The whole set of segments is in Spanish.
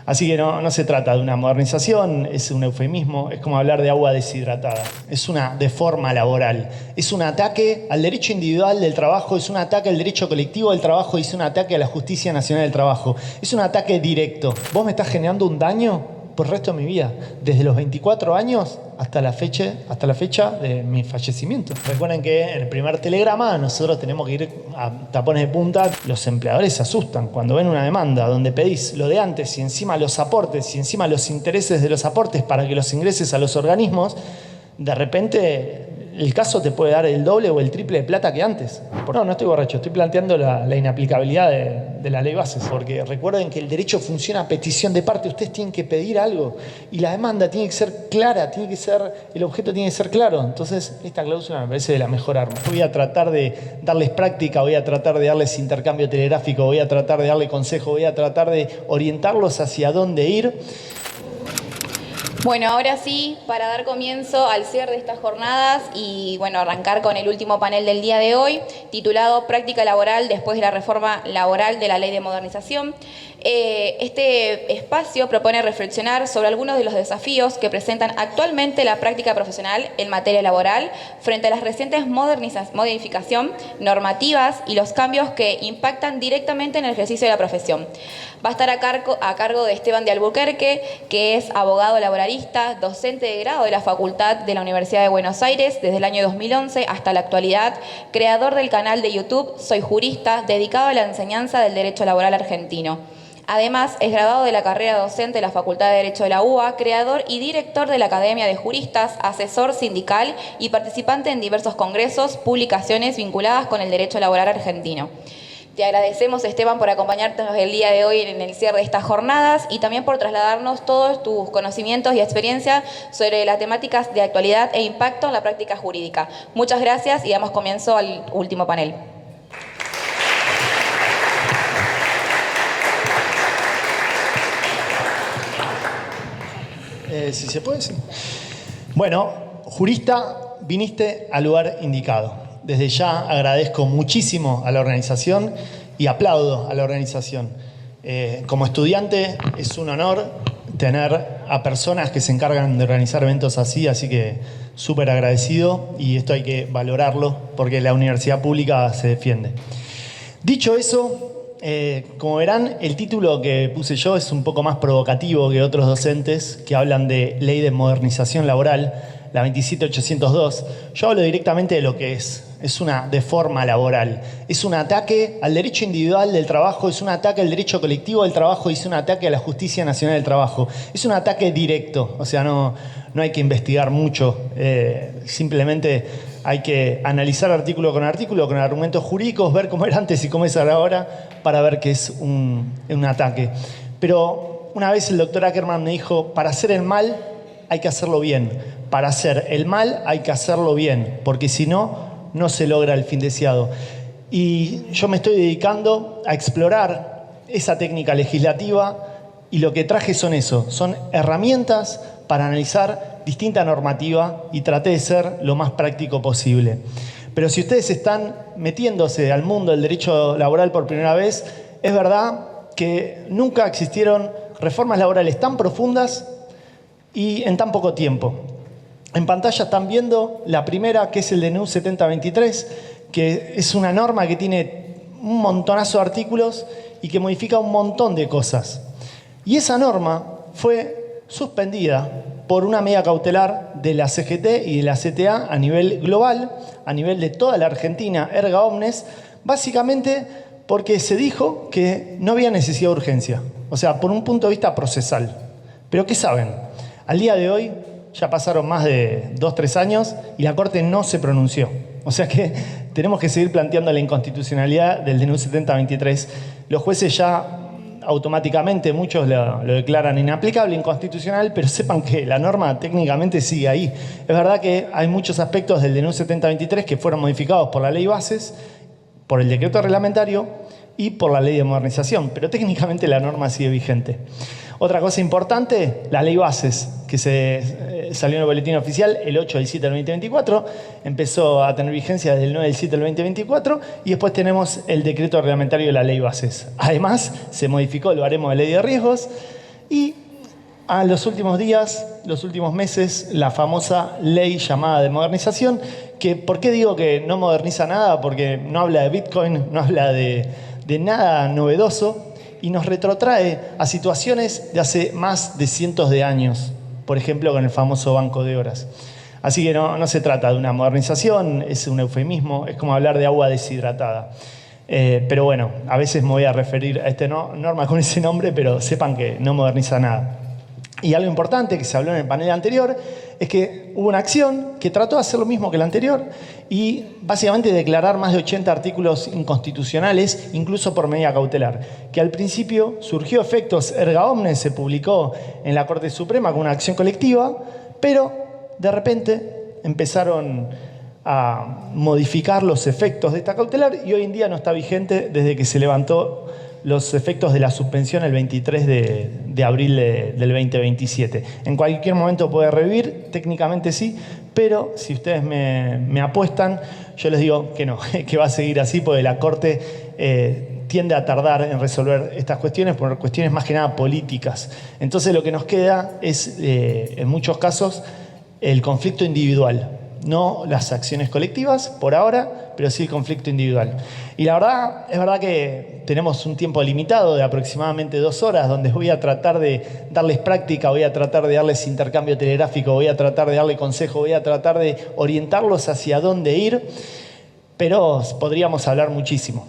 Así que no se trata de una modernización, es un eufemismo, es como hablar de agua deshidratada. Es una deforma laboral, es un ataque al derecho individual del trabajo, es un ataque al derecho colectivo del trabajo y es un ataque a la justicia nacional del trabajo. Es un ataque directo. Vos me estás generando un daño por el resto de mi vida, desde los 24 años hasta la fecha de mi fallecimiento. Recuerden que en el primer telegrama nosotros tenemos que ir a tapones de punta. Los empleadores se asustan cuando ven una demanda donde pedís lo de antes y encima los aportes y encima los intereses de los aportes para que los ingreses a los organismos. De repente el caso te puede dar el doble o el triple de plata que antes. No estoy borracho, estoy planteando la inaplicabilidad de la ley bases, porque recuerden que el derecho funciona a petición de parte. Ustedes tienen que pedir algo y la demanda tiene que ser clara, el objeto tiene que ser claro. Entonces esta cláusula me parece de la mejor arma. Voy a tratar de darles práctica, voy a tratar de darles intercambio telegráfico, voy a tratar de darle consejo, voy a tratar de orientarlos hacia dónde ir. Bueno, ahora sí, para dar comienzo al cierre de estas jornadas y arrancar con el último panel del día de hoy, titulado Práctica laboral después de la reforma laboral de la Ley de Modernización. Este espacio propone reflexionar sobre algunos de los desafíos que presentan actualmente la práctica profesional en materia laboral frente a las recientes modificaciones normativas y los cambios que impactan directamente en el ejercicio de la profesión. Va a estar a cargo de Esteban de Albuquerque, que es abogado laboralista, docente de grado de la Facultad de la Universidad de Buenos Aires desde el año 2011 hasta la actualidad, creador del canal de YouTube Soy Jurista, dedicado a la enseñanza del derecho laboral argentino. Además, es graduado de la carrera docente de la Facultad de Derecho de la UBA, creador y director de la Academia de Juristas, asesor sindical y participante en diversos congresos, publicaciones vinculadas con el derecho laboral argentino. Te agradecemos, Esteban, por acompañarnos el día de hoy en el cierre de estas jornadas y también por trasladarnos todos tus conocimientos y experiencia sobre las temáticas de actualidad e impacto en la práctica jurídica. Muchas gracias y damos comienzo al último panel. Si se puede, sí. Bueno, jurista, viniste al lugar indicado. Desde ya agradezco muchísimo a la organización y aplaudo a la organización. Como estudiante es un honor tener a personas que se encargan de organizar eventos así que súper agradecido y esto hay que valorarlo porque la universidad pública se defiende. Dicho eso, como verán, el título que puse yo es un poco más provocativo que otros docentes que hablan de Ley de Modernización Laboral, la 27802. Yo hablo directamente de lo que es. Es una deforma laboral. Es un ataque al derecho individual del trabajo, es un ataque al derecho colectivo del trabajo y es un ataque a la justicia nacional del trabajo. Es un ataque directo, o sea, no hay que investigar mucho, simplemente hay que analizar artículo con argumentos jurídicos, ver cómo era antes y cómo es ahora para ver que es un ataque. Pero una vez el doctor Ackerman me dijo, para hacer el mal hay que hacerlo bien. Para hacer el mal hay que hacerlo bien, porque si no se logra el fin deseado. Y yo me estoy dedicando a explorar esa técnica legislativa y lo que traje son herramientas para analizar distinta normativa y traté de ser lo más práctico posible. Pero si ustedes están metiéndose al mundo del derecho laboral por primera vez, es verdad que nunca existieron reformas laborales tan profundas y en tan poco tiempo. En pantalla están viendo la primera, que es el DNU 7023, que es una norma que tiene un montonazo de artículos y que modifica un montón de cosas. Y esa norma fue suspendida por una medida cautelar de la CGT y de la CTA a nivel global, a nivel de toda la Argentina, erga omnes, básicamente porque se dijo que no había necesidad de urgencia, o sea, por un punto de vista procesal. Pero ¿qué saben? Al día de hoy ya pasaron más de 2-3 años y la Corte no se pronunció. O sea que tenemos que seguir planteando la inconstitucionalidad del DNU 7023. Los jueces ya automáticamente, muchos lo declaran inaplicable, inconstitucional, pero sepan que la norma técnicamente sigue ahí. Es verdad que hay muchos aspectos del DNU 7023 que fueron modificados por la ley bases, por el decreto reglamentario y por la ley de modernización, pero técnicamente la norma sigue vigente. Otra cosa importante, la ley bases, que salió en el boletín oficial el 8 del 7 del 2024, empezó a tener vigencia desde el 9 del 7 del 2024 y después tenemos el decreto reglamentario de la ley bases. Además, se modificó el baremo de ley de riesgos Y a los últimos días, los últimos meses, la famosa ley llamada de modernización, que ¿por qué digo que no moderniza nada? Porque no habla de Bitcoin, no habla de nada novedoso y nos retrotrae a situaciones de hace más de cientos de años, por ejemplo con el famoso Banco de Horas. Así que no se trata de una modernización, es un eufemismo, es como hablar de agua deshidratada. Pero bueno, a veces me voy a referir a esta norma con ese nombre, pero sepan que no moderniza nada. Y algo importante que se habló en el panel anterior es que hubo una acción que trató de hacer lo mismo que la anterior y básicamente declarar más de 80 artículos inconstitucionales, incluso por medida cautelar, que al principio surgió efectos erga omnes, se publicó en la Corte Suprema con una acción colectiva, pero de repente empezaron a modificar los efectos de esta cautelar y hoy en día no está vigente desde que se levantó los efectos de la suspensión el 23 de abril del 2027. En cualquier momento puede revivir, técnicamente sí, pero si ustedes me apuestan, yo les digo que no, que va a seguir así porque la Corte tiende a tardar en resolver estas cuestiones por cuestiones más que nada políticas. Entonces lo que nos queda es, en muchos casos, el conflicto individual. No las acciones colectivas por ahora, pero sí el conflicto individual. Y la verdad, es verdad que tenemos un tiempo limitado de aproximadamente 2 horas donde voy a tratar de darles práctica, voy a tratar de darles intercambio telegráfico, voy a tratar de darle consejo, voy a tratar de orientarlos hacia dónde ir, pero podríamos hablar muchísimo.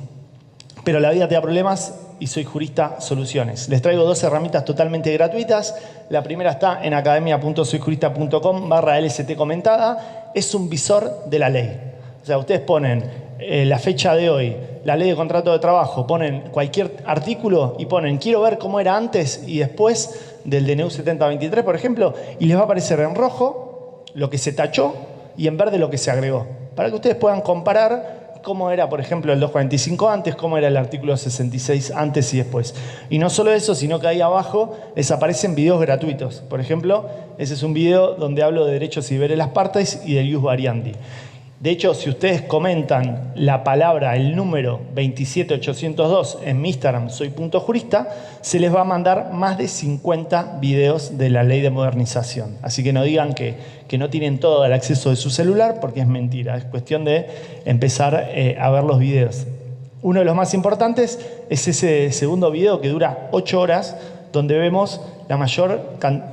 Pero la vida te da problemas y soy Jurista Soluciones. Les traigo 2 herramientas totalmente gratuitas. La primera está en academia.soyjurista.com/LST comentada. Es un visor de la ley. O sea, ustedes ponen la fecha de hoy, la ley de contrato de trabajo, ponen cualquier artículo y ponen quiero ver cómo era antes y después del DNU 7023, por ejemplo, y les va a aparecer en rojo lo que se tachó y en verde lo que se agregó. Para que ustedes puedan comparar cómo era, por ejemplo, el 245 antes, cómo era el artículo 66 antes y después. Y no solo eso, sino que ahí abajo les aparecen videos gratuitos. Por ejemplo, ese es un video donde hablo de derechos y deberes de las partes y del ius variandi. De hecho, si ustedes comentan la palabra, el número 27802 en mi Instagram, soy.jurista, se les va a mandar más de 50 videos de la ley de modernización. Así que no digan que no tienen todo el acceso de su celular, porque es mentira. Es cuestión de empezar a ver los videos. Uno de los más importantes es ese segundo video que dura 8 horas, donde vemos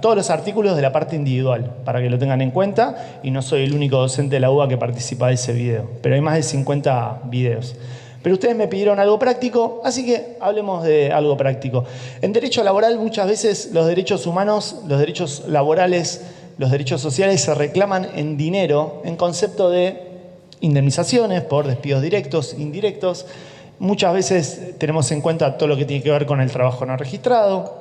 todos los artículos de la parte individual, para que lo tengan en cuenta, y no soy el único docente de la UBA que participa de ese video, pero hay más de 50 videos. Pero ustedes me pidieron algo práctico, así que hablemos de algo práctico. En derecho laboral muchas veces los derechos humanos, los derechos laborales, los derechos sociales se reclaman en dinero, en concepto de indemnizaciones por despidos directos, indirectos. Muchas veces tenemos en cuenta todo lo que tiene que ver con el trabajo no registrado.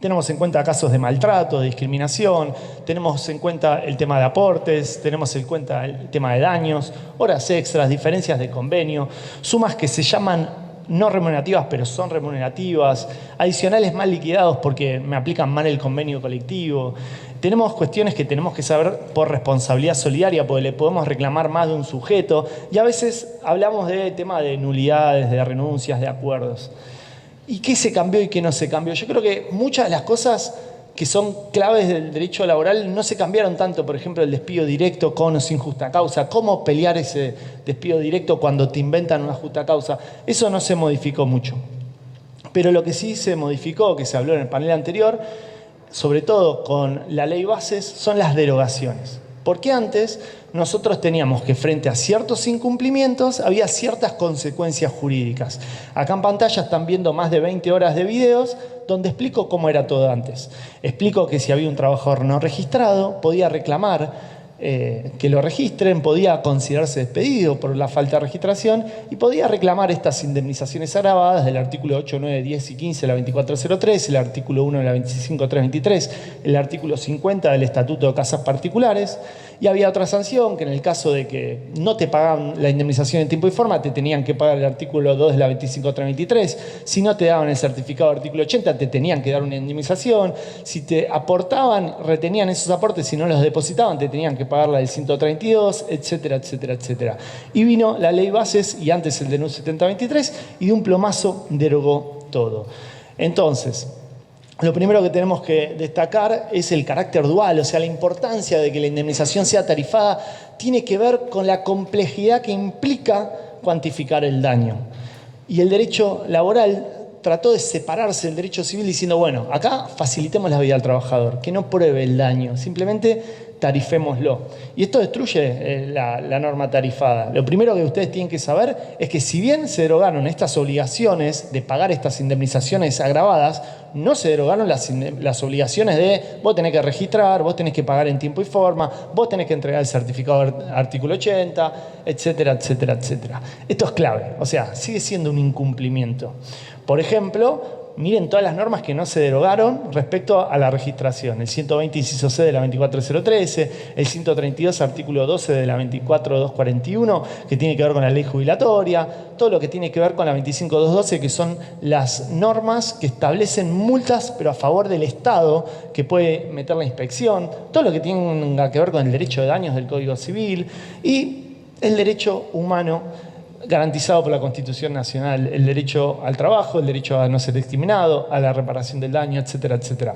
Tenemos en cuenta casos de maltrato, de discriminación, tenemos en cuenta el tema de aportes, tenemos en cuenta el tema de daños, horas extras, diferencias de convenio, sumas que se llaman no remunerativas pero son remunerativas, adicionales mal liquidados porque me aplican mal el convenio colectivo. Tenemos cuestiones que tenemos que saber por responsabilidad solidaria porque le podemos reclamar más de un sujeto y a veces hablamos de tema de nulidades, de renuncias, de acuerdos. ¿Y qué se cambió y qué no se cambió? Yo creo que muchas de las cosas que son claves del derecho laboral no se cambiaron tanto. Por ejemplo, el despido directo con o sin justa causa. ¿Cómo pelear ese despido directo cuando te inventan una justa causa? Eso no se modificó mucho. Pero lo que sí se modificó, que se habló en el panel anterior, sobre todo con la ley bases, son las derogaciones. Porque antes nosotros teníamos que frente a ciertos incumplimientos había ciertas consecuencias jurídicas. Acá en pantalla están viendo más de 20 horas de videos donde explico cómo era todo antes. Explico que si había un trabajador no registrado podía reclamar que lo registren, podía considerarse despedido por la falta de registración y podía reclamar estas indemnizaciones agravadas del artículo 8, 9, 10 y 15 de la 2403, el artículo 1 de la 25323, el artículo 50 del Estatuto de Casas Particulares. Y había otra sanción que en el caso de que no te pagaban la indemnización en tiempo y forma, te tenían que pagar el artículo 2 de la 25323. Si no te daban el certificado del artículo 80, te tenían que dar una indemnización. Si te aportaban, retenían esos aportes, si no los depositaban, te tenían que pagar la del 132, etcétera, etcétera, etcétera. Y vino la ley bases y antes el DNU 7023 y de un plomazo derogó todo. Entonces, lo primero que tenemos que destacar es el carácter dual, o sea, la importancia de que la indemnización sea tarifada tiene que ver con la complejidad que implica cuantificar el daño. Y el derecho laboral trató de separarse del derecho civil diciendo, bueno, acá facilitemos la vida al trabajador, que no pruebe el daño, simplemente tarifémoslo. Y esto destruye la norma tarifada. Lo primero que ustedes tienen que saber es que si bien se derogaron estas obligaciones de pagar estas indemnizaciones agravadas, no se derogaron las obligaciones de vos tenés que registrar, vos tenés que pagar en tiempo y forma, vos tenés que entregar el certificado artículo 80, etcétera, etcétera, etcétera. Esto es clave, o sea, sigue siendo un incumplimiento. Por ejemplo, miren todas las normas que no se derogaron respecto a la registración. El 120, inciso C de la 24013, el 132, artículo 12 de la 24241, que tiene que ver con la ley jubilatoria, todo lo que tiene que ver con la 25212, que son las normas que establecen multas, pero a favor del Estado, que puede meter la inspección, todo lo que tenga que ver con el derecho de daños del Código Civil y el derecho humano garantizado por la Constitución Nacional, el derecho al trabajo, el derecho a no ser discriminado, a la reparación del daño, etcétera, etcétera.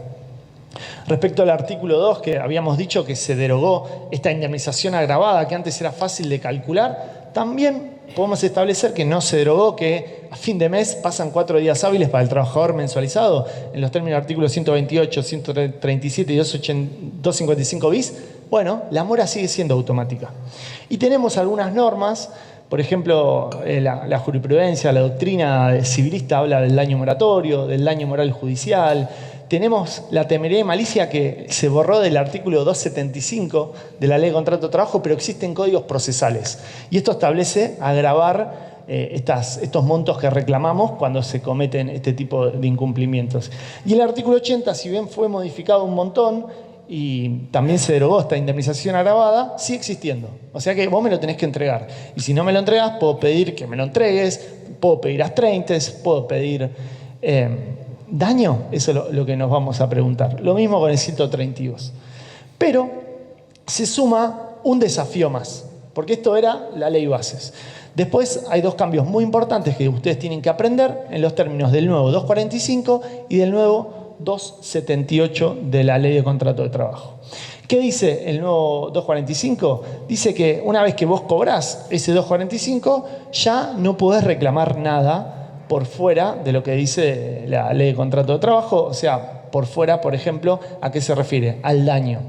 Respecto al artículo 2, que habíamos dicho que se derogó esta indemnización agravada, que antes era fácil de calcular, también podemos establecer que no se derogó, que a fin de mes pasan 4 días hábiles para el trabajador mensualizado, en los términos del artículo 128, 137 y 255 bis. Bueno, la mora sigue siendo automática. Y tenemos algunas normas. Por ejemplo, la jurisprudencia, la doctrina civilista habla del daño moratorio, del daño moral judicial. Tenemos la temeridad y malicia que se borró del artículo 275 de la Ley de Contrato de Trabajo, pero existen códigos procesales. Y esto establece agravar estos montos que reclamamos cuando se cometen este tipo de incumplimientos. Y el artículo 80, si bien fue modificado un montón, y también se derogó esta indemnización agravada, sigue existiendo. O sea que vos me lo tenés que entregar. Y si no me lo entregas, puedo pedir que me lo entregues, puedo pedir astreintes, puedo pedir daño. Eso es lo que nos vamos a preguntar. Lo mismo con el 132. Pero se suma un desafío más, porque esto era la ley bases. Después hay 2 cambios muy importantes que ustedes tienen que aprender en los términos del nuevo 245 y del nuevo 278 de la Ley de Contrato de Trabajo. ¿Qué dice el nuevo 245? Dice que una vez que vos cobrás ese 245, ya no podés reclamar nada por fuera de lo que dice la Ley de Contrato de Trabajo. O sea, por fuera, por ejemplo, ¿a qué se refiere? Al daño.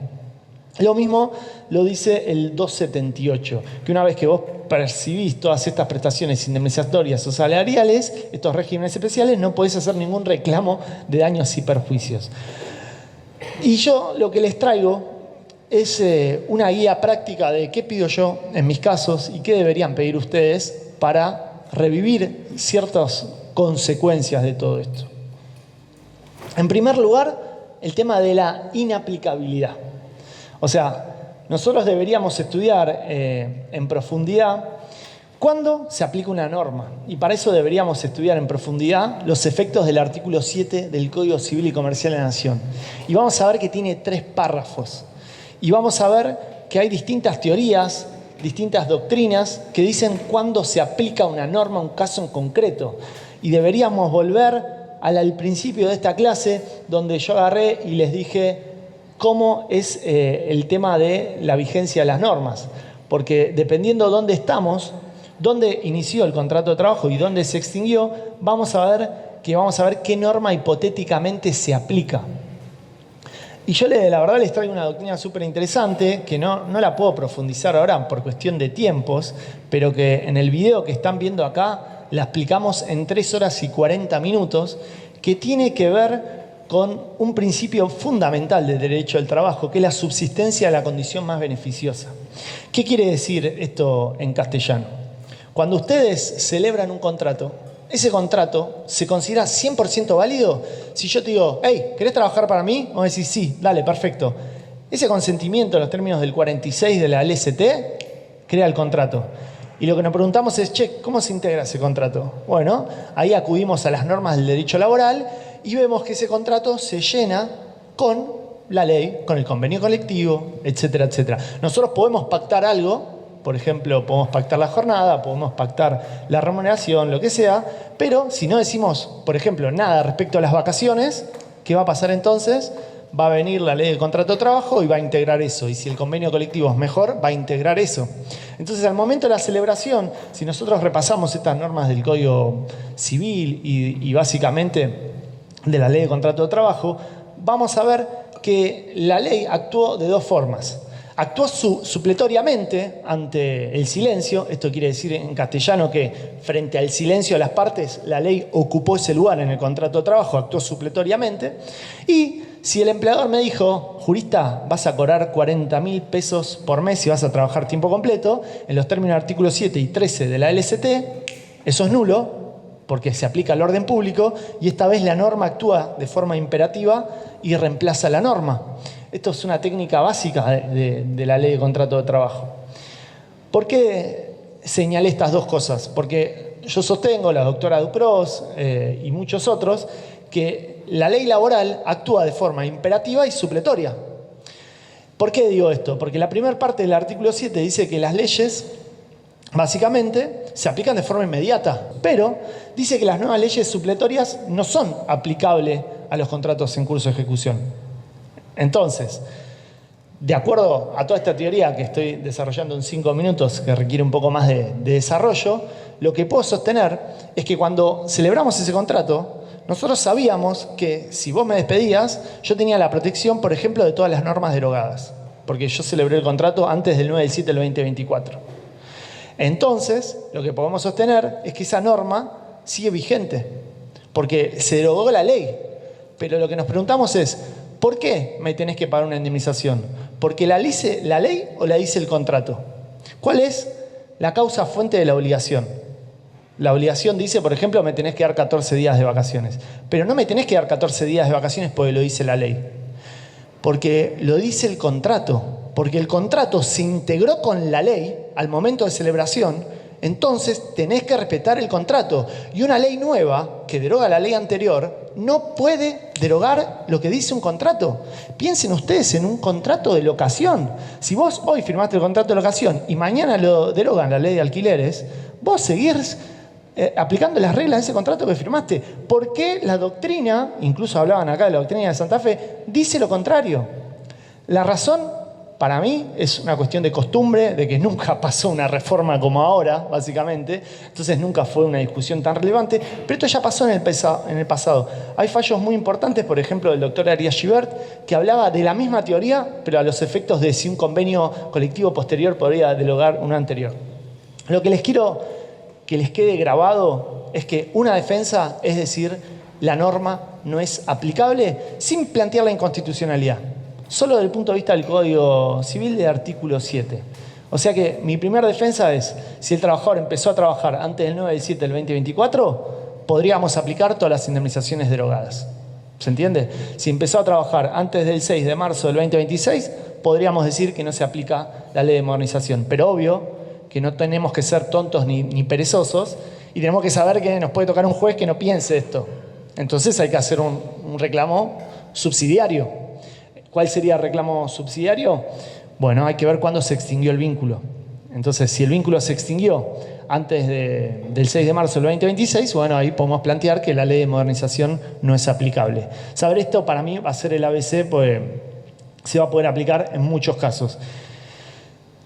Lo mismo lo dice el 278, que una vez que vos percibís todas estas prestaciones indemnizatorias o salariales, estos regímenes especiales, no podés hacer ningún reclamo de daños y perjuicios. Y yo lo que les traigo es una guía práctica de qué pido yo en mis casos y qué deberían pedir ustedes para revivir ciertas consecuencias de todo esto. En primer lugar, el tema de la inaplicabilidad. O sea, nosotros deberíamos estudiar en profundidad cuándo se aplica una norma. Y para eso deberíamos estudiar en profundidad los efectos del artículo 7 del Código Civil y Comercial de la Nación. Y vamos a ver que tiene 3 párrafos. Y vamos a ver que hay distintas teorías, distintas doctrinas que dicen cuándo se aplica una norma a un caso en concreto. Y deberíamos volver al principio de esta clase donde yo agarré y les dije cómo es el tema de la vigencia de las normas. Porque dependiendo de dónde estamos, dónde inició el contrato de trabajo y dónde se extinguió, vamos a ver qué norma hipotéticamente se aplica. Y yo la verdad les traigo una doctrina súper interesante que no la puedo profundizar ahora por cuestión de tiempos, pero que en el video que están viendo acá la explicamos en 3 horas y 40 minutos, que tiene que ver con un principio fundamental del derecho del trabajo, que es la subsistencia de la condición más beneficiosa. ¿Qué quiere decir esto en castellano? Cuando ustedes celebran un contrato, ese contrato se considera 100% válido si yo te digo, hey, ¿querés trabajar para mí? Vos decís, sí, dale, perfecto. Ese consentimiento en los términos del 46 de la LST crea el contrato. Y lo que nos preguntamos es, che, ¿cómo se integra ese contrato? Bueno, ahí acudimos a las normas del derecho laboral y vemos que ese contrato se llena con la ley, con el convenio colectivo, etcétera, etcétera. Nosotros podemos pactar algo, por ejemplo, podemos pactar la jornada, podemos pactar la remuneración, lo que sea, pero si no decimos, por ejemplo, nada respecto a las vacaciones, ¿Qué va a pasar entonces? Va a venir la ley de contrato de trabajo y va a integrar eso. Y si el convenio colectivo es mejor, va a integrar eso. Entonces, al momento de la celebración, si nosotros repasamos estas normas del Código Civil y básicamente de la ley de contrato de trabajo, vamos a ver que la ley actuó de dos formas. Actuó supletoriamente ante el silencio. Esto quiere decir en castellano que frente al silencio de las partes, la ley ocupó ese lugar en el contrato de trabajo, actuó supletoriamente. Y si el empleador me dijo, jurista, vas a cobrar 40.000 pesos por mes y vas a trabajar tiempo completo, en los términos del artículo 7 y 13 de la LST, eso es nulo, porque se aplica al orden público y esta vez la norma actúa de forma imperativa y reemplaza la norma. Esto es una técnica básica de la ley de contrato de trabajo. ¿Por qué señalé estas dos cosas? Porque yo sostengo, la doctora Ducros y muchos otros, que la ley laboral actúa de forma imperativa y supletoria. ¿Por qué digo esto? Porque la primera parte del artículo 7 dice que las leyes básicamente se aplican de forma inmediata, pero dice que las nuevas leyes supletorias no son aplicables a los contratos en curso de ejecución. Entonces, de acuerdo a toda esta teoría que estoy desarrollando en 5 minutos, que requiere un poco más de desarrollo, lo que puedo sostener es que cuando celebramos ese contrato, nosotros sabíamos que si vos me despedías, yo tenía la protección, por ejemplo, de todas las normas derogadas, porque yo celebré el contrato antes del 9 del 7 del 2024. Entonces, lo que podemos sostener es que esa norma sigue vigente, porque se derogó la ley. Pero lo que nos preguntamos es, ¿por qué me tenés que pagar una indemnización? ¿Porque la dice la ley o la dice el contrato? ¿Cuál es la causa fuente de la obligación? La obligación dice, por ejemplo, me tenés que dar 14 días de vacaciones. Pero no me tenés que dar 14 días de vacaciones porque lo dice la ley. Porque lo dice el contrato. Porque el contrato se integró con la ley al momento de celebración. Entonces tenés que respetar el contrato. Y una ley nueva, que deroga la ley anterior, no puede derogar lo que dice un contrato. Piensen ustedes en un contrato de locación. Si vos hoy firmaste el contrato de locación y mañana lo derogan la ley de alquileres, vos seguís aplicando las reglas de ese contrato que firmaste. ¿Por qué la doctrina, incluso hablaban acá de la doctrina de Santa Fe, dice lo contrario? La razón, para mí, es una cuestión de costumbre, de que nunca pasó una reforma como ahora, básicamente. Entonces nunca fue una discusión tan relevante. Pero esto ya pasó en el pasado. Hay fallos muy importantes, por ejemplo, del doctor Arias Gibert, que hablaba de la misma teoría, pero a los efectos de si un convenio colectivo posterior podría derogar uno anterior. Lo que les quiero que les quede grabado es que una defensa, es decir, la norma no es aplicable sin plantear la inconstitucionalidad. Solo desde el punto de vista del Código Civil del artículo 7. O sea que mi primera defensa es, si el trabajador empezó a trabajar antes del 9 del 7 del 2024, podríamos aplicar todas las indemnizaciones derogadas. ¿Se entiende? Si empezó a trabajar antes del 6 de marzo del 2026, podríamos decir que no se aplica la ley de modernización. Pero obvio que no tenemos que ser tontos ni perezosos y tenemos que saber que nos puede tocar un juez que no piense esto. Entonces hay que hacer un reclamo subsidiario. ¿Cuál sería el reclamo subsidiario? Bueno, hay que ver cuándo se extinguió el vínculo. Entonces, si el vínculo se extinguió antes del 6 de marzo del 2026, bueno, ahí podemos plantear que la ley de modernización no es aplicable. Saber esto para mí va a ser el ABC, pues se va a poder aplicar en muchos casos.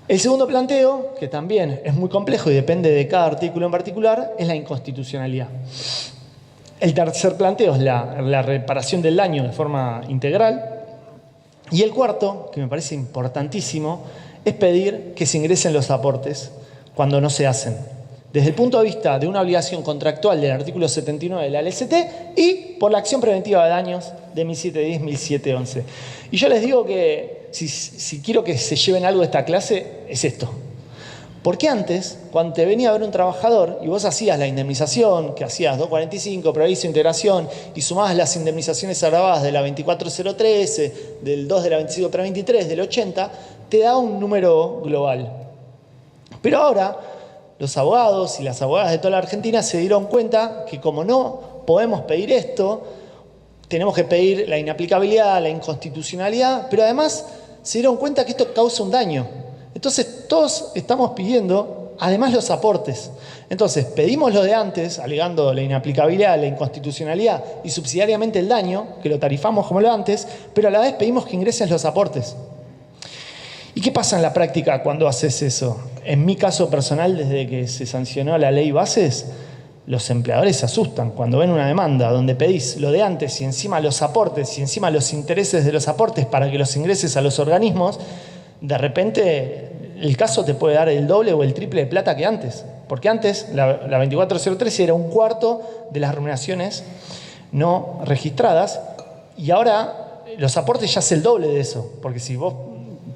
El segundo planteo, que también es muy complejo y depende de cada artículo en particular, es la inconstitucionalidad. El tercer planteo es la reparación del daño de forma integral. Y el cuarto, que me parece importantísimo, es pedir que se ingresen los aportes cuando no se hacen. Desde el punto de vista de una obligación contractual del artículo 79 de la LST y por la acción preventiva de daños de 1710, 1711. Y yo les digo que si quiero que se lleven algo de esta clase, es esto. Porque antes, cuando te venía a ver un trabajador y vos hacías la indemnización, que hacías 245, preaviso, integración, y sumabas las indemnizaciones agravadas de la 24013, del 2 de la 25323, del 80, te da un número global. Pero ahora, los abogados y las abogadas de toda la Argentina se dieron cuenta que como no podemos pedir esto, tenemos que pedir la inaplicabilidad, la inconstitucionalidad, pero además se dieron cuenta que esto causa un daño. Entonces todos estamos pidiendo además los aportes. Entonces, pedimos lo de antes, alegando la inaplicabilidad, la inconstitucionalidad y subsidiariamente el daño, que lo tarifamos como lo de antes, pero a la vez pedimos que ingresen los aportes. ¿Y qué pasa en la práctica cuando haces eso? En mi caso personal, desde que se sancionó la ley Bases, los empleadores se asustan cuando ven una demanda donde pedís lo de antes y encima los aportes y encima los intereses de los aportes para que los ingreses a los organismos. De repente el caso te puede dar el doble o el triple de plata que antes. Porque antes la 2403 era un cuarto de las remuneraciones no registradas y ahora los aportes ya es el doble de eso. Porque si vos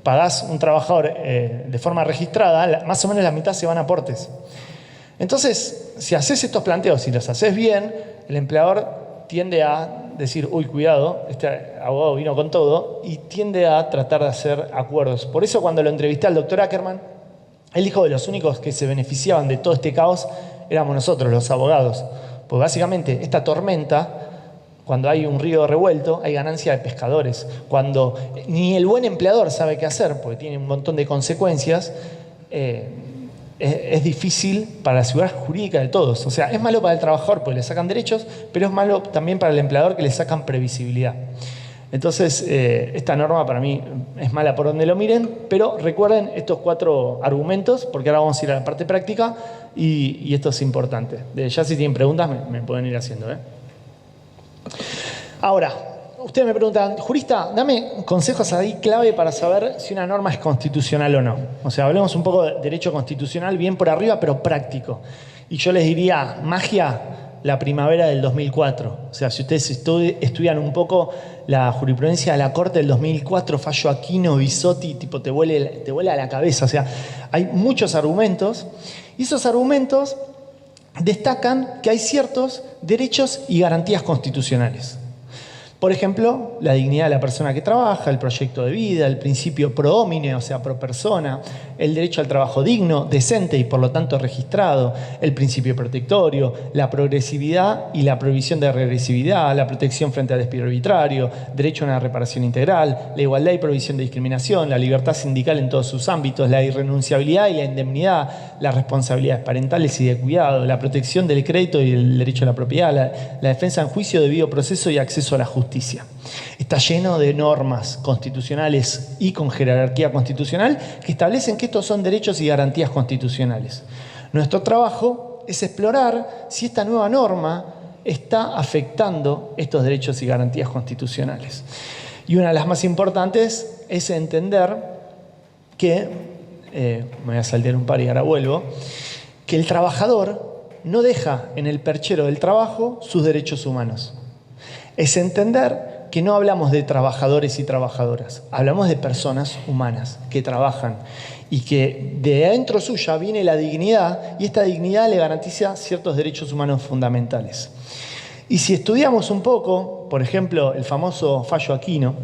pagás un trabajador de forma registrada, más o menos la mitad se van a aportes. Entonces, si haces estos planteos y los haces bien, el empleador tiende a decir, uy, cuidado, este abogado vino con todo, y tiende a tratar de hacer acuerdos. Por eso cuando lo entrevisté al doctor Ackerman, él dijo que los únicos que se beneficiaban de todo este caos éramos nosotros, los abogados. Porque básicamente esta tormenta, cuando hay un río revuelto, hay ganancia de pescadores. Cuando ni el buen empleador sabe qué hacer, porque tiene un montón de consecuencias, es difícil para la seguridad jurídica de todos. O sea, es malo para el trabajador porque le sacan derechos, pero es malo también para el empleador que le sacan previsibilidad. Entonces, esta norma para mí es mala por donde lo miren, pero recuerden estos 4 argumentos, porque ahora vamos a ir a la parte práctica y esto es importante. Ya si tienen preguntas me pueden ir haciendo. Ahora, ustedes me preguntan, jurista, dame consejos ahí clave para saber si una norma es constitucional o no. O sea, hablemos un poco de derecho constitucional bien por arriba, pero práctico. Y yo les diría, magia, la primavera del 2004. O sea, si ustedes estudian un poco la jurisprudencia de la Corte del 2004, fallo Aquino, Bisotti, tipo te vuela a la cabeza. O sea, hay muchos argumentos y esos argumentos destacan que hay ciertos derechos y garantías constitucionales. Por ejemplo, la dignidad de la persona que trabaja, el proyecto de vida, el principio pro homine, o sea, pro persona, el derecho al trabajo digno, decente y por lo tanto registrado, el principio protectorio, la progresividad y la prohibición de regresividad, la protección frente al despido arbitrario, derecho a una reparación integral, la igualdad y prohibición de discriminación, la libertad sindical en todos sus ámbitos, la irrenunciabilidad y la indemnidad, las responsabilidades parentales y de cuidado, la protección del crédito y el derecho a la propiedad, la defensa en juicio, debido proceso y acceso a la justicia. Está lleno de normas constitucionales y con jerarquía constitucional que establecen que estos son derechos y garantías constitucionales. Nuestro trabajo es explorar si esta nueva norma está afectando estos derechos y garantías constitucionales. Y una de las más importantes es entender que, me voy a saltear un par y ahora vuelvo, que el trabajador no deja en el perchero del trabajo sus derechos humanos. Es entender que no hablamos de trabajadores y trabajadoras, hablamos de personas humanas que trabajan y que de adentro suya viene la dignidad y esta dignidad le garantiza ciertos derechos humanos fundamentales. Y si estudiamos un poco, por ejemplo, el famoso fallo Aquino,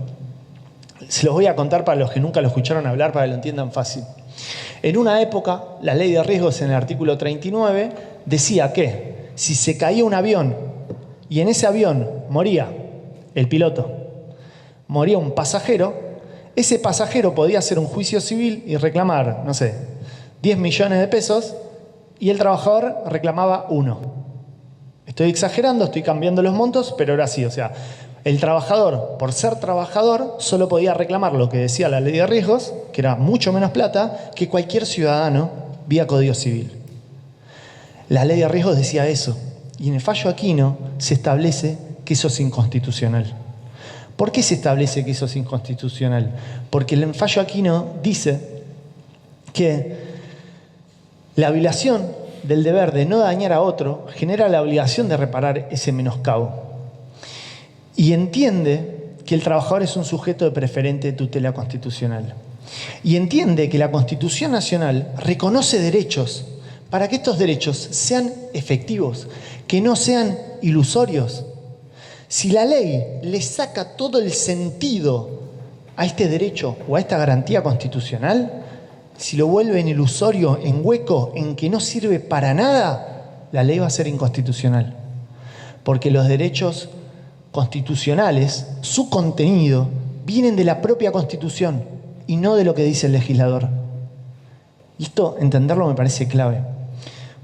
se los voy a contar para los que nunca lo escucharon hablar para que lo entiendan fácil. En una época, la ley de riesgos en el artículo 39 decía que si se caía un avión y en ese avión moría el piloto, moría un pasajero, ese pasajero podía hacer un juicio civil y reclamar, no sé, 10 millones de pesos y el trabajador reclamaba 1. Estoy exagerando, estoy cambiando los montos, pero era así. O sea, el trabajador, por ser trabajador, solo podía reclamar lo que decía la ley de riesgos, que era mucho menos plata que cualquier ciudadano vía Código Civil. La ley de riesgos decía eso. Y en el fallo Aquino se establece que eso es inconstitucional. ¿Por qué se establece que eso es inconstitucional? Porque el fallo Aquino dice que la violación del deber de no dañar a otro genera la obligación de reparar ese menoscabo. Y entiende que el trabajador es un sujeto de preferente tutela constitucional. Y entiende que la Constitución Nacional reconoce derechos para que estos derechos sean efectivos, que no sean ilusorios. Si la ley le saca todo el sentido a este derecho o a esta garantía constitucional, si lo vuelve en ilusorio, en hueco, en que no sirve para nada, la ley va a ser inconstitucional. Porque los derechos constitucionales, su contenido, vienen de la propia Constitución y no de lo que dice el legislador. Y esto, entenderlo, me parece clave.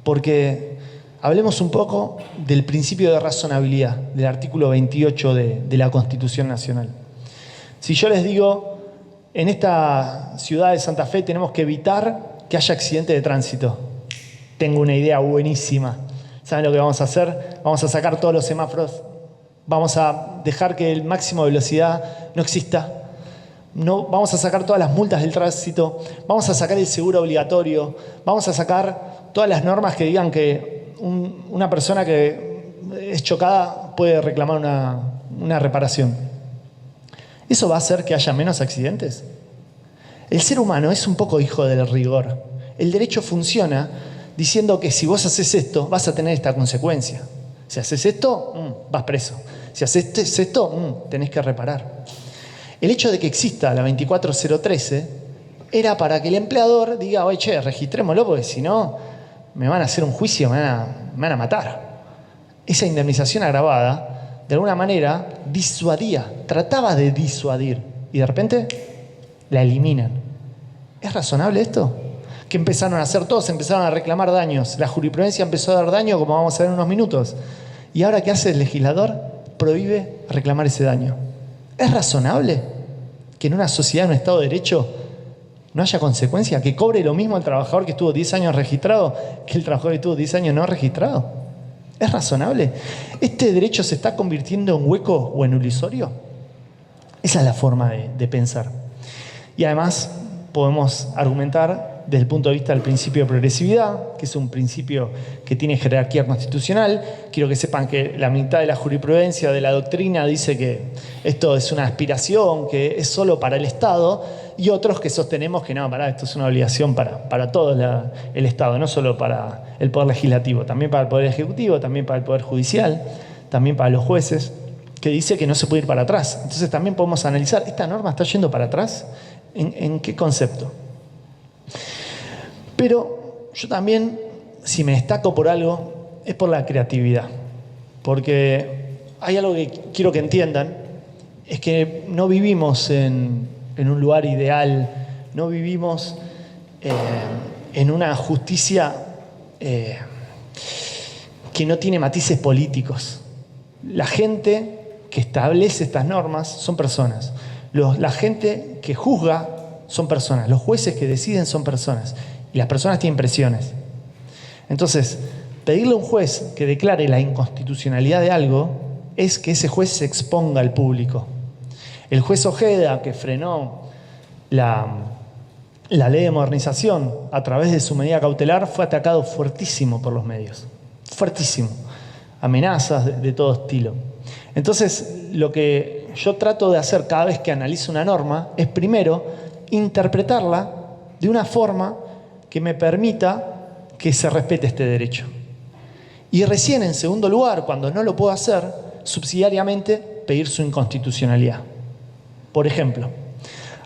Porque hablemos un poco del principio de razonabilidad, del artículo 28 de la Constitución Nacional. Si yo les digo, en esta ciudad de Santa Fe tenemos que evitar que haya accidentes de tránsito. Tengo una idea buenísima. ¿Saben lo que vamos a hacer? Vamos a sacar todos los semáforos. Vamos a dejar que el máximo de velocidad no exista. No, vamos a sacar todas las multas del tránsito. Vamos a sacar el seguro obligatorio. Vamos a sacar todas las normas que digan que una persona que es chocada puede reclamar una reparación. ¿Eso va a hacer que haya menos accidentes? El ser humano es un poco hijo del rigor. El derecho funciona diciendo que si vos haces esto, vas a tener esta consecuencia. Si haces esto, vas preso. Si haces esto, tenés que reparar. El hecho de que exista la 24013 era para que el empleador diga, oye, che, registrémoslo porque si no me van a hacer un juicio, me van a matar. Esa indemnización agravada, de alguna manera, disuadía, trataba de disuadir y de repente la eliminan. ¿Es razonable esto? ¿Qué empezaron a hacer todos? Empezaron a reclamar daños. La jurisprudencia empezó a dar daño, como vamos a ver en unos minutos. ¿Y ahora qué hace el legislador? Prohíbe reclamar ese daño. ¿Es razonable que en una sociedad, en un Estado de Derecho, no haya consecuencia? ¿Que cobre lo mismo el trabajador que estuvo 10 años registrado que el trabajador que estuvo 10 años no registrado? ¿Es razonable? ¿Este derecho se está convirtiendo en hueco o en ilusorio? Esa es la forma de pensar. Y además podemos argumentar desde el punto de vista del principio de progresividad, que es un principio que tiene jerarquía constitucional. Quiero que sepan que la mitad de la jurisprudencia, de la doctrina, dice que esto es una aspiración, que es solo para el Estado, y otros que sostenemos que no, esto es una obligación para todo el Estado, no solo para el Poder Legislativo, también para el Poder Ejecutivo, también para el Poder Judicial, también para los jueces, que dice que no se puede ir para atrás. Entonces también podemos analizar, ¿esta norma está yendo para atrás? ¿En qué concepto? Pero yo también, si me destaco por algo, es por la creatividad. Porque hay algo que quiero que entiendan, es que no vivimos en un lugar ideal, no vivimos en una justicia que no tiene matices políticos. La gente que establece estas normas son personas. La gente que juzga son personas. Los jueces que deciden son personas. Y las personas tienen presiones. Entonces, pedirle a un juez que declare la inconstitucionalidad de algo es que ese juez se exponga al público. El juez Ojeda, que frenó la ley de modernización a través de su medida cautelar, fue atacado fuertísimo por los medios. Fuertísimo. Amenazas de todo estilo. Entonces, lo que yo trato de hacer cada vez que analizo una norma es primero interpretarla de una forma que me permita que se respete este derecho. Y recién, en segundo lugar, cuando no lo puedo hacer, subsidiariamente pedir su inconstitucionalidad. Por ejemplo,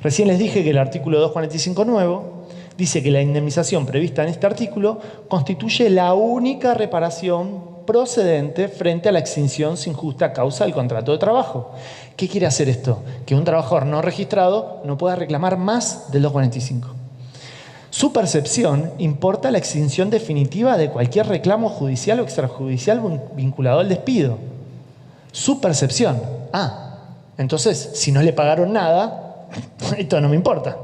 recién les dije que el artículo 245 nuevo dice que la indemnización prevista en este artículo constituye la única reparación procedente frente a la extinción sin justa causa del contrato de trabajo. ¿Qué quiere hacer esto? Que un trabajador no registrado no pueda reclamar más del 245. Su percepción importa la extinción definitiva de cualquier reclamo judicial o extrajudicial vinculado al despido. Su percepción. Entonces, si no le pagaron nada, esto no me importa.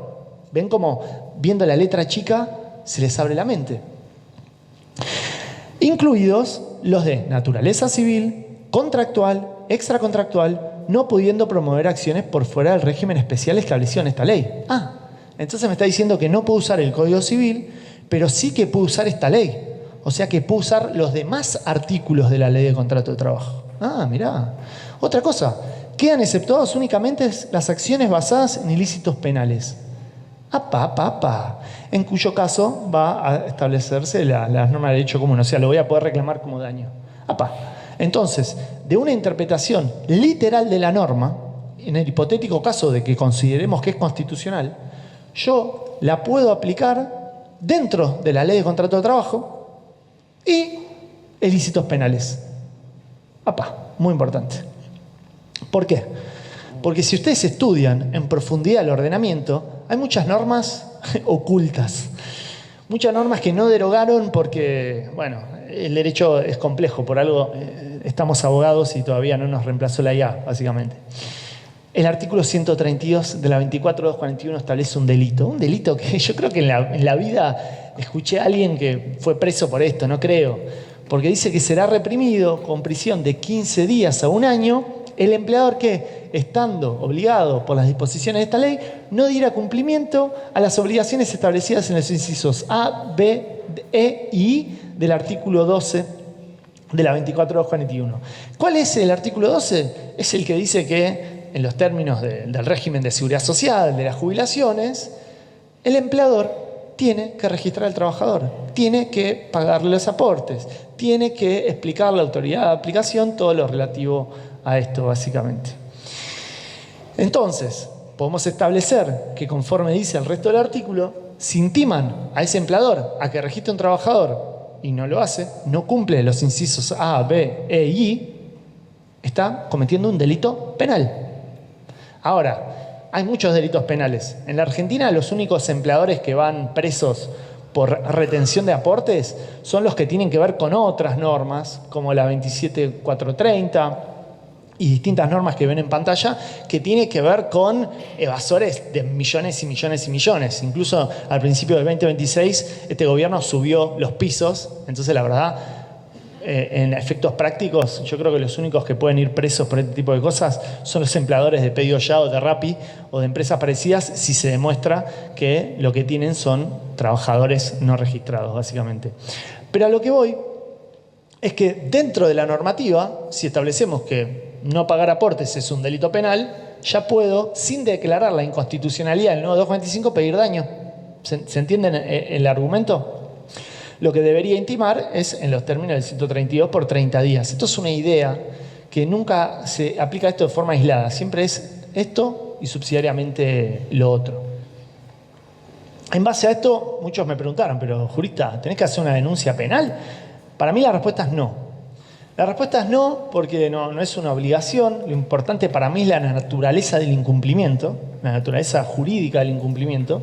¿Ven cómo, viendo la letra chica, se les abre la mente? Incluidos los de naturaleza civil, contractual, extracontractual, no pudiendo promover acciones por fuera del régimen especial establecido en esta ley. Entonces me está diciendo que no puedo usar el Código Civil, pero sí que puedo usar esta ley. O sea que puedo usar los demás artículos de la Ley de Contrato de Trabajo. Mirá. Otra cosa, quedan exceptuadas únicamente las acciones basadas en ilícitos penales. En cuyo caso va a establecerse la norma de derecho común, o sea, lo voy a poder reclamar como daño. Entonces, de una interpretación literal de la norma, en el hipotético caso de que consideremos que es constitucional, yo la puedo aplicar dentro de la Ley de Contrato de Trabajo y ilícitos penales. Muy importante. ¿Por qué? Porque si ustedes estudian en profundidad el ordenamiento, hay muchas normas ocultas, Muchas normas que no derogaron porque, bueno, el derecho es complejo, por algo estamos abogados y todavía no nos reemplazó la IA, básicamente. El artículo 132 de la 24241 establece un delito que yo creo que en la vida escuché a alguien que fue preso por esto, no creo, porque dice que será reprimido con prisión de 15 días a un año el empleador que, estando obligado por las disposiciones de esta ley, no diera cumplimiento a las obligaciones establecidas en los incisos A, B, E y I del artículo 12 de la 24241. ¿Cuál es el artículo 12? Es el que dice que, en los términos del régimen de seguridad social, de las jubilaciones, el empleador tiene que registrar al trabajador, tiene que pagarle los aportes, tiene que explicar a la autoridad de aplicación todo lo relativo a esto, básicamente. Entonces, podemos establecer que, conforme dice el resto del artículo, si intiman a ese empleador a que registre un trabajador y no lo hace, no cumple los incisos A, B, E y I, está cometiendo un delito penal. Ahora, hay muchos delitos penales. En la Argentina, los únicos empleadores que van presos por retención de aportes son los que tienen que ver con otras normas, como la 27430 y distintas normas que ven en pantalla, que tienen que ver con evasores de millones y millones y millones. Incluso al principio del 2026, este gobierno subió los pisos. Entonces, la verdad, en efectos prácticos, yo creo que los únicos que pueden ir presos por este tipo de cosas son los empleadores de Pedido Ya o de Rappi o de empresas parecidas, si se demuestra que lo que tienen son trabajadores no registrados, básicamente. Pero a lo que voy es que dentro de la normativa, si establecemos que no pagar aportes es un delito penal, ya puedo, sin declarar la inconstitucionalidad del nuevo 245, pedir daño. ¿Se entiende el argumento? Lo que debería intimar es en los términos del 132 por 30 días. Esto es una idea que nunca se aplica esto de forma aislada. Siempre es esto y subsidiariamente lo otro. En base a esto, muchos me preguntaron, pero jurista, ¿tenés que hacer una denuncia penal? Para mí la respuesta es no. La respuesta es no, porque no es una obligación. Lo importante para mí es la naturaleza del incumplimiento, la naturaleza jurídica del incumplimiento.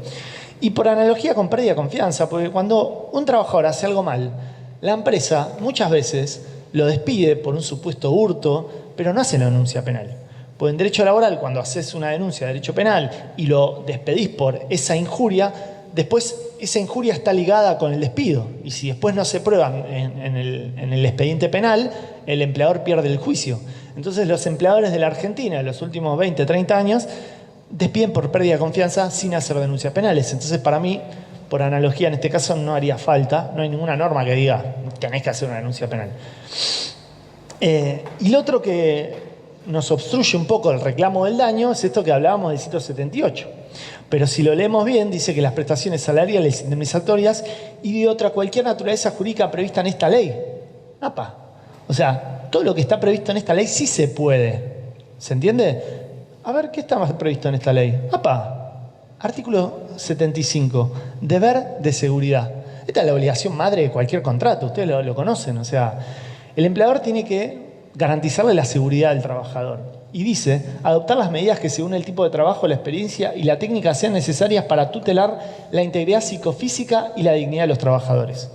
Y por analogía con pérdida de confianza, porque cuando un trabajador hace algo mal, la empresa muchas veces lo despide por un supuesto hurto, pero no hace la denuncia penal. Porque en derecho laboral, cuando haces una denuncia de derecho penal y lo despedís por esa injuria, después esa injuria está ligada con el despido. Y si después no se prueba en el expediente penal, el empleador pierde el juicio. Entonces los empleadores de la Argentina en los últimos 20, 30 años despiden por pérdida de confianza sin hacer denuncias penales. Entonces, para mí, por analogía, en este caso no haría falta, no hay ninguna norma que diga tenés que hacer una denuncia penal. Y lo otro que nos obstruye un poco el reclamo del daño es esto que hablábamos del 178. Pero si lo leemos bien, dice que las prestaciones salariales indemnizatorias y de otra cualquier naturaleza jurídica prevista en esta ley. ¡Apa! O sea, todo lo que está previsto en esta ley sí se puede. ¿Se entiende? A ver, ¿qué está más previsto en esta ley? ¡Apa! Artículo 75. Deber de seguridad. Esta es la obligación madre de cualquier contrato. Ustedes lo conocen. O sea, el empleador tiene que garantizarle la seguridad del trabajador. Y dice, adoptar las medidas que según el tipo de trabajo, la experiencia y la técnica sean necesarias para tutelar la integridad psicofísica y la dignidad de los trabajadores.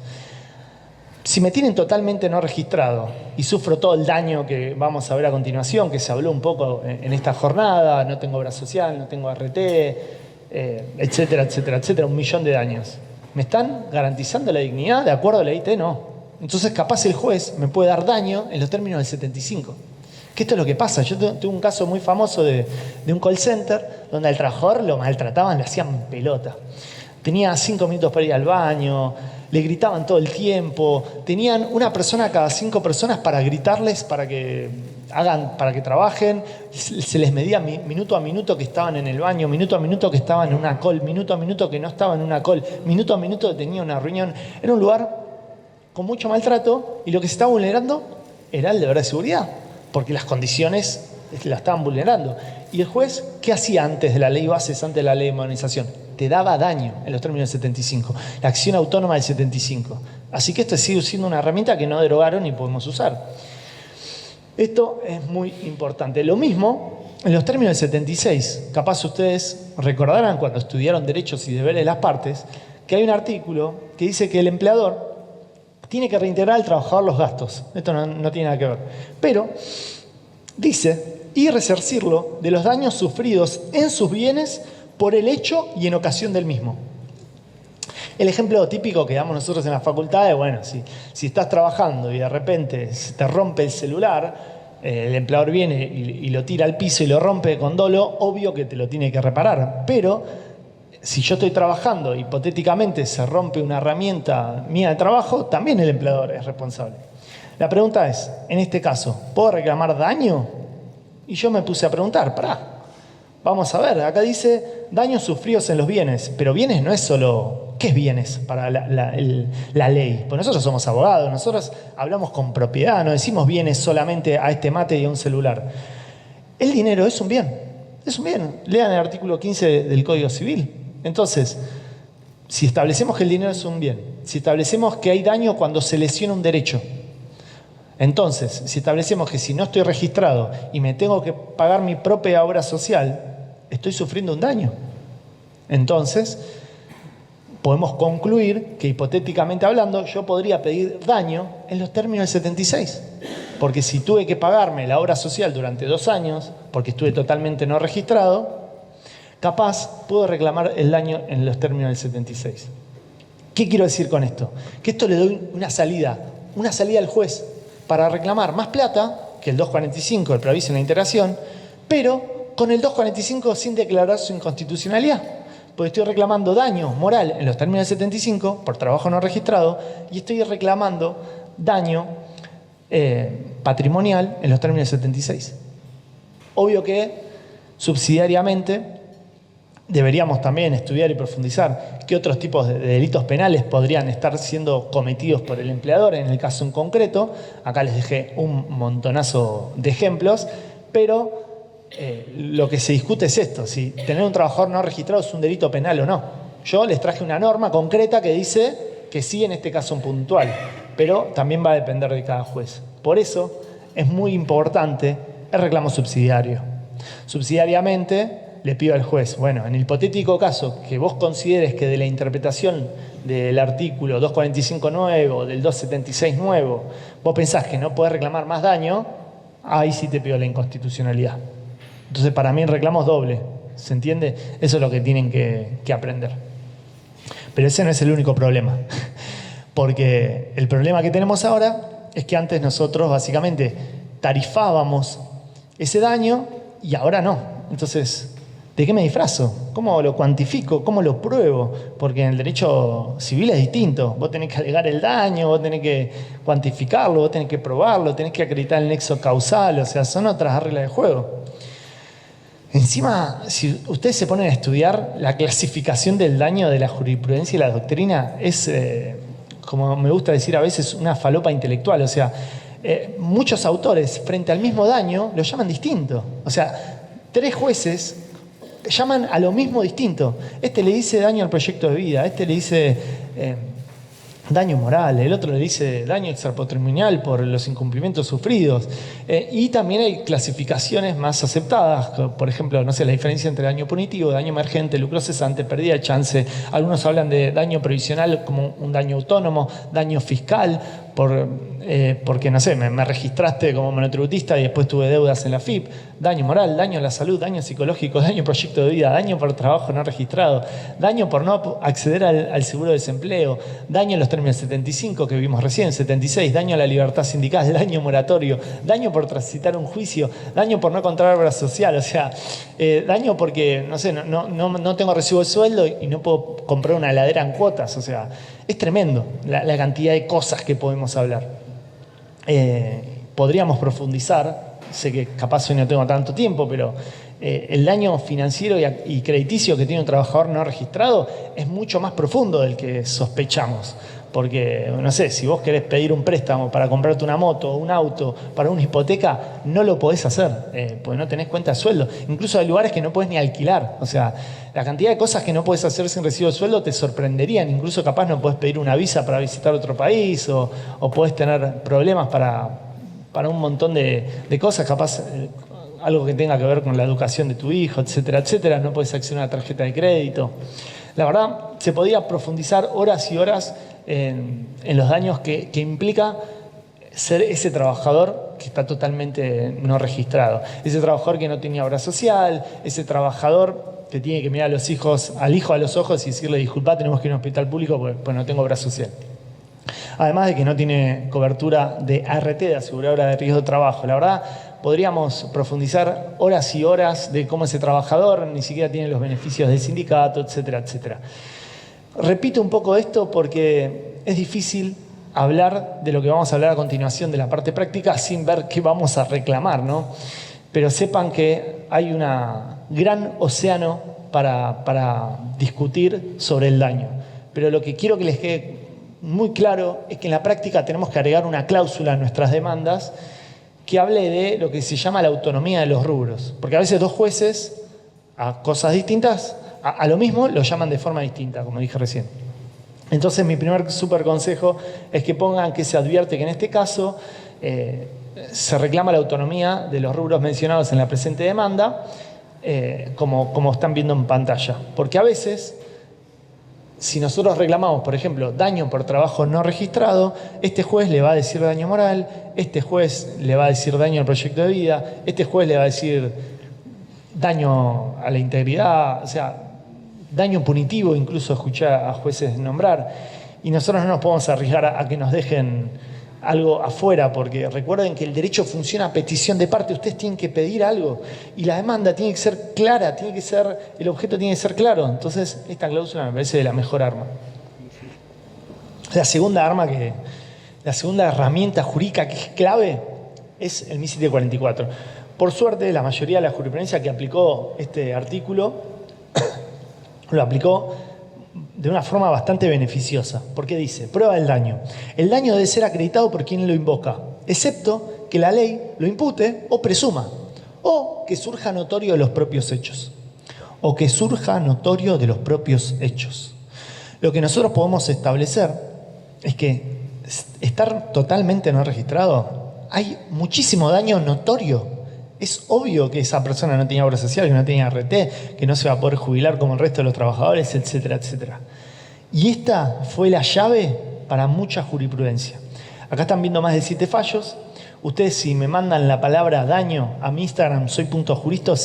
Si me tienen totalmente no registrado y sufro todo el daño que vamos a ver a continuación, que se habló un poco en esta jornada, no tengo obra social, no tengo RT, etcétera, etcétera, etcétera, 1 millón de daños. ¿Me están garantizando la dignidad? De acuerdo a la IT, no. Entonces capaz el juez me puede dar daño en los términos del 75. Que esto es lo que pasa. Yo tuve un caso muy famoso de un call center donde al trabajador lo maltrataban, le hacían pelota. Tenía 5 minutos para ir al baño, le gritaban todo el tiempo, tenían una persona cada 5 personas para gritarles, para que trabajen, se les medía minuto a minuto que estaban en el baño, minuto a minuto que estaban en una call, minuto a minuto que no estaban en una call, minuto a minuto que tenían una reunión. Era un lugar con mucho maltrato y lo que se estaba vulnerando era el deber de seguridad, porque las condiciones la estaban vulnerando. ¿Y el juez qué hacía antes de la ley bases, antes de la ley de modernización? Te daba daño en los términos del 75, la acción autónoma del 75. Así que esto sigue siendo una herramienta que no derogaron y podemos usar. Esto es muy importante. Lo mismo en los términos del 76. Capaz ustedes recordarán cuando estudiaron derechos y deberes de las partes, que hay un artículo que dice que el empleador tiene que reintegrar al trabajador los gastos. Esto no tiene nada que ver. Pero dice, y resarcirlo de los daños sufridos en sus bienes por el hecho y en ocasión del mismo. El ejemplo típico que damos nosotros en la facultad es, bueno, si estás trabajando y de repente se te rompe el celular, el empleador viene y lo tira al piso y lo rompe con dolo, obvio que te lo tiene que reparar. Pero si yo estoy trabajando, hipotéticamente se rompe una herramienta mía de trabajo, también el empleador es responsable. La pregunta es, en este caso, ¿puedo reclamar daño? Y yo me puse a preguntar, vamos a ver, acá dice daños sufridos en los bienes, pero bienes no es solo... ¿Qué es bienes para la ley? Pues nosotros somos abogados, nosotros hablamos con propiedad, no decimos bienes solamente a este mate y a un celular. El dinero es un bien, es un bien. Lean el artículo 15 del Código Civil. Entonces, si establecemos que el dinero es un bien, si establecemos que hay daño cuando se lesiona un derecho, entonces, si establecemos que si no estoy registrado y me tengo que pagar mi propia obra social, estoy sufriendo un daño. Entonces, podemos concluir que, hipotéticamente hablando, yo podría pedir daño en los términos del 76. Porque si tuve que pagarme la obra social durante 2 años, porque estuve totalmente no registrado, capaz puedo reclamar el daño en los términos del 76. ¿Qué quiero decir con esto? Que esto le doy una salida al juez para reclamar más plata que el 245 del preaviso en la integración, pero con el 245 sin declarar su inconstitucionalidad. Porque estoy reclamando daño moral en los términos del 75 por trabajo no registrado y estoy reclamando daño patrimonial en los términos del 76. Obvio que subsidiariamente deberíamos también estudiar y profundizar qué otros tipos de delitos penales podrían estar siendo cometidos por el empleador en el caso en concreto. Acá les dejé un montonazo de ejemplos, pero lo que se discute es esto, si tener un trabajador no registrado es un delito penal o no. Yo les traje una norma concreta que dice que sí en este caso puntual, pero también va a depender de cada juez. Por eso es muy importante el reclamo subsidiario. Subsidiariamente le pido al juez, bueno, en el hipotético caso que vos consideres que de la interpretación del artículo 245 nuevo, del 276 nuevo, vos pensás que no podés reclamar más daño, ahí sí te pido la inconstitucionalidad. Entonces, para mí el reclamo es doble, ¿se entiende? Eso es lo que tienen que aprender. Pero ese no es el único problema, porque el problema que tenemos ahora es que antes nosotros básicamente tarifábamos ese daño y ahora no. Entonces, ¿de qué me disfrazo? ¿Cómo lo cuantifico? ¿Cómo lo pruebo? Porque en el derecho civil es distinto. Vos tenés que alegar el daño, vos tenés que cuantificarlo, vos tenés que probarlo, tenés que acreditar el nexo causal, o sea, son otras reglas de juego. Encima, si ustedes se ponen a estudiar la clasificación del daño de la jurisprudencia y la doctrina, es, como me gusta decir a veces, una falopa intelectual. O sea, muchos autores frente al mismo daño lo llaman distinto. O sea, 3 jueces llaman a lo mismo distinto. Este le dice daño al proyecto de vida, este le dice daño moral, el otro le dice daño extrapatrimonial por los incumplimientos sufridos. Y también hay clasificaciones más aceptadas, por ejemplo, no sé, la diferencia entre daño punitivo, daño emergente, lucro cesante, pérdida de chance. Algunos hablan de daño previsional como un daño autónomo, daño fiscal, porque, no sé, me registraste como monotributista y después tuve deudas en la FIP, daño moral, daño a la salud, daño psicológico, daño proyecto de vida, daño por trabajo no registrado, daño por no acceder al seguro de desempleo, daño en los términos 75 que vimos recién, 76, daño a la libertad sindical, daño moratorio, daño por transitar un juicio, daño por no encontrar obra social, o sea, daño porque, no sé, no tengo recibo de sueldo y no puedo comprar una heladera en cuotas, o sea, es tremendo la cantidad de cosas que podemos hablar. Podríamos profundizar, sé que capaz hoy no tengo tanto tiempo, pero el daño financiero y crediticio que tiene un trabajador no registrado es mucho más profundo del que sospechamos. Porque, no sé, si vos querés pedir un préstamo para comprarte una moto o un auto, para una hipoteca, no lo podés hacer, porque no tenés cuenta de sueldo. Incluso hay lugares que no podés ni alquilar. O sea, la cantidad de cosas que no podés hacer sin recibo de sueldo te sorprenderían. Incluso capaz no podés pedir una visa para visitar otro país o podés tener problemas para un montón de cosas. Capaz algo que tenga que ver con la educación de tu hijo, etcétera, etcétera. No puedes acceder a una tarjeta de crédito. La verdad, se podía profundizar horas y horas en los daños que implica ser ese trabajador que está totalmente no registrado. Ese trabajador que no tenía obra social, ese trabajador que tiene que mirar a los hijos, al hijo a los ojos y decirle, disculpa, tenemos que ir a un hospital público porque no tengo obra social. Además de que no tiene cobertura de ART, de aseguradora de riesgo de trabajo. La verdad, podríamos profundizar horas y horas de cómo ese trabajador ni siquiera tiene los beneficios del sindicato, etcétera, etcétera. Repito un poco esto porque es difícil hablar de lo que vamos a hablar a continuación de la parte práctica sin ver qué vamos a reclamar, ¿no? Pero sepan que hay un gran océano para discutir sobre el daño. Pero lo que quiero que les quede muy claro es que en la práctica tenemos que agregar una cláusula en nuestras demandas que hable de lo que se llama la autonomía de los rubros. Porque a veces dos jueces a cosas distintas, a lo mismo, lo llaman de forma distinta, como dije recién. Entonces mi primer súper consejo es que pongan que se advierte que en este caso se reclama la autonomía de los rubros mencionados en la presente demanda, como están viendo en pantalla. Porque a veces, si nosotros reclamamos, por ejemplo, daño por trabajo no registrado, este juez le va a decir daño moral, este juez le va a decir daño al proyecto de vida, este juez le va a decir daño a la integridad, o sea, daño punitivo, incluso escuché a jueces nombrar. Y nosotros no nos podemos arriesgar a que nos dejen algo afuera, porque recuerden que el derecho funciona a petición de parte. Ustedes tienen que pedir algo y la demanda tiene que ser clara, el objeto tiene que ser claro. Entonces, esta cláusula me parece de la mejor arma. La segunda herramienta jurídica que es clave es el 1744. Por suerte, la mayoría de la jurisprudencia que aplicó este artículo lo aplicó de una forma bastante beneficiosa, porque dice, prueba del daño. El daño debe ser acreditado por quien lo invoca, excepto que la ley lo impute o presuma, o que surja notorio de los propios hechos. Lo que nosotros podemos establecer es que estar totalmente no registrado, hay muchísimo daño notorio. Es obvio que esa persona no tenía obra social, que no tenía ART, que no se va a poder jubilar como el resto de los trabajadores, etcétera, etcétera. Y esta fue la llave para mucha jurisprudencia. Acá están viendo más de 7 fallos. Ustedes, si me mandan la palabra daño a mi Instagram, soy.jurista,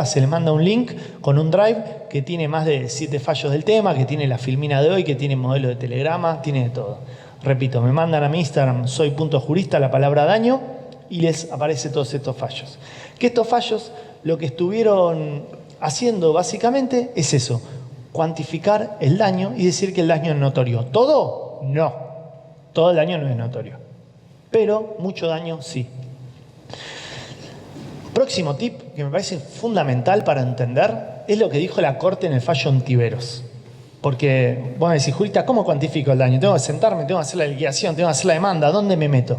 se les manda un link con un drive que tiene más de 7 fallos del tema, que tiene la filmina de hoy, que tiene modelo de telegrama, tiene de todo. Repito, me mandan a mi Instagram, soy.jurista, la palabra daño, y les aparece todos estos fallos. Que estos fallos lo que estuvieron haciendo básicamente es eso, cuantificar el daño y decir que el daño es notorio. ¿Todo? No. Todo el daño no es notorio. Pero mucho daño sí. Próximo tip que me parece fundamental para entender es lo que dijo la Corte en el fallo Ontiveros. Porque vos me decís, jurista, ¿cómo cuantifico el daño? Tengo que sentarme, tengo que hacer la liquidación, tengo que hacer la demanda, ¿dónde me meto?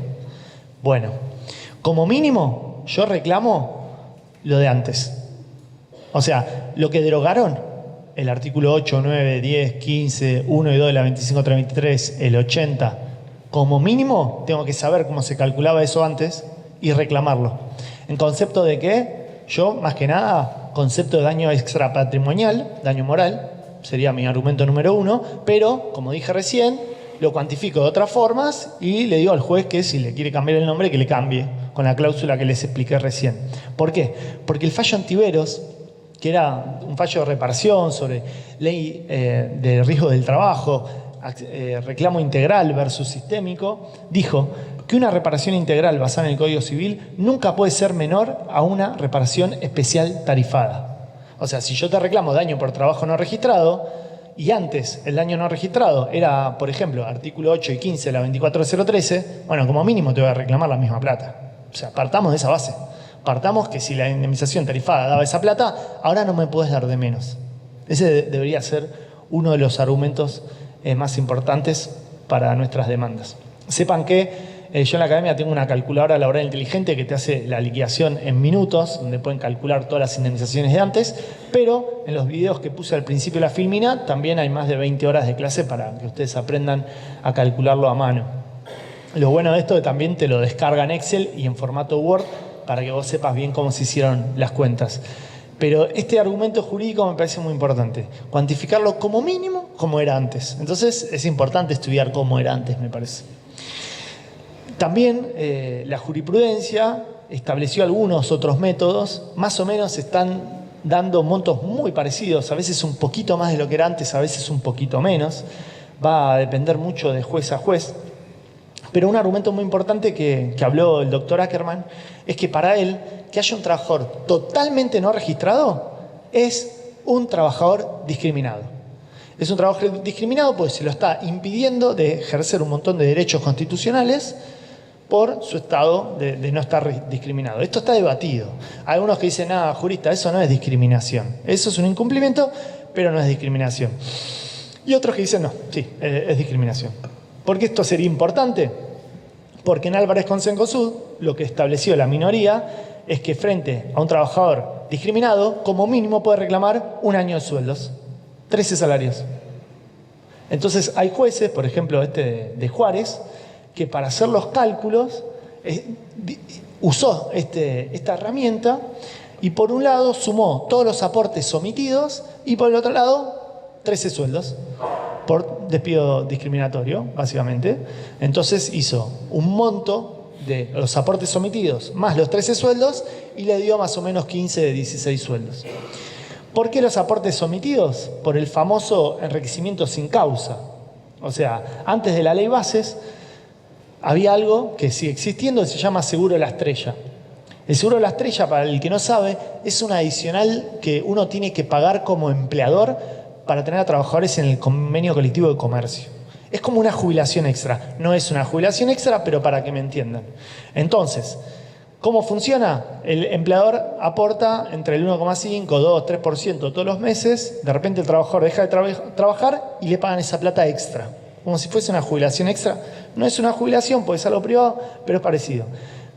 Bueno, como mínimo, yo reclamo lo de antes. O sea, lo que derogaron, el artículo 8, 9, 10, 15, 1 y 2 de la 25.323, el 80, como mínimo, tengo que saber cómo se calculaba eso antes y reclamarlo. En concepto de que yo, más que nada, concepto de daño extrapatrimonial, daño moral, sería mi argumento número 1, pero, como dije recién, lo cuantifico de otras formas y le digo al juez que si le quiere cambiar el nombre, que le cambie, con la cláusula que les expliqué recién. ¿Por qué? Porque el fallo Ontiveros, que era un fallo de reparación sobre ley de riesgo del trabajo, reclamo integral versus sistémico, dijo que una reparación integral basada en el Código Civil nunca puede ser menor a una reparación especial tarifada. O sea, si yo te reclamo daño por trabajo no registrado y antes el daño no registrado era, por ejemplo, artículo 8 y 15 de la 24.013, bueno, como mínimo te voy a reclamar la misma plata. O sea, partamos de esa base. Partamos que si la indemnización tarifada daba esa plata, ahora no me puedes dar de menos. Ese debería ser uno de los argumentos más importantes para nuestras demandas. Sepan que yo en la academia tengo una calculadora laboral inteligente que te hace la liquidación en minutos, donde pueden calcular todas las indemnizaciones de antes, pero en los videos que puse al principio de la filmina también hay más de 20 horas de clase para que ustedes aprendan a calcularlo a mano. Lo bueno de esto es que también te lo descarga en Excel y en formato Word para que vos sepas bien cómo se hicieron las cuentas. Pero este argumento jurídico me parece muy importante. Cuantificarlo como mínimo, como era antes. Entonces es importante estudiar cómo era antes, me parece. También la jurisprudencia estableció algunos otros métodos. Más o menos están dando montos muy parecidos. A veces un poquito más de lo que era antes, a veces un poquito menos. Va a depender mucho de juez a juez. Pero un argumento muy importante que habló el doctor Ackerman es que para él, que haya un trabajador totalmente no registrado es un trabajador discriminado. Es un trabajador discriminado porque se lo está impidiendo de ejercer un montón de derechos constitucionales por su estado de no estar discriminado. Esto está debatido. Hay algunos que dicen, jurista, eso no es discriminación. Eso es un incumplimiento, pero no es discriminación. Y otros que dicen, no, sí, es discriminación. ¿Por qué esto sería importante? Porque en Álvarez con Cencosud lo que estableció la minoría es que frente a un trabajador discriminado, como mínimo puede reclamar 1 año de sueldos, 13 salarios. Entonces hay jueces, por ejemplo de Juárez, que para hacer los cálculos usó esta herramienta y por un lado sumó todos los aportes omitidos y por el otro lado 13 sueldos por despido discriminatorio, básicamente. Entonces hizo un monto de los aportes omitidos más los 13 sueldos y le dio más o menos 15 de 16 sueldos. ¿Por qué los aportes omitidos? Por el famoso enriquecimiento sin causa. O sea, antes de la ley Bases había algo que sigue existiendo que se llama seguro de la estrella. El seguro de la estrella, para el que no sabe, es un adicional que uno tiene que pagar como empleador para tener a trabajadores en el convenio colectivo de comercio. Es como una jubilación extra. No es una jubilación extra, pero para que me entiendan. Entonces, ¿cómo funciona? El empleador aporta entre el 1,5, 2, 3% todos los meses. De repente el trabajador deja de trabajar y le pagan esa plata extra. Como si fuese una jubilación extra. No es una jubilación porque es algo privado, pero es parecido.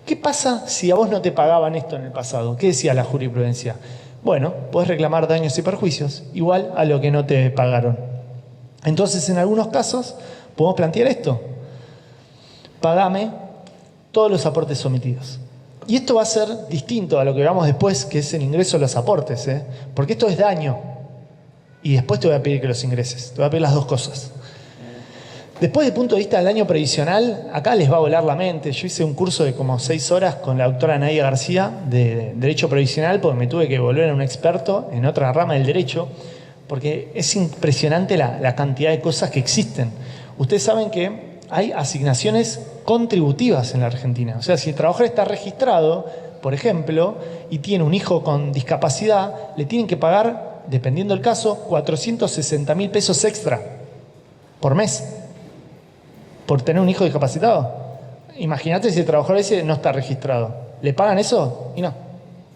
¿Qué pasa si a vos no te pagaban esto en el pasado? ¿Qué decía la jurisprudencia? Bueno, podés reclamar daños y perjuicios, igual a lo que no te pagaron. Entonces, en algunos casos, podemos plantear esto. Pagame todos los aportes omitidos. Y esto va a ser distinto a lo que veamos después, que es el ingreso de los aportes, porque esto es daño. Y después te voy a pedir que los ingreses. Te voy a pedir las dos cosas. Después, desde el punto de vista del daño previsional, acá les va a volar la mente. Yo hice un curso de como 6 horas con la doctora Nadia García de Derecho Previsional porque me tuve que volver a un experto en otra rama del derecho porque es impresionante la cantidad de cosas que existen. Ustedes saben que hay asignaciones contributivas en la Argentina. O sea, si el trabajador está registrado, por ejemplo, y tiene un hijo con discapacidad, le tienen que pagar, dependiendo del caso, 460.000 pesos extra por mes. Por tener un hijo discapacitado. Imagínate si el trabajador ese no está registrado. ¿Le pagan eso? Y no,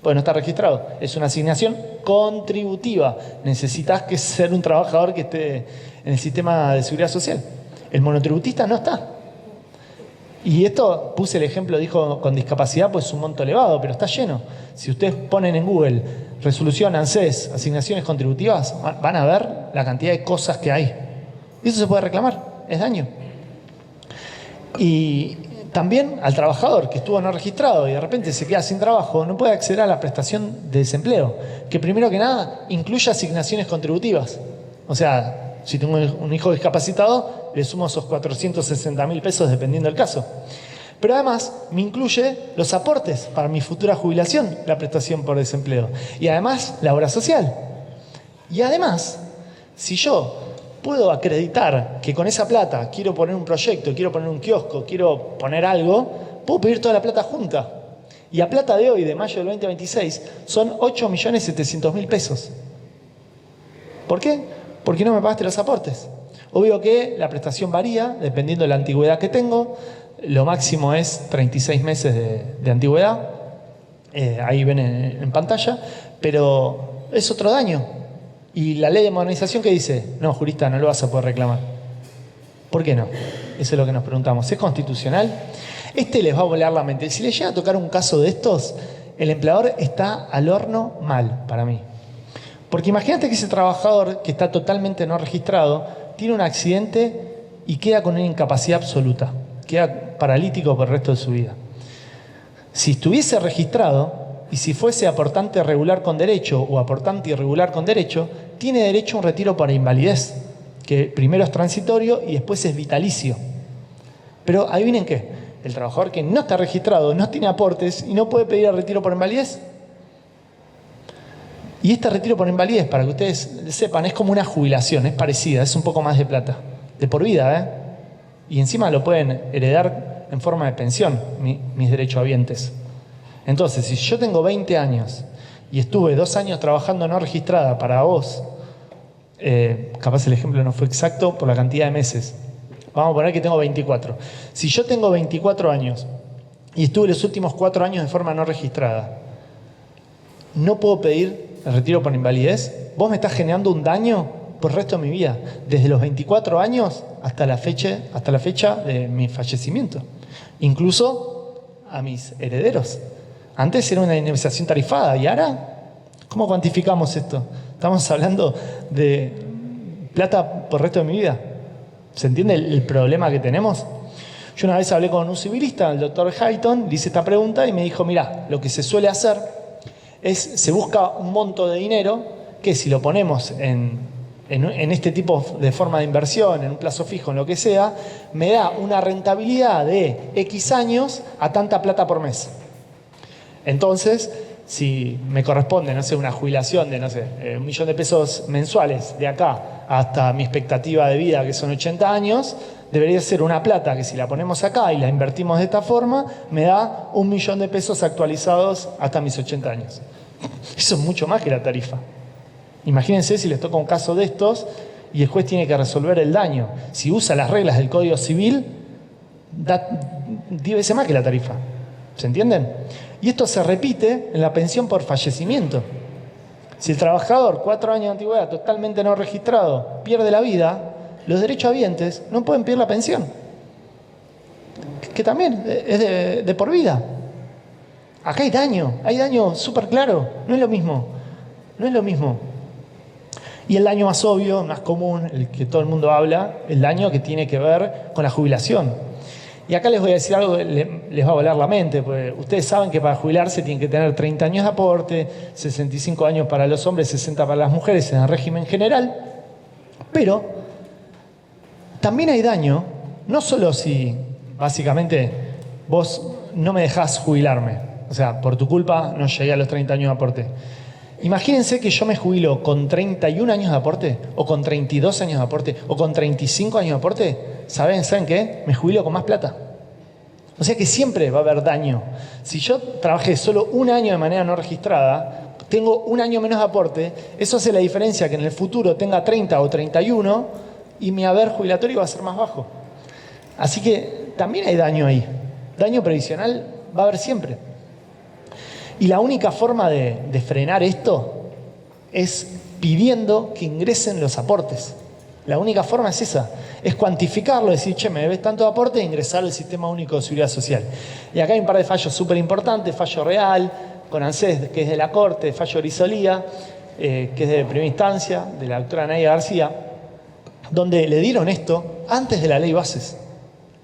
porque no está registrado. Es una asignación contributiva. Necesitas que ser un trabajador que esté en el sistema de seguridad social. El monotributista no está. Y esto, puse el ejemplo, dijo con discapacidad, pues es un monto elevado, pero está lleno. Si ustedes ponen en Google resolución ANSES, asignaciones contributivas, van a ver la cantidad de cosas que hay. Y eso se puede reclamar, es daño. Y también al trabajador que estuvo no registrado y de repente se queda sin trabajo, no puede acceder a la prestación de desempleo, que primero que nada incluye asignaciones contributivas. O sea, si tengo un hijo discapacitado, le sumo esos 460.000 pesos dependiendo del caso. Pero además me incluye los aportes para mi futura jubilación, la prestación por desempleo. Y además la obra social. Y además, si yo puedo acreditar que con esa plata quiero poner un proyecto, quiero poner un kiosco, quiero poner algo, puedo pedir toda la plata junta. Y a plata de hoy, de mayo del 2026, son 8.700.000 pesos. ¿Por qué? Porque no me pagaste los aportes. Obvio que la prestación varía dependiendo de la antigüedad que tengo. Lo máximo es 36 meses de antigüedad. Ahí ven en pantalla. Pero es otro daño. Y la ley de modernización que dice, no, jurista, no lo vas a poder reclamar. ¿Por qué no? Eso es lo que nos preguntamos. ¿Es constitucional? Les va a volar la mente. Si le llega a tocar un caso de estos, el empleador está al horno mal, para mí. Porque imagínate que ese trabajador que está totalmente no registrado tiene un accidente y queda con una incapacidad absoluta. Queda quedar paralítico por el resto de su vida. Si estuviese registrado y si fuese aportante regular con derecho o aportante irregular con derecho, tiene derecho a un retiro para invalidez, que primero es transitorio y después es vitalicio. Pero adivinen qué, el trabajador que no está registrado no tiene aportes y no puede pedir el retiro por invalidez. Y este retiro por invalidez, para que ustedes sepan, es como una jubilación, es parecida, es un poco más de plata, de por vida, ¿eh? Y encima lo pueden heredar en forma de pensión, mis derechohabientes. Entonces, si yo tengo 20 años y estuve 2 años trabajando no registrada para vos, capaz el ejemplo no fue exacto por la cantidad de meses, vamos a poner que tengo 24. Si yo tengo 24 años y estuve los últimos 4 años de forma no registrada, no puedo pedir el retiro por invalidez. Vos me estás generando un daño por el resto de mi vida, desde los 24 años hasta la fecha de mi fallecimiento, incluso a mis herederos. Antes era una indemnización tarifada y ahora, ¿cómo cuantificamos esto? Estamos hablando de plata por el resto de mi vida. ¿Se entiende el problema que tenemos? Yo una vez hablé con un civilista, el doctor Hayton, le hice esta pregunta y me dijo, mirá, lo que se suele hacer es, se busca un monto de dinero que si lo ponemos en este tipo de forma de inversión, en un plazo fijo, en lo que sea, me da una rentabilidad de X años a tanta plata por mes. Entonces, si me corresponde, no sé, una jubilación de, no sé, 1 millón de pesos mensuales de acá hasta mi expectativa de vida, que son 80 años, debería ser una plata que si la ponemos acá y la invertimos de esta forma, me da 1 millón de pesos actualizados hasta mis 80 años. Eso es mucho más que la tarifa. Imagínense si les toca un caso de estos y el juez tiene que resolver el daño. Si usa las reglas del Código Civil, da 10 veces más que la tarifa. ¿Se entienden? Y esto se repite en la pensión por fallecimiento. Si el trabajador, 4 años de antigüedad, totalmente no registrado, pierde la vida, los derechohabientes no pueden pedir la pensión. Que también es de por vida. Acá hay daño súper claro. No es lo mismo. No es lo mismo. Y el daño más obvio, más común, el que todo el mundo habla, el daño que tiene que ver con la jubilación. Y acá les voy a decir algo que les va a volar la mente, porque ustedes saben que para jubilarse tienen que tener 30 años de aporte, 65 años para los hombres, 60 para las mujeres en el régimen general. Pero también hay daño, no solo si básicamente vos no me dejás jubilarme, o sea, por tu culpa no llegué a los 30 años de aporte. Imagínense que yo me jubilo con 31 años de aporte, o con 32 años de aporte, o con 35 años de aporte. ¿Saben qué? Me jubilo con más plata. O sea que siempre va a haber daño. Si yo trabajé solo 1 año de manera no registrada, tengo 1 año menos de aporte, eso hace la diferencia que en el futuro tenga 30 o 31 y mi haber jubilatorio va a ser más bajo. Así que también hay daño ahí. Daño previsional va a haber siempre. Y la única forma de frenar esto es pidiendo que ingresen los aportes. La única forma es esa, es cuantificarlo, decir, che, me debes tanto de aporte e ingresar al Sistema Único de Seguridad Social. Y acá hay un par de fallos súper importantes, fallo real, con ANSES, que es de la Corte, fallo Grisolía, que es de primera instancia, de la doctora Nadia García, donde le dieron esto antes de la ley bases.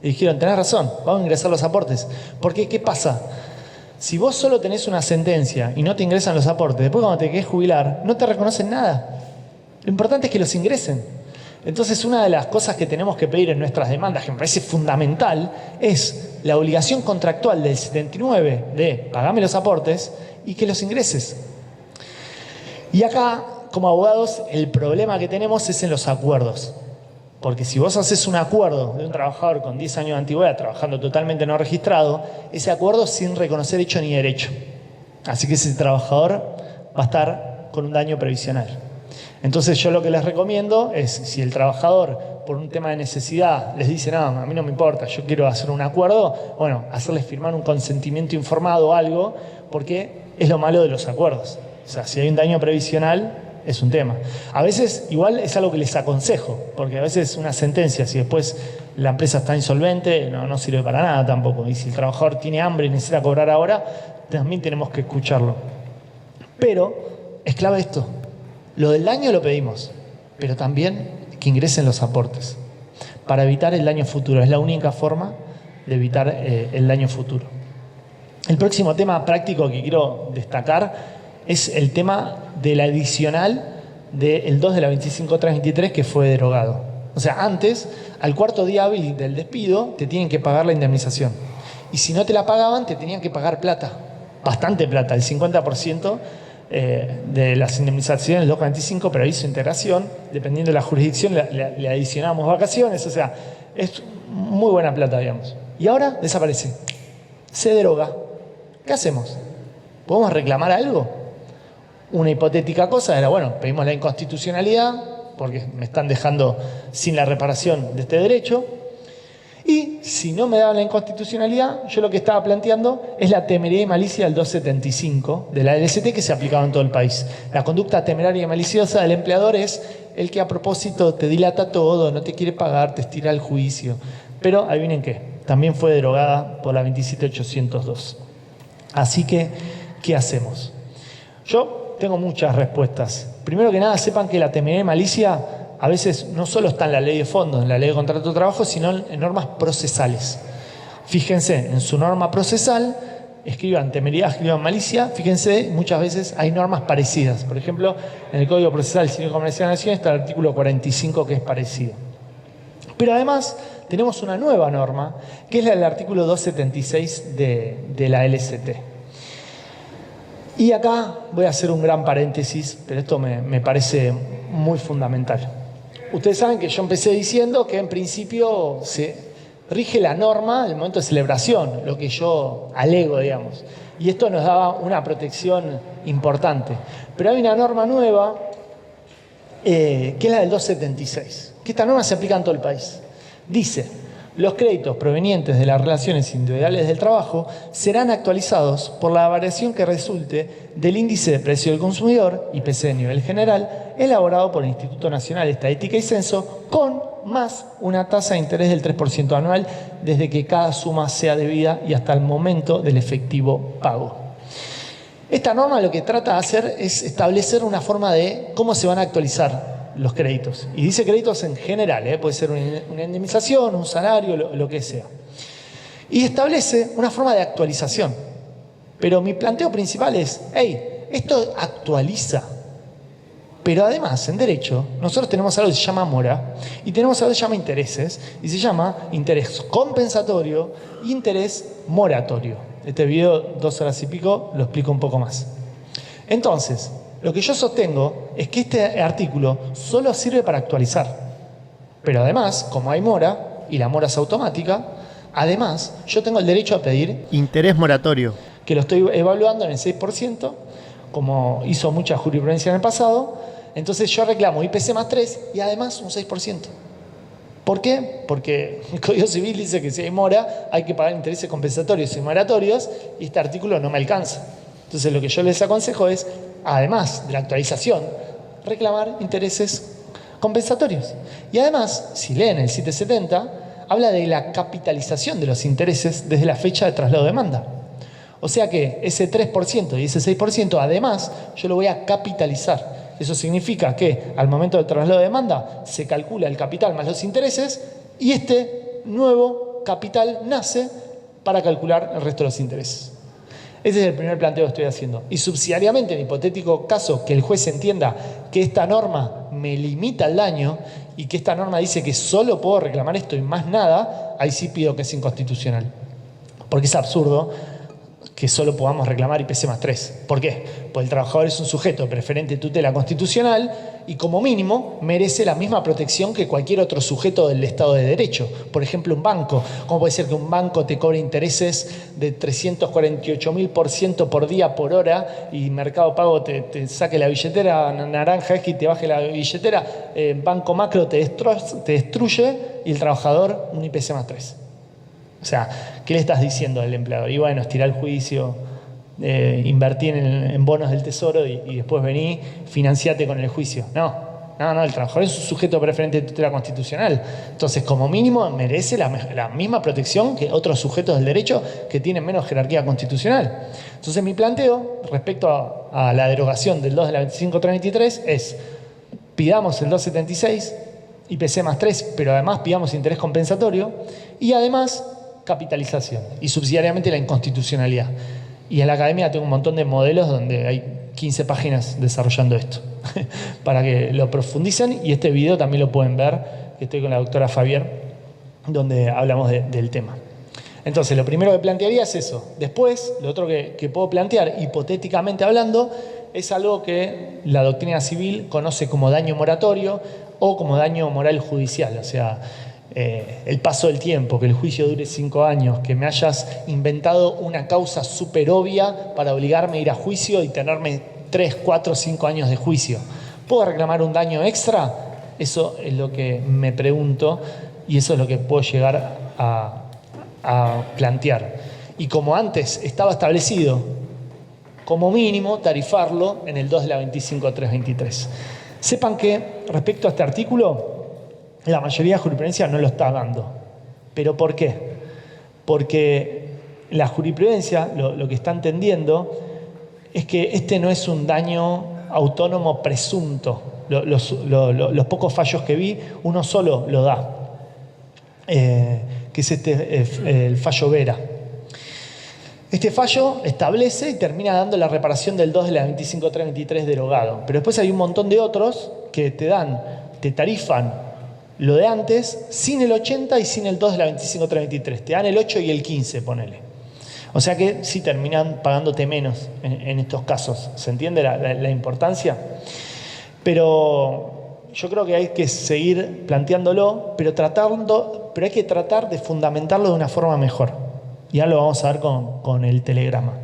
Le dijeron, tenés razón, vamos a ingresar los aportes. Porque, ¿qué pasa? Si vos solo tenés una sentencia y no te ingresan los aportes, después cuando te querés jubilar, no te reconocen nada. Lo importante es que los ingresen. Entonces, una de las cosas que tenemos que pedir en nuestras demandas, que me parece fundamental, es la obligación contractual del 79 de pagame los aportes y que los ingreses. Y acá, como abogados, el problema que tenemos es en los acuerdos. Porque si vos haces un acuerdo de un trabajador con 10 años de antigüedad trabajando totalmente no registrado, ese acuerdo sin reconocer hecho ni derecho. Así que ese trabajador va a estar con un daño previsional. Entonces yo lo que les recomiendo es, si el trabajador por un tema de necesidad les dice, no, a mí no me importa, yo quiero hacer un acuerdo, bueno, hacerles firmar un consentimiento informado o algo, porque es lo malo de los acuerdos. O sea, si hay un daño previsional, es un tema. A veces igual es algo que les aconsejo, porque a veces una sentencia, si después la empresa está insolvente, no sirve para nada tampoco. Y si el trabajador tiene hambre y necesita cobrar ahora, también tenemos que escucharlo. Pero es clave esto. Lo del daño lo pedimos, pero también que ingresen los aportes para evitar el daño futuro. Es la única forma de evitar el daño futuro. El próximo tema práctico que quiero destacar es el tema del adicional del 2 de la 25.323 que fue derogado. O sea, antes, al cuarto día hábil del despido, te tienen que pagar la indemnización. Y si no te la pagaban, te tenían que pagar plata. Bastante plata, el 50% de las indemnizaciones, el 2.45, pero hizo integración. Dependiendo de la jurisdicción, le adicionamos vacaciones. O sea, es muy buena plata, digamos. Y ahora desaparece. Se deroga. ¿Qué hacemos? ¿Podemos reclamar algo? Una hipotética cosa era, bueno, pedimos la inconstitucionalidad porque me están dejando sin la reparación de este derecho. Y si no me daban la inconstitucionalidad, yo lo que estaba planteando es la temeridad y malicia del 275 de la LST que se aplicaba en todo el país. La conducta temeraria y maliciosa del empleador es el que a propósito te dilata todo, no te quiere pagar, te estira el juicio. Pero adivinen qué, también fue derogada por la 27.802. Así que, ¿qué hacemos? Yo tengo muchas respuestas. Primero que nada, sepan que la temeridad y malicia a veces no solo está en la ley de fondos, en la ley de contrato de trabajo, sino en normas procesales. Fíjense, en su norma procesal, escriban temeridad, escriban malicia. Fíjense, muchas veces hay normas parecidas. Por ejemplo, en el Código Procesal Civil Comercial de la Nación está el artículo 45 que es parecido. Pero además tenemos una nueva norma, que es la del artículo 276 de la LST. Y acá voy a hacer un gran paréntesis, pero esto me parece muy fundamental. Ustedes saben que yo empecé diciendo que en principio se rige la norma del momento de celebración, lo que yo alego, digamos. Y esto nos daba una protección importante. Pero hay una norma nueva, que es la del 276, que esta norma se aplica en todo el país. Dice: los créditos provenientes de las relaciones individuales del trabajo serán actualizados por la variación que resulte del índice de precio del consumidor, IPC a nivel general, elaborado por el Instituto Nacional de Estadística y Censo, con más una tasa de interés del 3% anual desde que cada suma sea debida y hasta el momento del efectivo pago. Esta norma lo que trata de hacer es establecer una forma de cómo se van a actualizar los créditos. Y dice créditos en general, puede ser una indemnización, un salario, lo que sea. Y establece una forma de actualización. Pero mi planteo principal es, esto actualiza. Pero además, en derecho, nosotros tenemos algo que se llama mora y tenemos algo que se llama intereses y se llama interés compensatorio e interés moratorio. Este video, 2 horas y pico, lo explico un poco más. Entonces, lo que yo sostengo es que este artículo solo sirve para actualizar. Pero además, como hay mora, y la mora es automática, además yo tengo el derecho a pedir interés moratorio, que lo estoy evaluando en el 6%, como hizo mucha jurisprudencia en el pasado. Entonces yo reclamo IPC más 3 y además un 6%. ¿Por qué? Porque el Código Civil dice que si hay mora hay que pagar intereses compensatorios y moratorios y este artículo no me alcanza. Entonces lo que yo les aconsejo es, además de la actualización, reclamar intereses compensatorios. Y además, si leen el 770, habla de la capitalización de los intereses desde la fecha de traslado de demanda. O sea que ese 3% y ese 6%, además, yo lo voy a capitalizar. Eso significa que al momento del traslado de demanda se calcula el capital más los intereses y este nuevo capital nace para calcular el resto de los intereses. Ese es el primer planteo que estoy haciendo. Y subsidiariamente, en el hipotético caso que el juez entienda que esta norma me limita el daño y que esta norma dice que solo puedo reclamar esto y más nada, ahí sí pido que es inconstitucional. Porque es absurdo que solo podamos reclamar IPC más 3. ¿Por qué? Porque el trabajador es un sujeto de preferente tutela constitucional y como mínimo merece la misma protección que cualquier otro sujeto del Estado de Derecho. Por ejemplo, un banco. ¿Cómo puede ser que un banco te cobre intereses de 348.000% por día por hora y Mercado Pago te saque la billetera naranja y te baje la billetera? Banco Macro te destruye y el trabajador un IPC más 3. O sea, ¿qué le estás diciendo al empleador? Y bueno, estirar el juicio, invertí en bonos del tesoro y después vení, financiate con el juicio. No, el trabajador es un sujeto preferente de tutela constitucional. Entonces, como mínimo, merece la misma protección que otros sujetos del derecho que tienen menos jerarquía constitucional. Entonces, mi planteo respecto a la derogación del 2 de la 25.323 es: pidamos el 276, IPC más 3, pero además pidamos interés compensatorio y además capitalización y subsidiariamente la inconstitucionalidad. Y en la academia tengo un montón de modelos donde hay 15 páginas desarrollando esto para que lo profundicen, y este video también lo pueden ver, que estoy con la doctora Fabier, donde hablamos del tema. Entonces, lo primero que plantearía es eso. Después, lo otro que puedo plantear, hipotéticamente hablando, es algo que la doctrina civil conoce como daño moratorio o como daño moral judicial. O sea, el paso del tiempo, que el juicio dure 5 años, que me hayas inventado una causa súper obvia para obligarme a ir a juicio y tenerme 3, 4, 5 años de juicio. ¿Puedo reclamar un daño extra? Eso es lo que me pregunto y eso es lo que puedo llegar a plantear. Y como antes estaba establecido, como mínimo tarifarlo en el 2 de la 25.323. Sepan que respecto a este artículo, la mayoría de jurisprudencia no lo está dando. ¿Pero por qué? Porque la jurisprudencia lo que está entendiendo es que este no es un daño autónomo presunto. Los pocos fallos que vi, uno solo lo da, que es el fallo Vera. Este fallo establece y termina dando la reparación del 2 de la 25.323 derogado. Pero después hay un montón de otros que te tarifan lo de antes sin el 80 y sin el 2 de la 25.323. Te dan el 8 y el 15, ponele. O sea que sí terminan pagándote menos en estos casos. ¿Se entiende la importancia? Pero yo creo que hay que seguir planteándolo, pero hay que tratar de fundamentarlo de una forma mejor. Ya lo vamos a ver con el telegrama.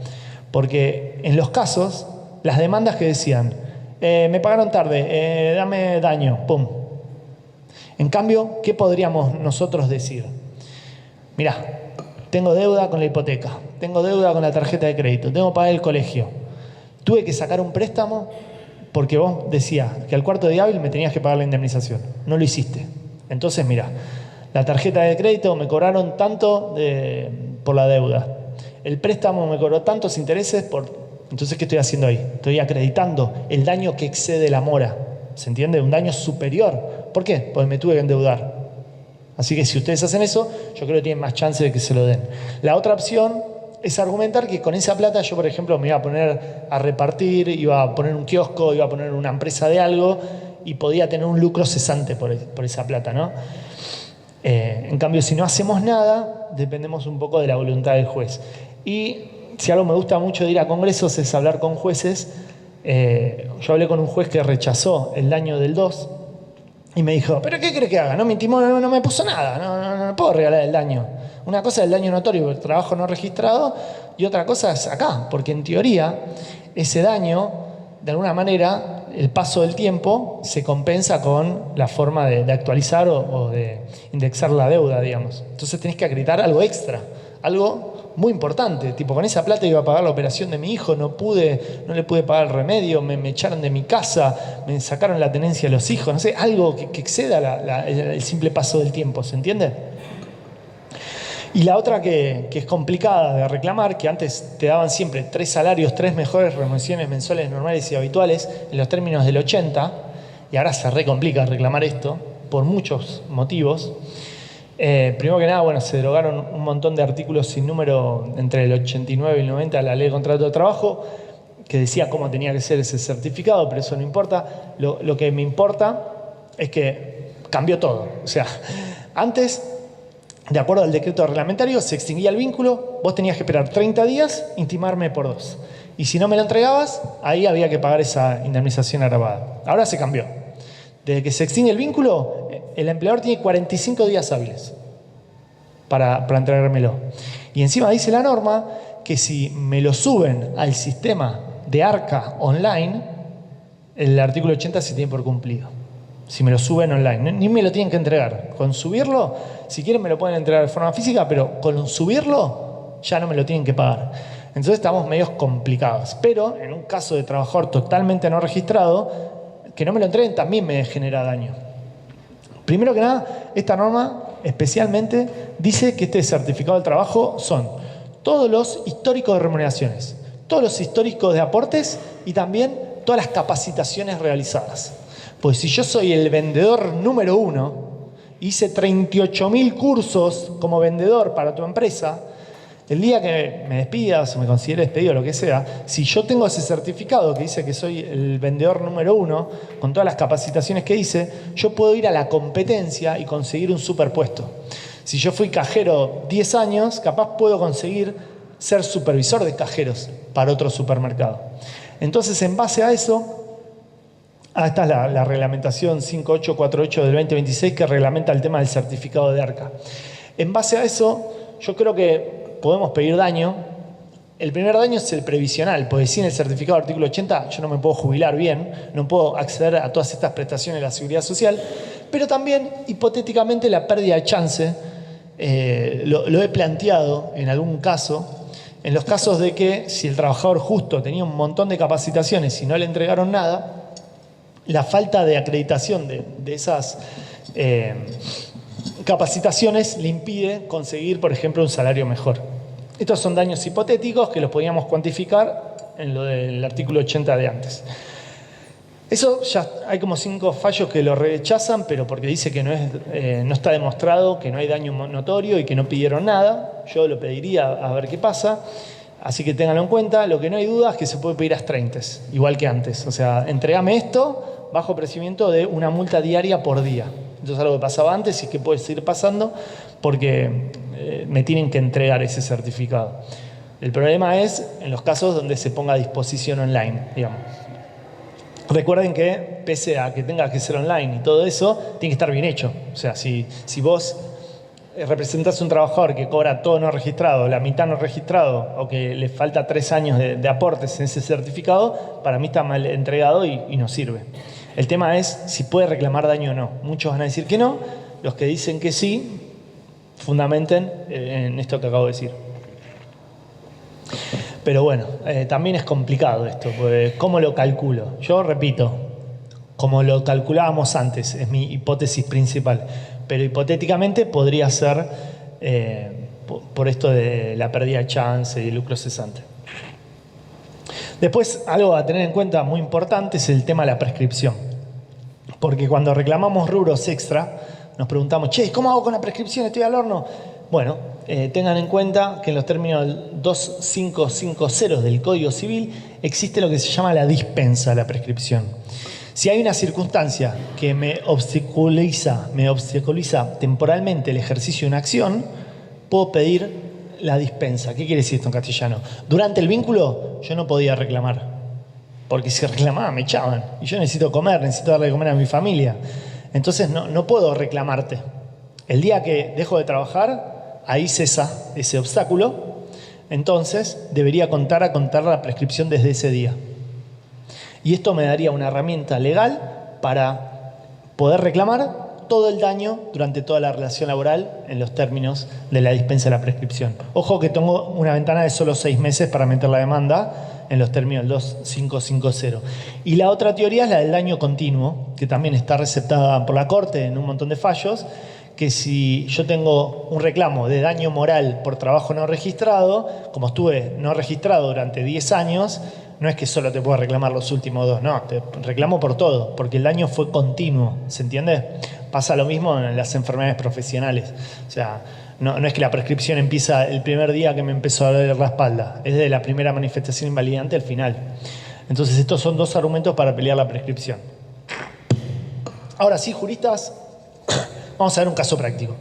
Porque en los casos, las demandas que decían, me pagaron tarde, dame daño, pum. En cambio, ¿qué podríamos nosotros decir? Mirá, tengo deuda con la hipoteca, tengo deuda con la tarjeta de crédito, tengo que pagar el colegio. Tuve que sacar un préstamo porque vos decías que al cuarto día hábil me tenías que pagar la indemnización. No lo hiciste. Entonces, mirá, la tarjeta de crédito me cobraron tanto por la deuda. El préstamo me cobró tantos intereses Entonces, ¿qué estoy haciendo ahí? Estoy acreditando el daño que excede la mora. ¿Se entiende? Un daño superior. ¿Por qué? Porque me tuve que endeudar. Así que si ustedes hacen eso, yo creo que tienen más chance de que se lo den. La otra opción es argumentar que con esa plata yo, por ejemplo, me iba a poner a repartir, iba a poner un kiosco, iba a poner una empresa de algo y podía tener un lucro cesante por esa plata, ¿no? En cambio, si no hacemos nada, dependemos un poco de la voluntad del juez. Y si algo me gusta mucho de ir a congresos es hablar con jueces. Yo hablé con un juez que rechazó el daño del 2 y me dijo, ¿pero qué cree que haga? No me intimó, no me puso nada, no puedo regalar el daño. Una cosa es el daño notorio, el trabajo no registrado, y otra cosa es acá, porque en teoría ese daño, de alguna manera, el paso del tiempo se compensa con la forma de actualizar o de indexar la deuda, digamos. Entonces tenés que acreditar algo extra, algo muy importante, tipo con esa plata iba a pagar la operación de mi hijo, no le pude pagar el remedio, me echaron de mi casa, me sacaron la tenencia de los hijos, no sé, algo que exceda el simple paso del tiempo, ¿se entiende? Y la otra que es complicada de reclamar, que antes te daban siempre 3 salarios, 3 mejores remuneraciones mensuales normales y habituales en los términos del 80, y ahora se recomplica reclamar esto por muchos motivos. Primero que nada, bueno, se derogaron un montón de artículos sin número entre el 89 y el 90 de la Ley de Contrato de Trabajo, que decía cómo tenía que ser ese certificado, pero eso no importa. Lo que me importa es que cambió todo. O sea, antes, de acuerdo al decreto reglamentario, se extinguía el vínculo, vos tenías que esperar 30 días, intimarme por 2. Y si no me lo entregabas, ahí había que pagar esa indemnización agravada. Ahora se cambió. Desde que se extingue el vínculo, el empleador tiene 45 días hábiles para entregármelo. Y encima dice la norma que si me lo suben al sistema de ARCA online, el artículo 80 se tiene por cumplido. Si me lo suben online, ni me lo tienen que entregar. Con subirlo, si quieren me lo pueden entregar de forma física, pero con subirlo ya no me lo tienen que pagar. Entonces estamos medios complicados. Pero en un caso de trabajador totalmente no registrado, que no me lo entreguen también me genera daño. Primero que nada, esta norma especialmente dice que este certificado del trabajo son todos los históricos de remuneraciones, todos los históricos de aportes y también todas las capacitaciones realizadas. Pues si yo soy el vendedor número 1 hice 38.000 cursos como vendedor para tu empresa, el día que me despidas o me considere despedido o lo que sea, si yo tengo ese certificado que dice que soy el vendedor número 1, con todas las capacitaciones que hice, yo puedo ir a la competencia y conseguir un superpuesto. Si yo fui cajero 10 años, capaz puedo conseguir ser supervisor de cajeros para otro supermercado. Entonces, en base a eso, esta es la reglamentación 5848 del 2026 que reglamenta el tema del certificado de ARCA. En base a eso, yo creo que podemos pedir daño. El primer daño es el previsional, porque sin el certificado de artículo 80 yo no me puedo jubilar bien, no puedo acceder a todas estas prestaciones de la seguridad social, pero también, hipotéticamente, la pérdida de chance, lo he planteado en algún caso, en los casos de que si el trabajador justo tenía un montón de capacitaciones y no le entregaron nada, la falta de acreditación de esas capacitaciones le impide conseguir, por ejemplo, un salario mejor. Estos son daños hipotéticos que los podíamos cuantificar en lo del artículo 80 de antes. Eso ya hay como 5 fallos que lo rechazan, pero porque dice que no está demostrado, que no hay daño notorio y que no pidieron nada. Yo lo pediría a ver qué pasa, así que ténganlo en cuenta. Lo que no hay duda es que se puede pedir as 30, igual que antes. O sea, entregame esto bajo procedimiento de una multa diaria por día. Eso es algo que pasaba antes y que puede seguir pasando porque me tienen que entregar ese certificado. El problema es en los casos donde se ponga a disposición online, digamos. Recuerden que, pese a que tenga que ser online y todo eso, tiene que estar bien hecho. O sea, si vos representás a un trabajador que cobra todo no registrado, la mitad no registrado, o que le falta 3 años de aportes en ese certificado, para mí está mal entregado y no sirve. El tema es si puede reclamar daño o no. Muchos van a decir que no. Los que dicen que sí, fundamenten en esto que acabo de decir. Pero bueno, también es complicado esto, porque ¿cómo lo calculo? Yo repito, como lo calculábamos antes, es mi hipótesis principal, pero hipotéticamente podría ser por esto de la pérdida de chance y el lucro cesante. Después, algo a tener en cuenta muy importante es el tema de la prescripción. Porque cuando reclamamos rubros extra, nos preguntamos, che, ¿cómo hago con la prescripción? ¿Estoy al horno? Bueno, tengan en cuenta que en los términos 2550 del Código Civil existe lo que se llama la dispensa de la prescripción. Si hay una circunstancia que me obstaculiza temporalmente el ejercicio de una acción, puedo pedir la dispensa. ¿Qué quiere decir esto en castellano? Durante el vínculo yo no podía reclamar, porque si reclamaba me echaban. Y yo necesito comer, necesito darle de comer a mi familia. Entonces no puedo reclamarte. El día que dejo de trabajar, ahí cesa ese obstáculo. Entonces debería contar la prescripción desde ese día. Y esto me daría una herramienta legal para poder reclamar todo el daño durante toda la relación laboral en los términos de la dispensa de la prescripción. Ojo que tengo una ventana de solo 6 meses para meter la demanda en los términos del 2550. Y la otra teoría es la del daño continuo, que también está receptada por la Corte en un montón de fallos, que si yo tengo un reclamo de daño moral por trabajo no registrado, como estuve no registrado durante 10 años, no es que solo te puedo reclamar los últimos 2, no, te reclamo por todo, porque el daño fue continuo, ¿se entiende? Pasa lo mismo en las enfermedades profesionales. O sea, no es que la prescripción empieza el primer día que me empezó a doler la espalda, es de la primera manifestación invalidante al final. Entonces estos son 2 argumentos para pelear la prescripción. Ahora sí, juristas, vamos a ver un caso práctico.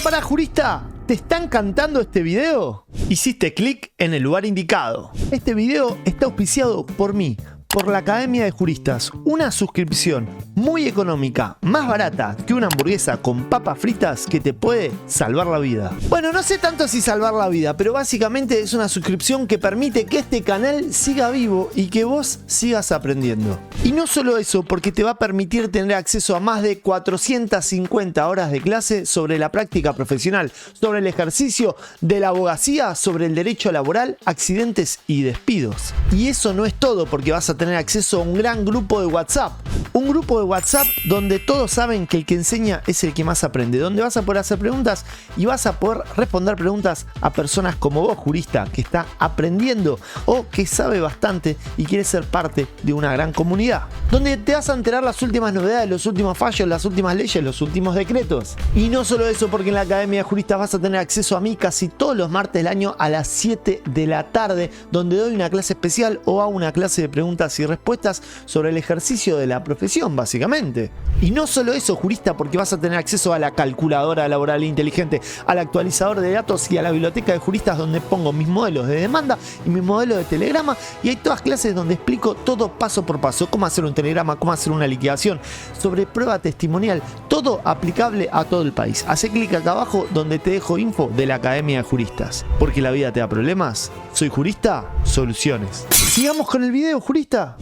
Para, jurista, ¿te está encantando este video? Hiciste clic en el lugar indicado. Este video está auspiciado por mí, por la Academia de Juristas, una suscripción muy económica, más barata que una hamburguesa con papas fritas que te puede salvar la vida. Bueno, no sé tanto si salvar la vida, pero básicamente es una suscripción que permite que este canal siga vivo y que vos sigas aprendiendo. Y no solo eso, porque te va a permitir tener acceso a más de 450 horas de clase sobre la práctica profesional, sobre el ejercicio de la abogacía, sobre el derecho laboral, accidentes y despidos. Y eso no es todo, porque vas a tener acceso a un gran grupo de WhatsApp. Un grupo de WhatsApp donde todos saben que el que enseña es el que más aprende. Donde vas a poder hacer preguntas y vas a poder responder preguntas a personas como vos, jurista, que está aprendiendo o que sabe bastante y quiere ser parte de una gran comunidad. Donde te vas a enterar las últimas novedades, los últimos fallos, las últimas leyes, los últimos decretos. Y no solo eso, porque en la Academia de Juristas vas a tener acceso a mí casi todos los martes del año a las 7 de la tarde, donde doy una clase especial o hago una clase de preguntas y respuestas sobre el ejercicio de la profesión, básicamente. Y no solo eso, jurista, porque vas a tener acceso a la calculadora laboral inteligente, al actualizador de datos y a la biblioteca de juristas, donde pongo mis modelos de demanda y mis modelos de telegrama, y hay todas clases donde explico todo paso por paso, cómo hacer un telegrama, cómo hacer una liquidación, sobre prueba testimonial, todo aplicable a todo el país. Hacé clic acá abajo donde te dejo info de la Academia de Juristas. Porque la vida te da problemas. Soy jurista, soluciones. Sigamos con el video, jurista.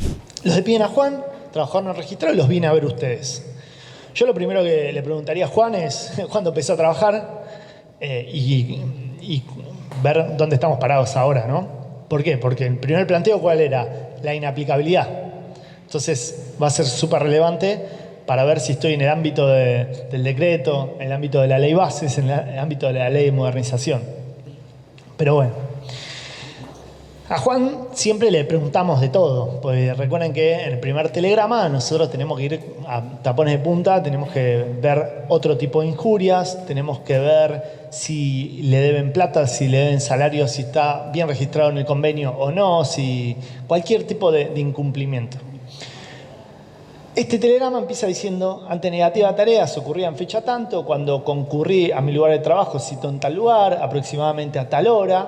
Los de piden a Juan, trabajador no registrado, y los vine a ver ustedes. Yo lo primero que le preguntaría a Juan es cuándo empezó a trabajar y ver dónde estamos parados ahora, ¿no? ¿Por qué? Porque el primer planteo, ¿cuál era? La inaplicabilidad. Entonces va a ser súper relevante para ver si estoy en el ámbito del decreto, en el ámbito de la ley bases, en el ámbito de la ley de modernización. Pero bueno, a Juan siempre le preguntamos de todo, porque recuerden que en el primer telegrama nosotros tenemos que ir a tapones de punta, tenemos que ver otro tipo de injurias, tenemos que ver si le deben plata, si le deben salario, si está bien registrado en el convenio o no, si cualquier tipo de incumplimiento. Este telegrama empieza diciendo: ante negativa de tareas ocurría en fecha tanto, cuando concurrí a mi lugar de trabajo, cito en tal lugar, aproximadamente a tal hora,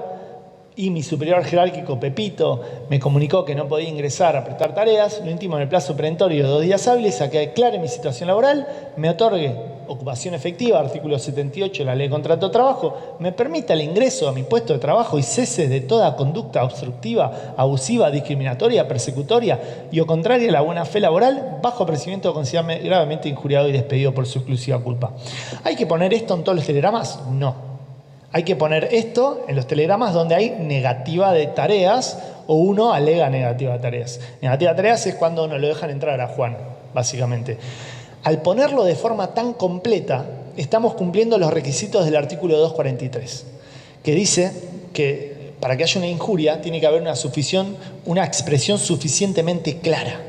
y mi superior jerárquico, Pepito, me comunicó que no podía ingresar a prestar tareas, lo intimo en el plazo perentorio de 2 días hábiles a que aclare mi situación laboral, me otorgue ocupación efectiva, artículo 78 de la Ley de Contrato de Trabajo, me permita el ingreso a mi puesto de trabajo y cese de toda conducta obstructiva, abusiva, discriminatoria, persecutoria y o contraria a la buena fe laboral, bajo apercibimiento de considerarme gravemente injuriado y despedido por su exclusiva culpa. ¿Hay que poner esto en todos los telegramas? No. Hay que poner esto en los telegramas donde hay negativa de tareas o uno alega negativa de tareas. Negativa de tareas es cuando no lo dejan entrar a Juan, básicamente. Al ponerlo de forma tan completa, estamos cumpliendo los requisitos del artículo 243, que dice que para que haya una injuria tiene que haber una expresión suficientemente clara.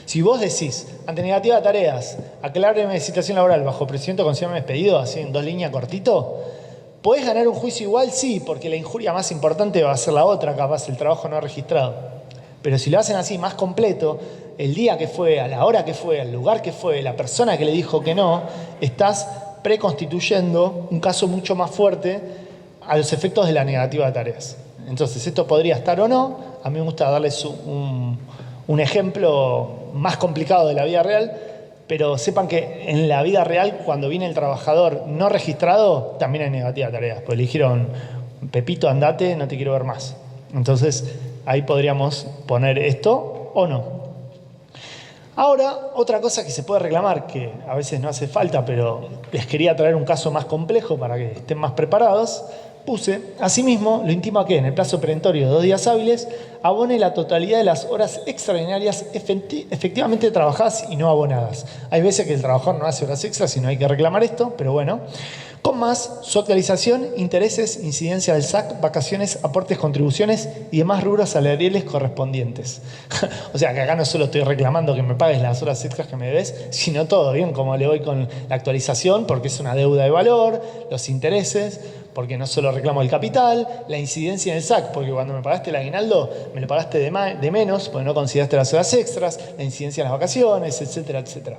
Si vos decís, ante negativa de tareas, acláreme situación laboral bajo procedimiento de considerarme despedido, así en 2 líneas cortito, ¿podés ganar un juicio igual? Sí, porque la injuria más importante va a ser la otra, capaz, el trabajo no registrado. Pero si lo hacen así, más completo, el día que fue, a la hora que fue, al lugar que fue, la persona que le dijo que no, estás preconstituyendo un caso mucho más fuerte a los efectos de la negativa de tareas. Entonces, esto podría estar o no. A mí me gusta darles un ejemplo más complicado de la vida real, pero sepan que en la vida real, cuando viene el trabajador no registrado, también hay negativa de tareas. Pues le dijeron, Pepito, andate, no te quiero ver más. Entonces, ahí podríamos poner esto o no. Ahora, otra cosa que se puede reclamar, que a veces no hace falta, pero les quería traer un caso más complejo para que estén más preparados, puse, asimismo, lo intimo a que en el plazo perentorio de 2 días hábiles abone la totalidad de las horas extraordinarias efectivamente trabajadas y no abonadas. Hay veces que el trabajador no hace horas extras y no hay que reclamar esto, pero bueno. Con más, su actualización, intereses, incidencia del SAC, vacaciones, aportes, contribuciones y demás rubros salariales correspondientes. O sea que acá no solo estoy reclamando que me pagues las horas extras que me debes, sino todo bien, como le voy con la actualización, porque es una deuda de valor, los intereses, porque no solo reclamo el capital, la incidencia en el SAC, porque cuando me pagaste el aguinaldo me lo pagaste de menos, porque no consideraste las horas extras, la incidencia en las vacaciones, etcétera, etcétera.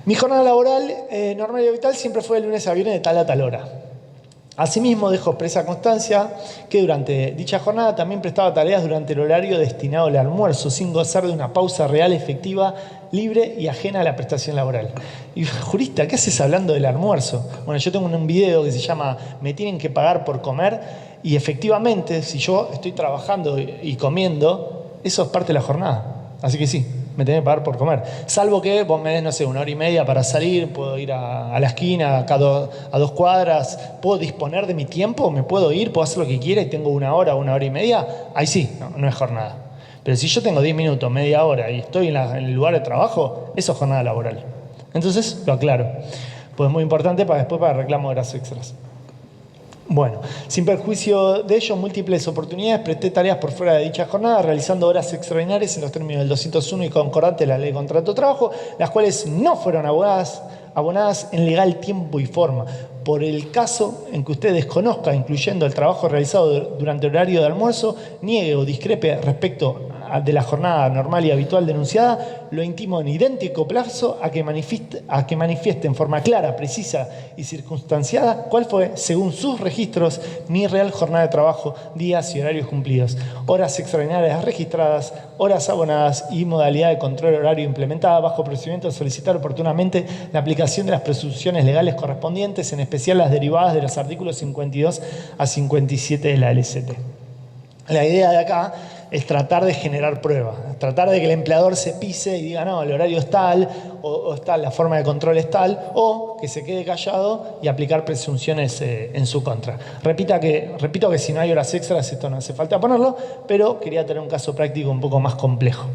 Mi jornada laboral normal y habitual siempre fue de lunes a viernes de tal a tal hora. Asimismo, dejo expresa constancia que durante dicha jornada también prestaba tareas durante el horario destinado al almuerzo, sin gozar de una pausa real, efectiva, libre y ajena a la prestación laboral. Y jurista, ¿qué haces hablando del almuerzo? Bueno, yo tengo un video que se llama Me tienen que pagar por comer, y efectivamente, si yo estoy trabajando y comiendo, eso es parte de la jornada. Así que sí, me tenés que pagar por comer. Salvo que vos me des, no sé, 1 hora y media para salir, puedo ir a la esquina, acá a 2 cuadras, puedo disponer de mi tiempo, me puedo ir, puedo hacer lo que quiera y tengo 1 hora, 1 hora y media, ahí sí, no es jornada. Pero si yo tengo 10 minutos, media hora y estoy en el lugar de trabajo, eso es jornada laboral. Entonces lo aclaro, pues es muy importante para después para reclamo de horas extras. Bueno, sin perjuicio de ello, múltiples oportunidades presté tareas por fuera de dicha jornada, realizando horas extraordinarias en los términos del 201 y concordante de la Ley de Contrato de Trabajo, las cuales no fueron abonadas en legal tiempo y forma. Por el caso en que usted desconozca, incluyendo el trabajo realizado durante el horario de almuerzo, niegue o discrepe respecto de la jornada normal y habitual denunciada, lo intimo en idéntico plazo a que manifieste en forma clara, precisa y circunstanciada cuál fue, según sus registros, mi real jornada de trabajo, días y horarios cumplidos, horas extraordinarias registradas, horas abonadas y modalidad de control horario implementada bajo procedimiento de solicitar oportunamente la aplicación de las presunciones legales correspondientes, en especial las derivadas de los artículos 52 a 57 de la LCT. La idea de acá es tratar de generar pruebas, tratar de que el empleador se pise y diga, no, el horario es tal, o es tal, la forma de control es tal, o que se quede callado y aplicar presunciones en su contra. Repito que si no hay horas extras, esto no hace falta ponerlo, pero quería tener un caso práctico un poco más complejo.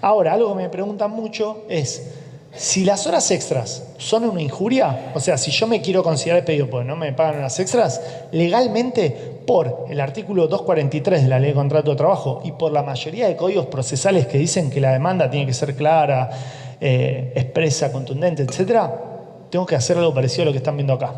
Ahora, algo que me preguntan mucho es, si las horas extras son una injuria, o sea, si yo me quiero considerar despedido porque no me pagan horas extras, legalmente, por el artículo 243 de la Ley de Contrato de Trabajo y por la mayoría de códigos procesales que dicen que la demanda tiene que ser clara, expresa, contundente, etc., tengo que hacer algo parecido a lo que están viendo acá.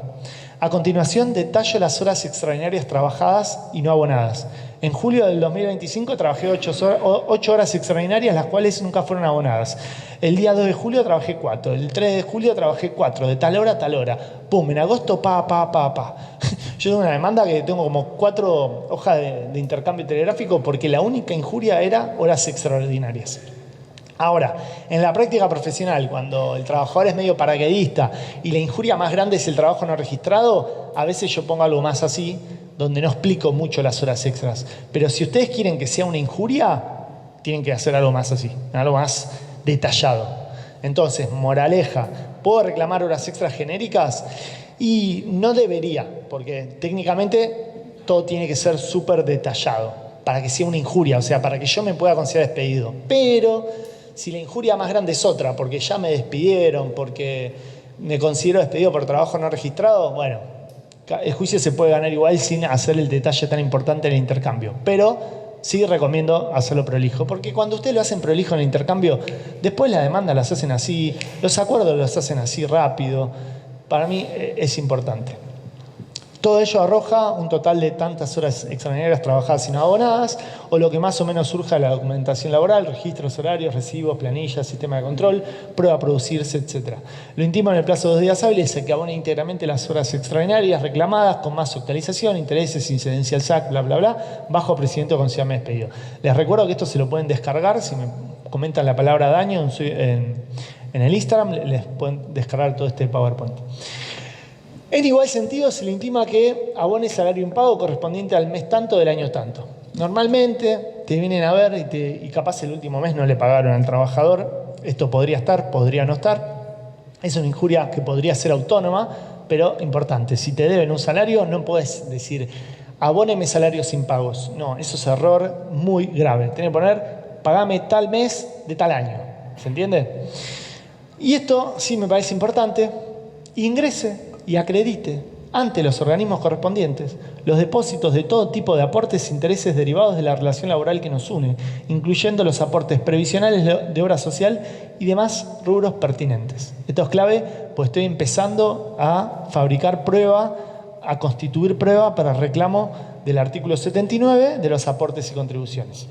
A continuación, detallo las horas extraordinarias trabajadas y no abonadas. En julio del 2025 trabajé 8 horas extraordinarias, las cuales nunca fueron abonadas. El día 2 de julio trabajé 4. El 3 de julio trabajé 4. De tal hora a tal hora. Pum, en agosto, Yo tengo una demanda que tengo como 4 hojas de intercambio telegráfico porque la única injuria era horas extraordinarias. Ahora, en la práctica profesional, cuando el trabajador es medio paracaidista y la injuria más grande es el trabajo no registrado, a veces yo pongo algo más así, donde no explico mucho las horas extras. Pero si ustedes quieren que sea una injuria, tienen que hacer algo más así, algo más detallado. Entonces, moraleja, ¿puedo reclamar horas extras genéricas? Y no debería, porque técnicamente todo tiene que ser súper detallado para que sea una injuria, o sea, para que yo me pueda considerar despedido. Pero si la injuria más grande es otra, porque ya me despidieron, porque me considero despedido por trabajo no registrado, bueno, el juicio se puede ganar igual sin hacer el detalle tan importante en el intercambio. Pero sí recomiendo hacerlo prolijo, porque cuando ustedes lo hacen prolijo en el intercambio, después las demandas las hacen así, los acuerdos los hacen así rápido. Para mí es importante. Todo ello arroja un total de tantas horas extraordinarias trabajadas y no abonadas, o lo que más o menos surja de la documentación laboral, registros horarios, recibos, planillas, sistema de control, prueba a producirse, etc. Lo intimo en el plazo de 2 días hábiles es que abone íntegramente las horas extraordinarias reclamadas con más actualización, intereses, incidencia al SAC, bla, bla, bla, bajo procedimiento con considérame despedido. Les recuerdo que esto se lo pueden descargar, si me comentan la palabra daño en el Instagram, les pueden descargar todo este PowerPoint. En igual sentido, se le intima que abone salario impago correspondiente al mes tanto del año tanto. Normalmente te vienen a ver y capaz el último mes no le pagaron al trabajador. Esto podría estar, podría no estar. Es una injuria que podría ser autónoma, pero importante. Si te deben un salario, no puedes decir abóneme salarios sin pagos. No, eso es error muy grave. Tienes que poner pagame tal mes de tal año. ¿Se entiende? Y esto sí me parece importante. Ingrese y acredite ante los organismos correspondientes los depósitos de todo tipo de aportes e intereses derivados de la relación laboral que nos une, incluyendo los aportes previsionales de obra social y demás rubros pertinentes. Esto es clave, pues estoy empezando a fabricar prueba, a constituir prueba para el reclamo del artículo 79 de los aportes y contribuciones.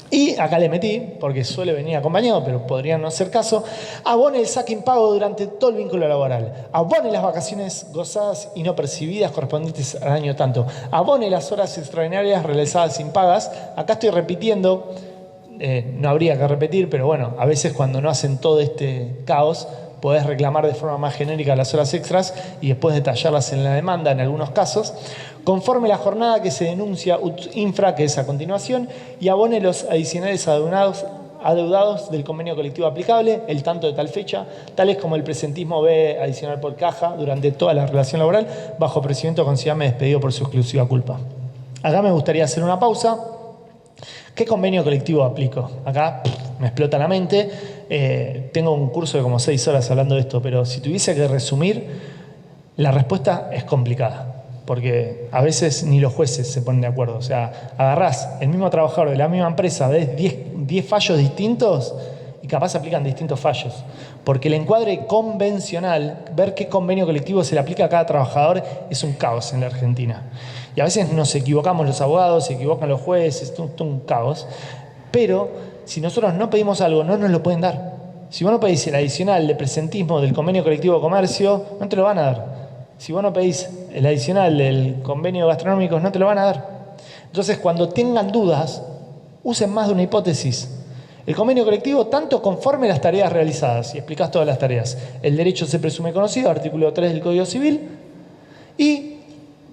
Y acá le metí, porque suele venir acompañado, pero podría no hacer caso, abone el saque impago durante todo el vínculo laboral, abone las vacaciones gozadas y no percibidas correspondientes al año tanto, abone las horas extraordinarias realizadas impagas. Acá estoy repitiendo, no habría que repetir, pero bueno, a veces cuando no hacen todo este caos, podés reclamar de forma más genérica las horas extras y después detallarlas en la demanda en algunos casos, conforme la jornada que se denuncia infra, que es a continuación, y abone los adicionales adeudados del convenio colectivo aplicable, el tanto de tal fecha, tales como el presentismo B adicional por caja durante toda la relación laboral, bajo procedimiento considérame despedido por su exclusiva culpa. Acá me gustaría hacer una pausa. ¿Qué convenio colectivo aplico? Acá me explota la mente. Tengo un curso de como 6 horas hablando de esto, pero si tuviese que resumir, la respuesta es complicada. Porque a veces ni los jueces se ponen de acuerdo. O sea, agarrás el mismo trabajador de la misma empresa, ves 10 fallos distintos y capaz aplican distintos fallos. Porque el encuadre convencional, ver qué convenio colectivo se le aplica a cada trabajador, es un caos en la Argentina. Y a veces nos equivocamos los abogados, se equivocan los jueces, es un caos. Pero si nosotros no pedimos algo, no nos lo pueden dar. Si vos no pedís el adicional de presentismo del convenio colectivo de comercio, no te lo van a dar. Si vos no pedís el adicional del convenio gastronómico, no te lo van a dar. Entonces, cuando tengan dudas, usen más de una hipótesis. El convenio colectivo, tanto conforme las tareas realizadas, y explicás todas las tareas. El derecho se presume conocido, artículo 3 del Código Civil, y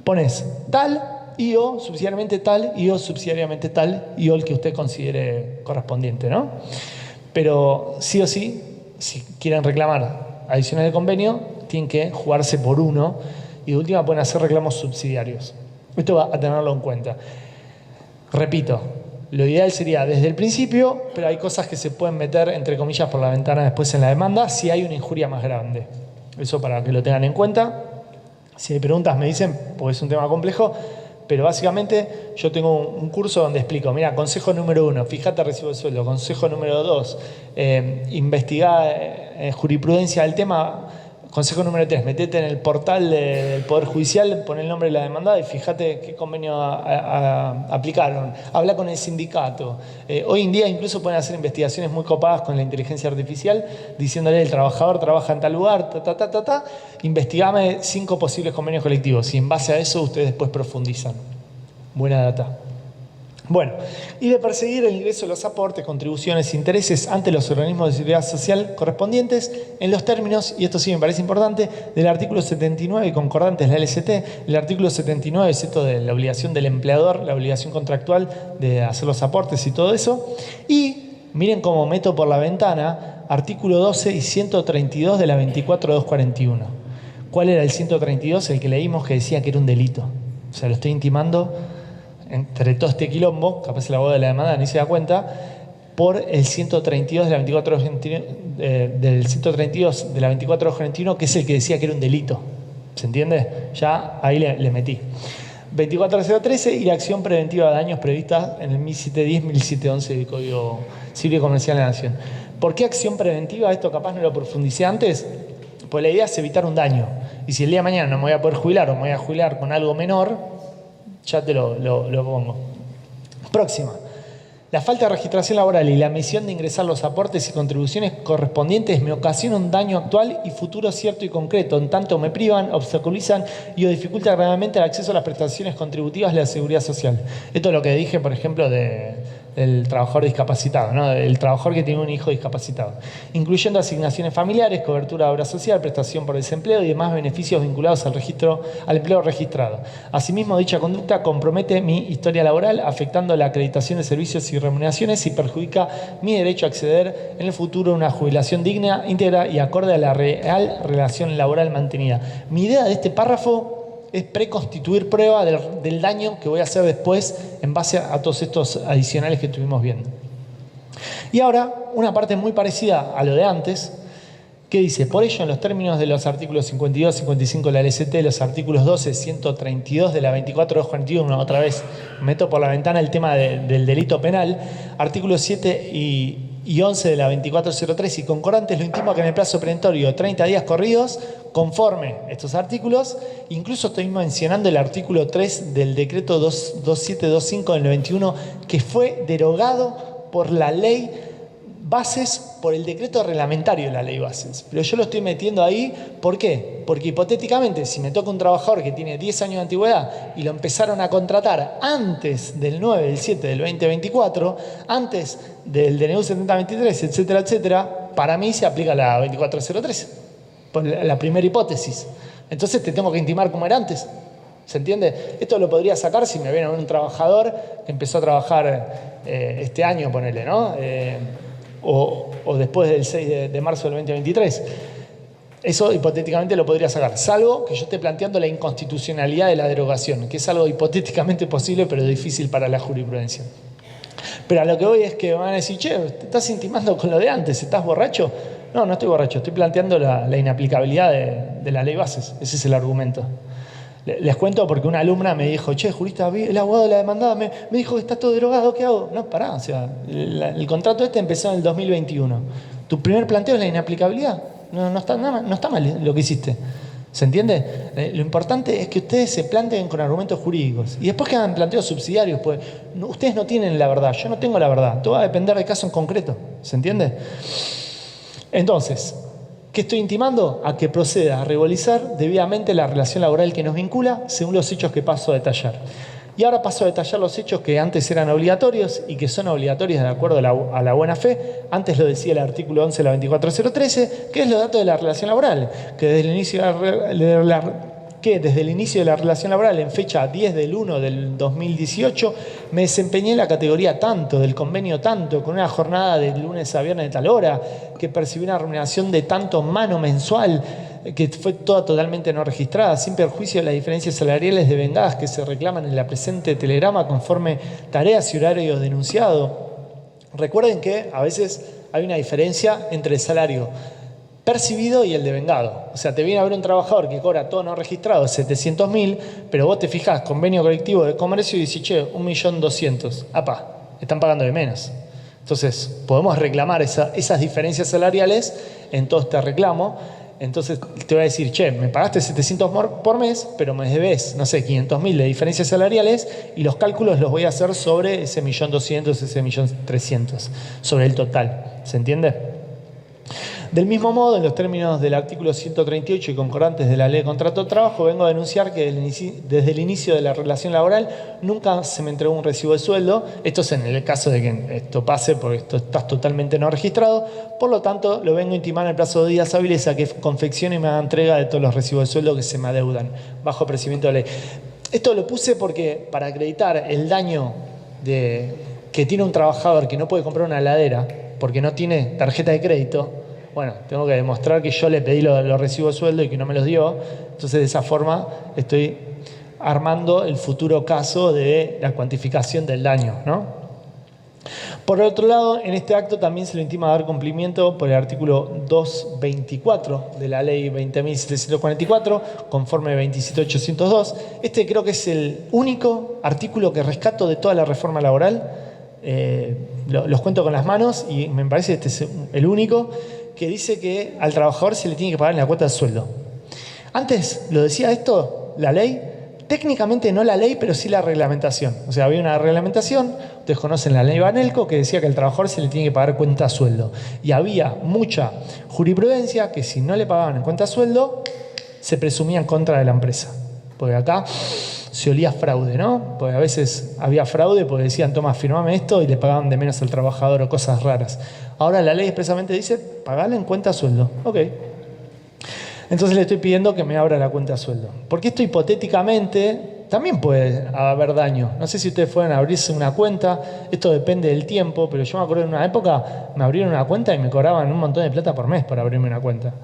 pones tal y o subsidiariamente tal y o subsidiariamente tal y o el que usted considere correspondiente, ¿no? Pero sí o sí, si quieren reclamar adicional del convenio, tienen que jugarse por uno y de última pueden hacer reclamos subsidiarios. Esto va a tenerlo en cuenta. Repito, lo ideal sería desde el principio, pero hay cosas que se pueden meter, entre comillas, por la ventana después en la demanda si hay una injuria más grande. Eso para que lo tengan en cuenta. Si hay preguntas me dicen, porque es un tema complejo, pero básicamente yo tengo un curso donde explico, mira, consejo número 1, fíjate recibo de sueldo. Consejo número 2, investigar jurisprudencia del tema. Consejo número 3, metete en el portal del Poder Judicial, pon el nombre de la demandada y fíjate qué convenio aplicaron. Habla con el sindicato. Hoy en día incluso pueden hacer investigaciones muy copadas con la inteligencia artificial, diciéndole el trabajador trabaja en tal lugar, investigame 5 posibles convenios colectivos y en base a eso ustedes después profundizan. Buena data. Bueno, y de perseguir el ingreso de los aportes, contribuciones e intereses ante los organismos de seguridad social correspondientes en los términos, y esto sí me parece importante, del artículo 79 concordantes de la LCT, el artículo 79 es esto de la obligación del empleador, la obligación contractual de hacer los aportes y todo eso, y miren cómo meto por la ventana, artículo 12 y 132 de la 24241. ¿Cuál era el 132? El que leímos que decía que era un delito. O sea, lo estoy intimando entre todo este quilombo, capaz el abogado de la demanda ni se da cuenta, por el 132 de la 24241, que es el que decía que era un delito. ¿Se entiende? Ya ahí le metí. 24013 y la acción preventiva de daños prevista en el 1710, 1711 del Código Civil y Comercial de la Nación. ¿Por qué acción preventiva? Esto capaz no lo profundicé antes. Pues la idea es evitar un daño. Y si el día de mañana no me voy a poder jubilar o me voy a jubilar con algo menor, ya te lo pongo. Próxima. La falta de registración laboral y la omisión de ingresar los aportes y contribuciones correspondientes me ocasiona un daño actual y futuro cierto y concreto, en tanto me privan, obstaculizan y o dificultan gravemente el acceso a las prestaciones contributivas de la seguridad social. Esto es lo que dije, por ejemplo, del trabajador discapacitado, ¿no? El trabajador que tiene un hijo discapacitado, incluyendo asignaciones familiares, cobertura de obra social, prestación por desempleo y demás beneficios vinculados al empleo registrado. Asimismo, dicha conducta compromete mi historia laboral, afectando la acreditación de servicios y remuneraciones y perjudica mi derecho a acceder en el futuro a una jubilación digna, íntegra y acorde a la real relación laboral mantenida. Mi idea de este párrafo es preconstituir prueba del daño que voy a hacer después en base a todos estos adicionales que estuvimos viendo. Y ahora, una parte muy parecida a lo de antes, que dice, por ello, en los términos de los artículos 52, 55 de la LCT, los artículos 12, 132 de la 24241, otra vez meto por la ventana el tema del delito penal, artículos 7 y 11 de la 2403 y concordantes, lo intimo que en el plazo perentorio de 30 días corridos, conforme estos artículos, incluso estoy mencionando el artículo 3 del decreto 2725 del 91, que fue derogado por la ley Bases, por el decreto reglamentario de la ley Bases. Pero yo lo estoy metiendo ahí, ¿por qué? Porque hipotéticamente, si me toca un trabajador que tiene 10 años de antigüedad y lo empezaron a contratar antes del 9 del 7 del 2024, antes del DNU 7023, etcétera, etcétera, para mí se aplica la 2403, por la primera hipótesis. Entonces te tengo que intimar como era antes. ¿Se entiende? Esto lo podría sacar si me viene a ver un trabajador que empezó a trabajar este año, ponele, ¿no? O después del 6 de marzo del 2023. Eso hipotéticamente lo podría sacar, salvo que yo esté planteando la inconstitucionalidad de la derogación, que es algo hipotéticamente posible, pero difícil para la jurisprudencia. Pero a lo que voy es que van a decir, che, te estás intimando con lo de antes, ¿estás borracho? No, no estoy borracho, estoy planteando la inaplicabilidad de la ley bases. Ese es el argumento. Les cuento porque una alumna me dijo, che, jurista, el abogado de la demandada me dijo que está todo drogado, ¿qué hago? No, pará, o sea, el contrato este empezó en el 2021. Tu primer planteo es la inaplicabilidad. No está mal lo que hiciste. ¿Se entiende? Lo importante es que ustedes se planteen con argumentos jurídicos. Y después que hagan planteos subsidiarios, pues ustedes no tienen la verdad, yo no tengo la verdad. Todo va a depender del caso en concreto. ¿Se entiende? Entonces, ¿qué estoy intimando? A que proceda a regularizar debidamente la relación laboral que nos vincula según los hechos que paso a detallar. Y ahora paso a detallar los hechos que antes eran obligatorios y que son obligatorios de acuerdo a la buena fe. Antes lo decía el artículo 11 de la 24013, que es los datos de la relación laboral, que desde el inicio de la relación laboral en fecha 10 del 1 del 2018 me desempeñé en la categoría tanto, del convenio tanto, con una jornada de lunes a viernes de tal hora, que percibí una remuneración de tanto mano mensual, que fue toda totalmente no registrada, sin perjuicio de las diferencias salariales devengadas que se reclaman en la presente telegrama conforme tareas y horarios denunciados. Recuerden que a veces hay una diferencia entre el salario percibido y el devengado. O sea, te viene a ver un trabajador que cobra todo no registrado, 700.000, pero vos te fijás, convenio colectivo de comercio y decís, che, 1.200.000. Apá, están pagando de menos. Entonces, podemos reclamar esas diferencias salariales en todo este reclamo. Entonces te voy a decir, che, me pagaste 700 por mes, pero me debes, no sé, 500.000 de diferencias salariales y los cálculos los voy a hacer sobre ese 1.200.000, ese 1.300.000, sobre el total. ¿Se entiende? Del mismo modo, en los términos del artículo 138 y concordantes de la Ley de Contrato de Trabajo, vengo a denunciar que desde el inicio de la relación laboral nunca se me entregó un recibo de sueldo. Esto es en el caso de que esto pase, porque esto está totalmente no registrado. Por lo tanto, lo vengo a intimar en el plazo de días hábiles a que confeccione y me haga entrega de todos los recibos de sueldo que se me adeudan, bajo apercibimiento de ley. Esto lo puse porque para acreditar el daño que tiene un trabajador que no puede comprar una heladera porque no tiene tarjeta de crédito. Bueno, tengo que demostrar que yo le pedí los recibos de sueldo y que no me los dio. Entonces, de esa forma, estoy armando el futuro caso de la cuantificación del daño, ¿no? Por otro lado, en este acto también se le intima dar cumplimiento por el artículo 224 de la Ley 20.744, conforme 27.802. Este creo que es el único artículo que rescato de toda la reforma laboral. Los cuento con las manos y me parece que este es el único que dice que al trabajador se le tiene que pagar en la cuota de sueldo. Antes lo decía esto, la ley, técnicamente no la ley, pero sí la reglamentación. O sea, había una reglamentación, ustedes conocen la ley Banelco, que decía que al trabajador se le tiene que pagar cuenta sueldo. Y había mucha jurisprudencia que si no le pagaban en cuenta sueldo, se presumía en contra de la empresa. Porque acá se olía fraude, ¿no? Porque a veces había fraude porque decían, toma, firmame esto y le pagaban de menos al trabajador o cosas raras. Ahora la ley expresamente dice, pagale en cuenta sueldo. Ok. Entonces le estoy pidiendo que me abra la cuenta sueldo. Porque esto hipotéticamente también puede haber daño. No sé si ustedes fueran a abrirse una cuenta, esto depende del tiempo, pero yo me acuerdo en una época me abrieron una cuenta y me cobraban un montón de plata por mes para abrirme una cuenta.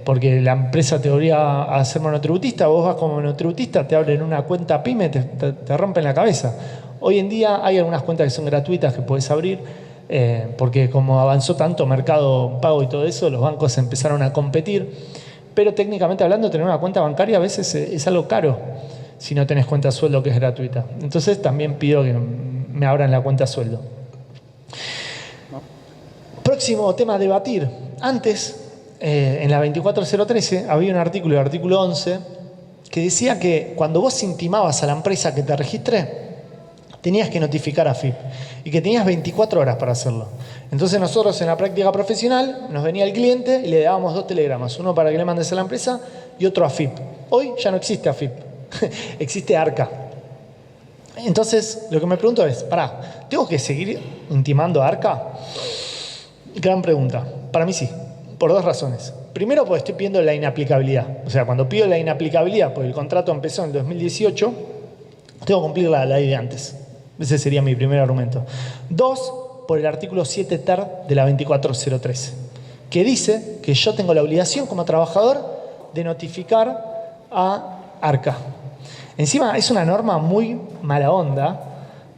Porque la empresa te obliga a ser monotributista, vos vas como monotributista, te abren una cuenta pyme, te rompen la cabeza. Hoy en día hay algunas cuentas que son gratuitas que podés abrir, porque como avanzó tanto mercado pago y todo eso, los bancos empezaron a competir. Pero técnicamente hablando, tener una cuenta bancaria a veces es algo caro si no tenés cuenta sueldo que es gratuita. Entonces también pido que me abran la cuenta sueldo. Próximo tema a debatir. Antes, en la 24013 había un artículo, el artículo 11, que decía que cuando vos intimabas a la empresa que te registré, tenías que notificar a AFIP y que tenías 24 horas para hacerlo. Entonces nosotros en la práctica profesional nos venía el cliente y le dábamos 2 telegramas, uno para que le mandes a la empresa y otro a AFIP. Hoy ya no existe AFIP, existe ARCA. Entonces lo que me pregunto es, pará, ¿tengo que seguir intimando a ARCA? Gran pregunta. Para mí sí, por 2 razones. Primero, porque estoy pidiendo la inaplicabilidad. O sea, cuando pido la inaplicabilidad, porque el contrato empezó en el 2018, tengo que cumplir la ley de antes. Ese sería mi primer argumento. 2, por el artículo 7 ter de la 24013, que dice que yo tengo la obligación como trabajador de notificar a ARCA. Encima es una norma muy mala onda,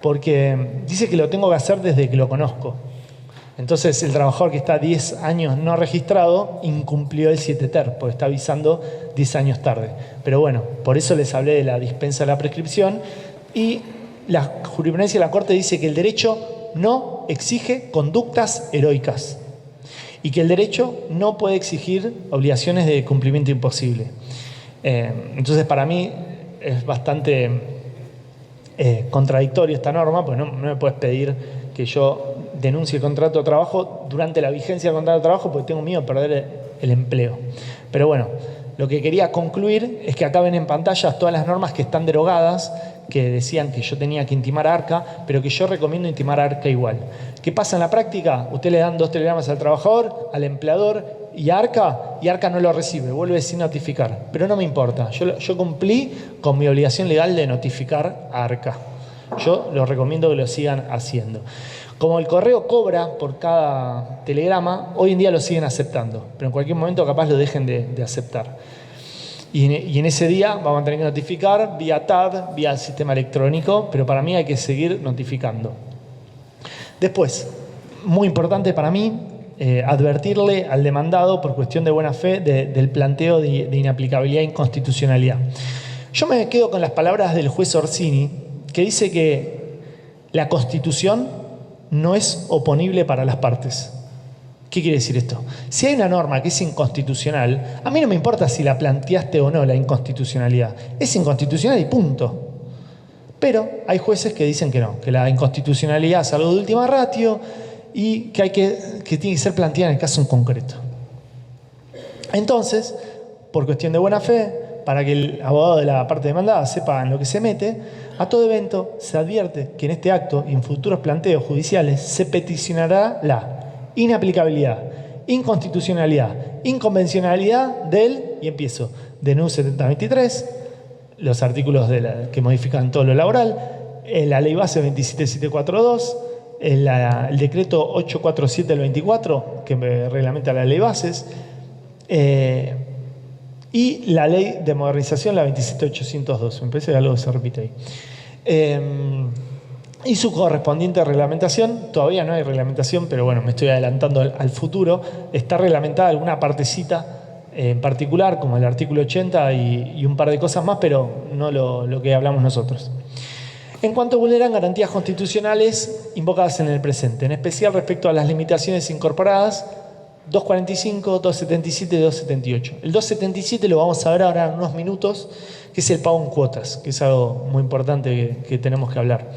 porque dice que lo tengo que hacer desde que lo conozco. Entonces el trabajador que está 10 años no registrado incumplió el 7 ter, porque está avisando 10 años tarde. Pero bueno, por eso les hablé de la dispensa de la prescripción, y la jurisprudencia de la Corte dice que el derecho no exige conductas heroicas y que el derecho no puede exigir obligaciones de cumplimiento imposible. Entonces para mí es bastante contradictorio esta norma, porque no me puedes pedir que yo denuncie el contrato de trabajo durante la vigencia del contrato de trabajo porque tengo miedo de perder el empleo. Pero bueno, lo que quería concluir es que acá ven en pantalla todas las normas que están derogadas, que decían que yo tenía que intimar a ARCA, pero que yo recomiendo intimar a ARCA igual. ¿Qué pasa en la práctica? Usted le dan 2 telegramas al trabajador, al empleador y a ARCA no lo recibe, vuelve sin notificar. Pero no me importa, yo cumplí con mi obligación legal de notificar a ARCA. Yo los recomiendo que lo sigan haciendo. Como el correo cobra por cada telegrama, hoy en día lo siguen aceptando, pero en cualquier momento capaz lo dejen de aceptar. Y en ese día vamos a tener que notificar vía TAB, vía sistema electrónico, pero para mí hay que seguir notificando. Después, muy importante para mí, advertirle al demandado por cuestión de buena fe del planteo de inaplicabilidad e inconstitucionalidad. Yo me quedo con las palabras del juez Orsini, que dice que la Constitución no es oponible para las partes. ¿Qué quiere decir esto? Si hay una norma que es inconstitucional, a mí no me importa si la planteaste o no la inconstitucionalidad. Es inconstitucional y punto. Pero hay jueces que dicen que no, que la inconstitucionalidad es algo de última ratio y que tiene que ser planteada en el caso en concreto. Entonces, por cuestión de buena fe, para que el abogado de la parte demandada sepa en lo que se mete, a todo evento se advierte que en este acto y en futuros planteos judiciales se peticionará la inaplicabilidad, inconstitucionalidad, inconvencionalidad del, y empiezo, de NU 7023, los artículos que modifican todo lo laboral, la ley base 27742, el decreto 847 del 24, que reglamenta la ley bases, y la ley de modernización, la 27802. Me parece que algo se repite ahí. Y su correspondiente reglamentación, todavía no hay reglamentación, pero bueno, me estoy adelantando al futuro. Está reglamentada alguna partecita en particular, como el artículo 80 y un par de cosas más, pero no lo que hablamos nosotros. En cuanto vulneran garantías constitucionales invocadas en el presente, en especial respecto a las limitaciones incorporadas, 245, 277 y 278. El 277 lo vamos a ver ahora en unos minutos, que es el pago en cuotas, que es algo muy importante que tenemos que hablar,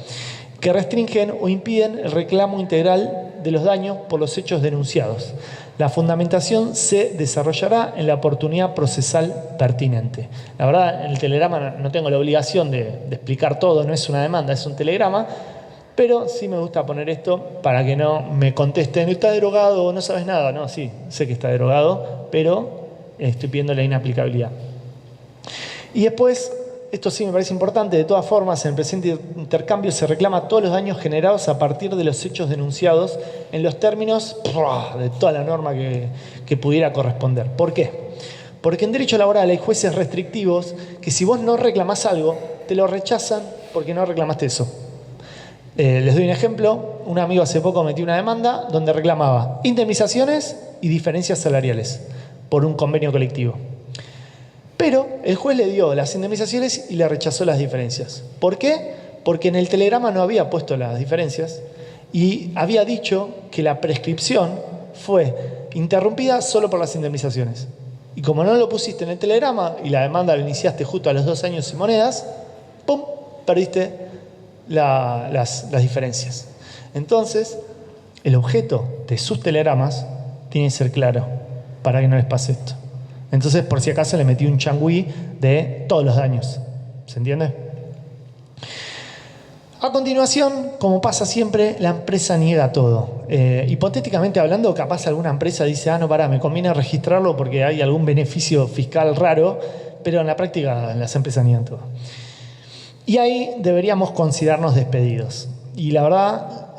que restringen o impiden el reclamo integral de los daños por los hechos denunciados. La fundamentación se desarrollará en la oportunidad procesal pertinente. La verdad, en el telegrama no tengo la obligación de explicar todo, no es una demanda, es un telegrama, pero sí me gusta poner esto para que no me contesten, ¿está derogado o no sabes nada? No, sí, sé que está derogado, pero estoy pidiendo la inaplicabilidad. Y después, esto sí me parece importante, de todas formas, en el presente intercambio se reclama todos los daños generados a partir de los hechos denunciados en los términos de toda la norma que pudiera corresponder. ¿Por qué? Porque en derecho laboral hay jueces restrictivos que si vos no reclamás algo, te lo rechazan porque no reclamaste eso. Les doy un ejemplo. Un amigo hace poco metió una demanda donde reclamaba indemnizaciones y diferencias salariales por un convenio colectivo. Pero el juez le dio las indemnizaciones y le rechazó las diferencias. ¿Por qué? Porque en el telegrama no había puesto las diferencias y había dicho que la prescripción fue interrumpida solo por las indemnizaciones. Y como no lo pusiste en el telegrama y la demanda la iniciaste justo a los 2 años y monedas, ¡pum!, perdiste las diferencias. Entonces, el objeto de sus telegramas tiene que ser claro para que no les pase esto. Entonces, por si acaso, le metí un changüí de todos los daños. ¿Se entiende? A continuación, como pasa siempre, la empresa niega todo. Hipotéticamente hablando, capaz alguna empresa dice, no, me conviene registrarlo porque hay algún beneficio fiscal raro, pero en la práctica las empresas niegan todo. Y ahí deberíamos considerarnos despedidos. Y la verdad,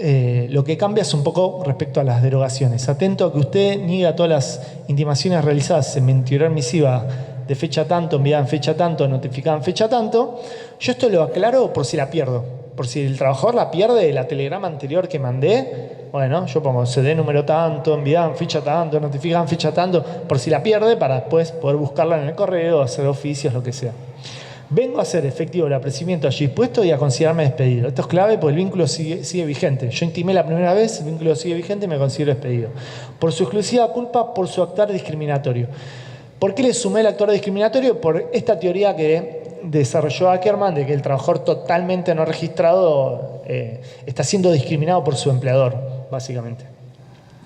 lo que cambia es un poco respecto a las derogaciones. Atento a que usted niega todas las intimaciones realizadas en mi anterior misiva de fecha tanto, enviada en fecha tanto, notificada en fecha tanto. Yo esto lo aclaro por si la pierdo. Por si el trabajador la pierde, la telegrama anterior que mandé, bueno, yo pongo CD número tanto, enviaban ficha tanto, notificaban ficha tanto, por si la pierde, para después poder buscarla en el correo, hacer oficios, lo que sea. Vengo a hacer efectivo el apercibimiento allí puesto y a considerarme despedido. Esto es clave porque el vínculo sigue vigente. Yo intimé la primera vez, el vínculo sigue vigente y me considero despedido. Por su exclusiva culpa, por su actuar discriminatorio. ¿Por qué le sumé el actuar discriminatorio? Por esta teoría que desarrolló Ackerman de que el trabajador totalmente no registrado está siendo discriminado por su empleador, básicamente.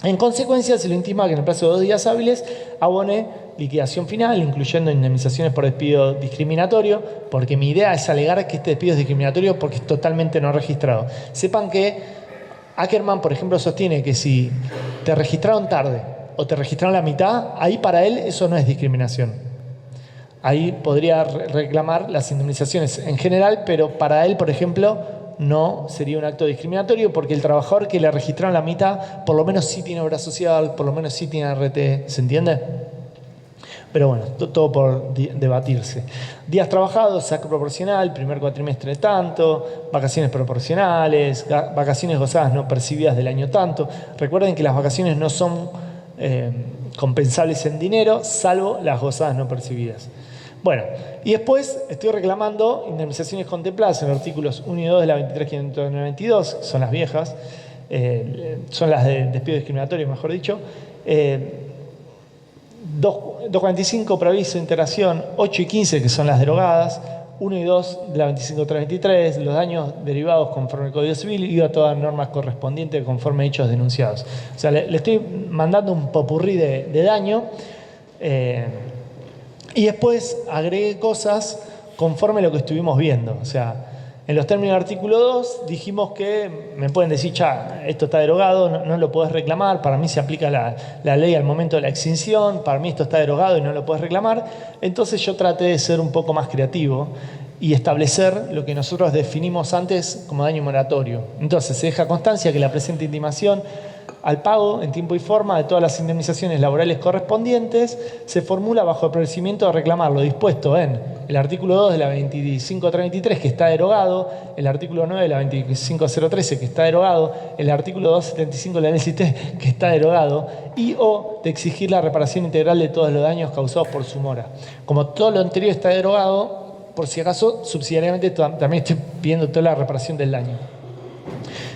En consecuencia, se lo intima que en el plazo de 2 días hábiles abone liquidación final, incluyendo indemnizaciones por despido discriminatorio, porque mi idea es alegar que este despido es discriminatorio porque es totalmente no registrado. Sepan que Ackerman, por ejemplo, sostiene que si te registraron tarde o te registraron la mitad, ahí para él eso no es discriminación. Ahí podría reclamar las indemnizaciones en general, pero para él, por ejemplo, no sería un acto discriminatorio porque el trabajador que le registraron la mitad por lo menos sí tiene obra social, por lo menos sí tiene RT, ¿se entiende? Pero bueno, todo por debatirse. Días trabajados, saco proporcional, primer cuatrimestre tanto, vacaciones proporcionales, vacaciones gozadas no percibidas del año tanto. Recuerden que las vacaciones no son compensables en dinero, salvo las gozadas no percibidas. Bueno, y después estoy reclamando indemnizaciones contempladas en los artículos 1 y 2 de la 23.592, que son las viejas, son las de despido discriminatorio, mejor dicho. 245, preaviso, integración, 8 y 15, que son las derogadas, 1 y 2 de la 25.323, los daños derivados conforme al Código Civil y a todas las normas correspondientes conforme a hechos denunciados. O sea, le estoy mandando un popurrí de daño. Y después agregué cosas conforme a lo que estuvimos viendo. O sea, en los términos del artículo 2 dijimos que me pueden decir, ya, esto está derogado, no lo podés reclamar, para mí se aplica la ley al momento de la extinción, para mí esto está derogado y no lo podés reclamar. Entonces yo traté de ser un poco más creativo y establecer lo que nosotros definimos antes como daño moratorio. Entonces se deja constancia que la presente intimación al pago en tiempo y forma de todas las indemnizaciones laborales correspondientes se formula bajo el procedimiento de reclamar lo dispuesto en el artículo 2 de la 25.323 que está derogado, el artículo 9 de la 25.013 que está derogado, el artículo 275 de la LCT que está derogado y o de exigir la reparación integral de todos los daños causados por su mora. Como todo lo anterior está derogado, por si acaso, subsidiariamente también estoy pidiendo toda la reparación del daño.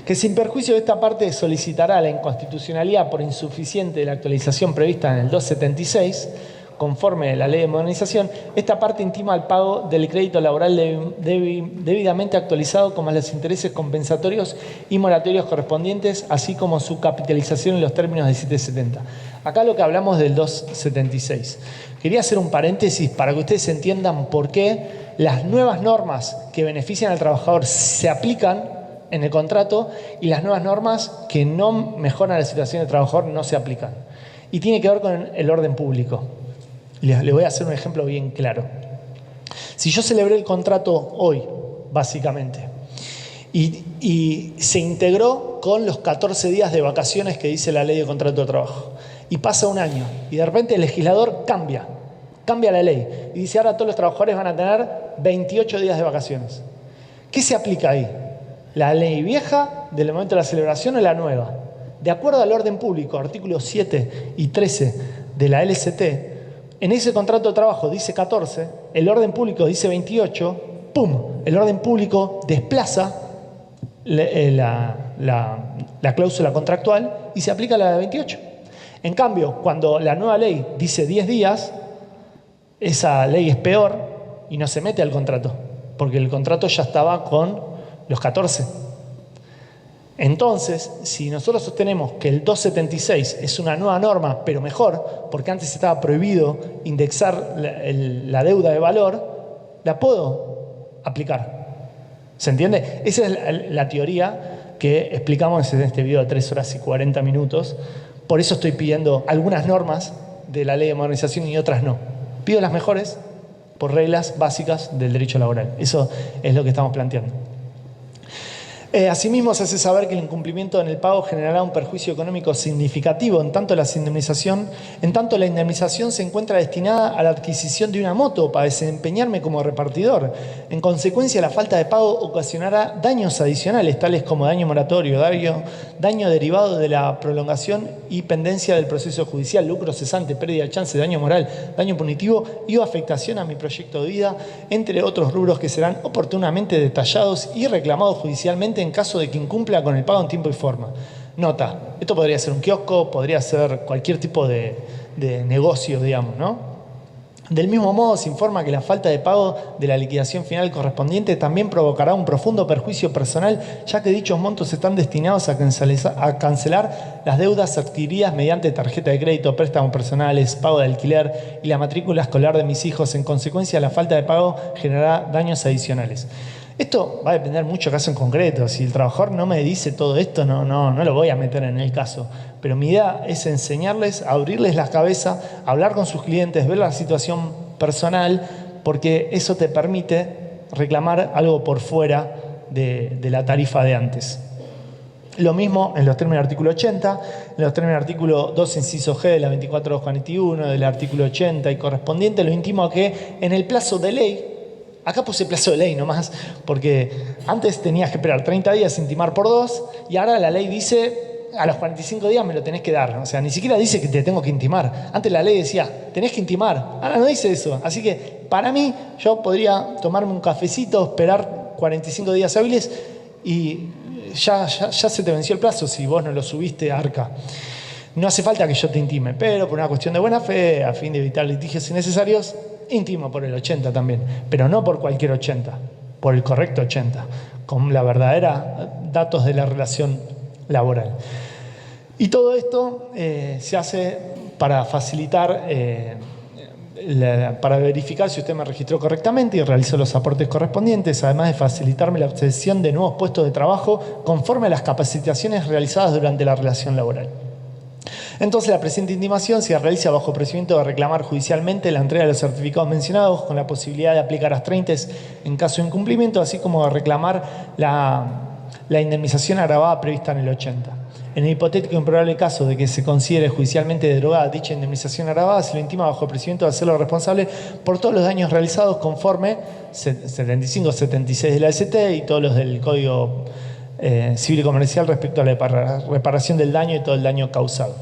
Que sin perjuicio de esta parte solicitará la inconstitucionalidad por insuficiente de la actualización prevista en el 276, conforme a la ley de modernización, esta parte intima al pago del crédito laboral debidamente actualizado como los intereses compensatorios y moratorios correspondientes, así como su capitalización en los términos de 770. Acá lo que hablamos del 276. Quería hacer un paréntesis para que ustedes entiendan por qué las nuevas normas que benefician al trabajador se aplican en el contrato y las nuevas normas que no mejoran la situación del trabajador no se aplican. Y tiene que ver con el orden público. Les voy a hacer un ejemplo bien claro. Si yo celebré el contrato hoy, básicamente, y se integró con los 14 días de vacaciones que dice la ley de contrato de trabajo, y pasa un año, y de repente el legislador cambia la ley, y dice ahora todos los trabajadores van a tener 28 días de vacaciones. ¿Qué se aplica ahí? ¿La ley vieja del momento de la celebración o la nueva? De acuerdo al orden público, artículos 7 y 13 de la LCT, en ese contrato de trabajo dice 14, el orden público dice 28, ¡pum! El orden público desplaza la cláusula contractual y se aplica la de 28. En cambio, cuando la nueva ley dice 10 días, esa ley es peor y no se mete al contrato, porque el contrato ya estaba con los 14. Entonces, si nosotros sostenemos que el 276 es una nueva norma, pero mejor, porque antes estaba prohibido indexar la deuda de valor, la puedo aplicar. ¿Se entiende? Esa es la teoría que explicamos en este video de 3 horas y 40 minutos. Por eso estoy pidiendo algunas normas de la ley de modernización y otras no. Pido las mejores por reglas básicas del derecho laboral. Eso es lo que estamos planteando. Asimismo, se hace saber que el incumplimiento en el pago generará un perjuicio económico significativo, en tanto la indemnización se encuentra destinada a la adquisición de una moto para desempeñarme como repartidor. En consecuencia, la falta de pago ocasionará daños adicionales, tales como daño moratorio, daño derivado de la prolongación y pendencia del proceso judicial, lucro cesante, pérdida de chance, daño moral, daño punitivo y o afectación a mi proyecto de vida, entre otros rubros que serán oportunamente detallados y reclamados judicialmente en caso de que incumpla con el pago en tiempo y forma. Nota, esto podría ser un kiosco, podría ser cualquier tipo de negocio, digamos, ¿no? Del mismo modo, se informa que la falta de pago de la liquidación final correspondiente también provocará un profundo perjuicio personal, ya que dichos montos están destinados a cancelar las deudas adquiridas mediante tarjeta de crédito, préstamos personales, pago de alquiler y la matrícula escolar de mis hijos. En consecuencia, la falta de pago generará daños adicionales. Esto va a depender mucho caso en concreto. Si el trabajador no me dice todo esto, no lo voy a meter en el caso. Pero mi idea es enseñarles, abrirles la cabeza, hablar con sus clientes, ver la situación personal, porque eso te permite reclamar algo por fuera de la tarifa de antes. Lo mismo en los términos del artículo 80, en los términos del artículo 2, inciso G de la 24.241, del artículo 80 y correspondiente, lo intimo a que en el plazo de ley, acá puse plazo de ley nomás, porque antes tenías que esperar 30 días, intimar por 2, y ahora la ley dice, a los 45 días me lo tenés que dar. O sea, ni siquiera dice que te tengo que intimar. Antes la ley decía, tenés que intimar. Ahora no dice eso. Así que, para mí, yo podría tomarme un cafecito, esperar 45 días hábiles, y ya se te venció el plazo si vos no lo subiste a Arca. No hace falta que yo te intime, pero por una cuestión de buena fe, a fin de evitar litigios innecesarios, intimo por el 80 también, pero no por cualquier 80, por el correcto 80, con la verdadera datos de la relación laboral. Y todo esto se hace para facilitar, para verificar si usted me registró correctamente y realizó los aportes correspondientes, además de facilitarme la obtención de nuevos puestos de trabajo conforme a las capacitaciones realizadas durante la relación laboral. Entonces, la presente intimación se realiza bajo procedimiento de reclamar judicialmente la entrega de los certificados mencionados, con la posibilidad de aplicar astreintes en caso de incumplimiento, así como de reclamar la indemnización agravada prevista en el 80. En el hipotético e improbable caso de que se considere judicialmente derogada dicha indemnización agravada, se lo intima bajo el procedimiento de hacerlo responsable por todos los daños realizados conforme 75-76 de la AST y todos los del Código Civil y Comercial respecto a la reparación del daño y todo el daño causado.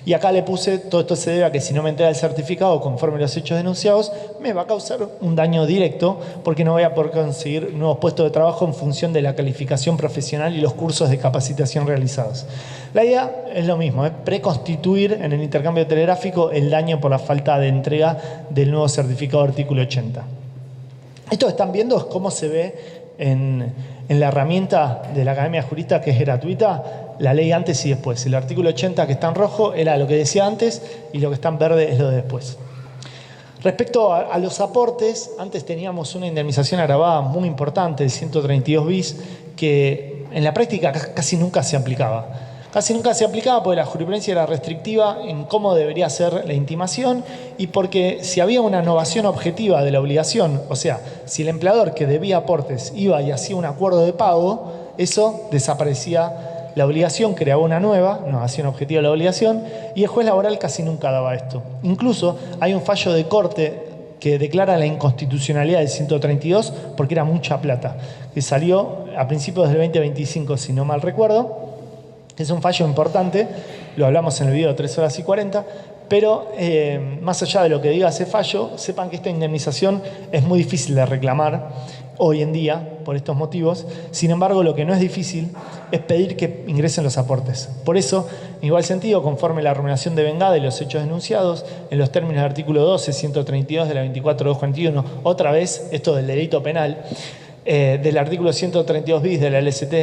Y acá le puse, todo esto se debe a que si no me entrega el certificado conforme a los hechos denunciados, me va a causar un daño directo porque no voy a poder conseguir nuevos puestos de trabajo en función de la calificación profesional y los cursos de capacitación realizados. La idea es lo mismo, es preconstituir en el intercambio telegráfico el daño por la falta de entrega del nuevo certificado artículo 80. Esto que están viendo es cómo se ve en la herramienta de la Academia Jurista, que es gratuita, la ley antes y después. El artículo 80 que está en rojo era lo que decía antes y lo que está en verde es lo de después. Respecto a los aportes, antes teníamos una indemnización agravada muy importante, el 132 bis, que en la práctica casi nunca se aplicaba. Casi nunca se aplicaba porque la jurisprudencia era restrictiva en cómo debería ser la intimación y porque si había una novación objetiva de la obligación, o sea, si el empleador que debía aportes iba y hacía un acuerdo de pago, eso desaparecía la obligación, creaba una nueva, novación objetiva de la obligación, y el juez laboral casi nunca daba esto. Incluso hay un fallo de corte que declara la inconstitucionalidad del 132 porque era mucha plata, que salió a principios del 2025, si no mal recuerdo. Es un fallo importante, lo hablamos en el video de 3 horas y 40, pero más allá de lo que diga ese fallo, sepan que esta indemnización es muy difícil de reclamar hoy en día por estos motivos. Sin embargo, lo que no es difícil es pedir que ingresen los aportes. Por eso, en igual sentido, conforme la remuneración devengada y los hechos denunciados, en los términos del artículo 12, 132 de la 24.241, otra vez, esto del delito penal, del artículo 132 bis de la LST,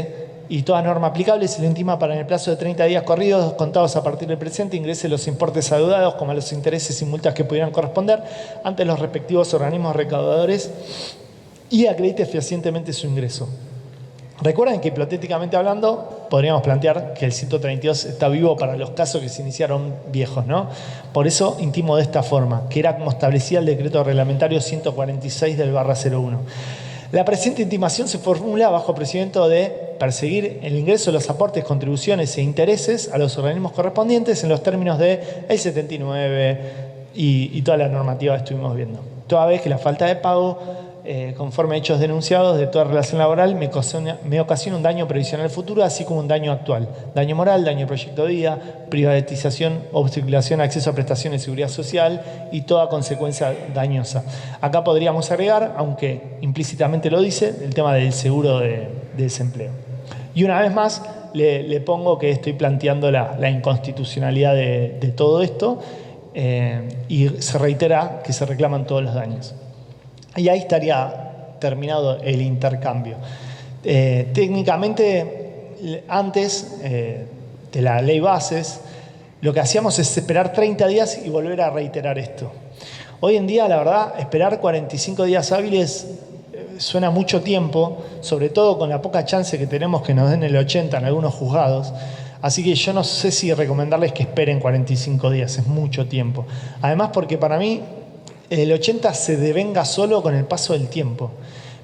y toda norma aplicable se le intima para en el plazo de 30 días corridos, contados a partir del presente, ingrese los importes adeudados como los intereses y multas que pudieran corresponder ante los respectivos organismos recaudadores y acredite fehacientemente su ingreso. Recuerden que hipotéticamente hablando podríamos plantear que el 132 está vivo para los casos que se iniciaron viejos, ¿no? Por eso intimo de esta forma, que era como establecía el decreto reglamentario 146 del /01. La presente intimación se formula bajo procedimiento de perseguir el ingreso de los aportes, contribuciones e intereses a los organismos correspondientes en los términos del 79 y toda la normativa que estuvimos viendo. Toda vez que la falta de pago, conforme a hechos denunciados de toda relación laboral, me ocasiona un daño previsional futuro, así como un daño actual. Daño moral, daño de proyecto de vida, privatización, obstaculización, acceso a prestaciones de seguridad social y toda consecuencia dañosa. Acá podríamos agregar, aunque implícitamente lo dice, el tema del seguro de desempleo. Y una vez más, le pongo que estoy planteando la inconstitucionalidad de todo esto y se reitera que se reclaman todos los daños. Y ahí estaría terminado el intercambio. Técnicamente, antes de la ley bases, lo que hacíamos es esperar 30 días y volver a reiterar esto. Hoy en día, la verdad, esperar 45 días hábiles suena mucho tiempo, sobre todo con la poca chance que tenemos que nos den el 80 en algunos juzgados. Así que yo no sé si recomendarles que esperen 45 días, es mucho tiempo. Además, porque para mí el 80 se devenga solo con el paso del tiempo.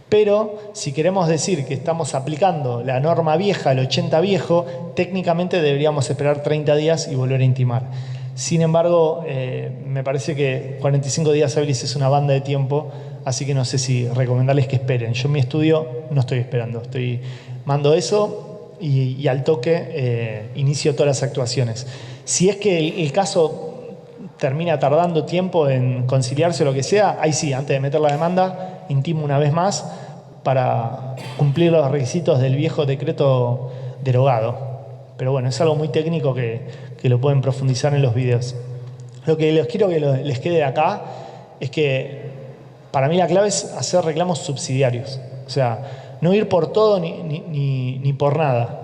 Pero si queremos decir que estamos aplicando la norma vieja, el 80 viejo, técnicamente deberíamos esperar 30 días y volver a intimar. Sin embargo, me parece que 45 días hábiles es una banda de tiempo, así que no sé si recomendarles que esperen. Yo en mi estudio no estoy esperando, mando eso y al toque inicio todas las actuaciones. Si es que el caso termina tardando tiempo en conciliarse o lo que sea, ahí sí, antes de meter la demanda, intimo una vez más para cumplir los requisitos del viejo decreto derogado. Pero bueno, es algo muy técnico que lo pueden profundizar en los videos. Lo que les quiero que les quede de acá es que para mí la clave es hacer reclamos subsidiarios. O sea, no ir por todo ni por nada.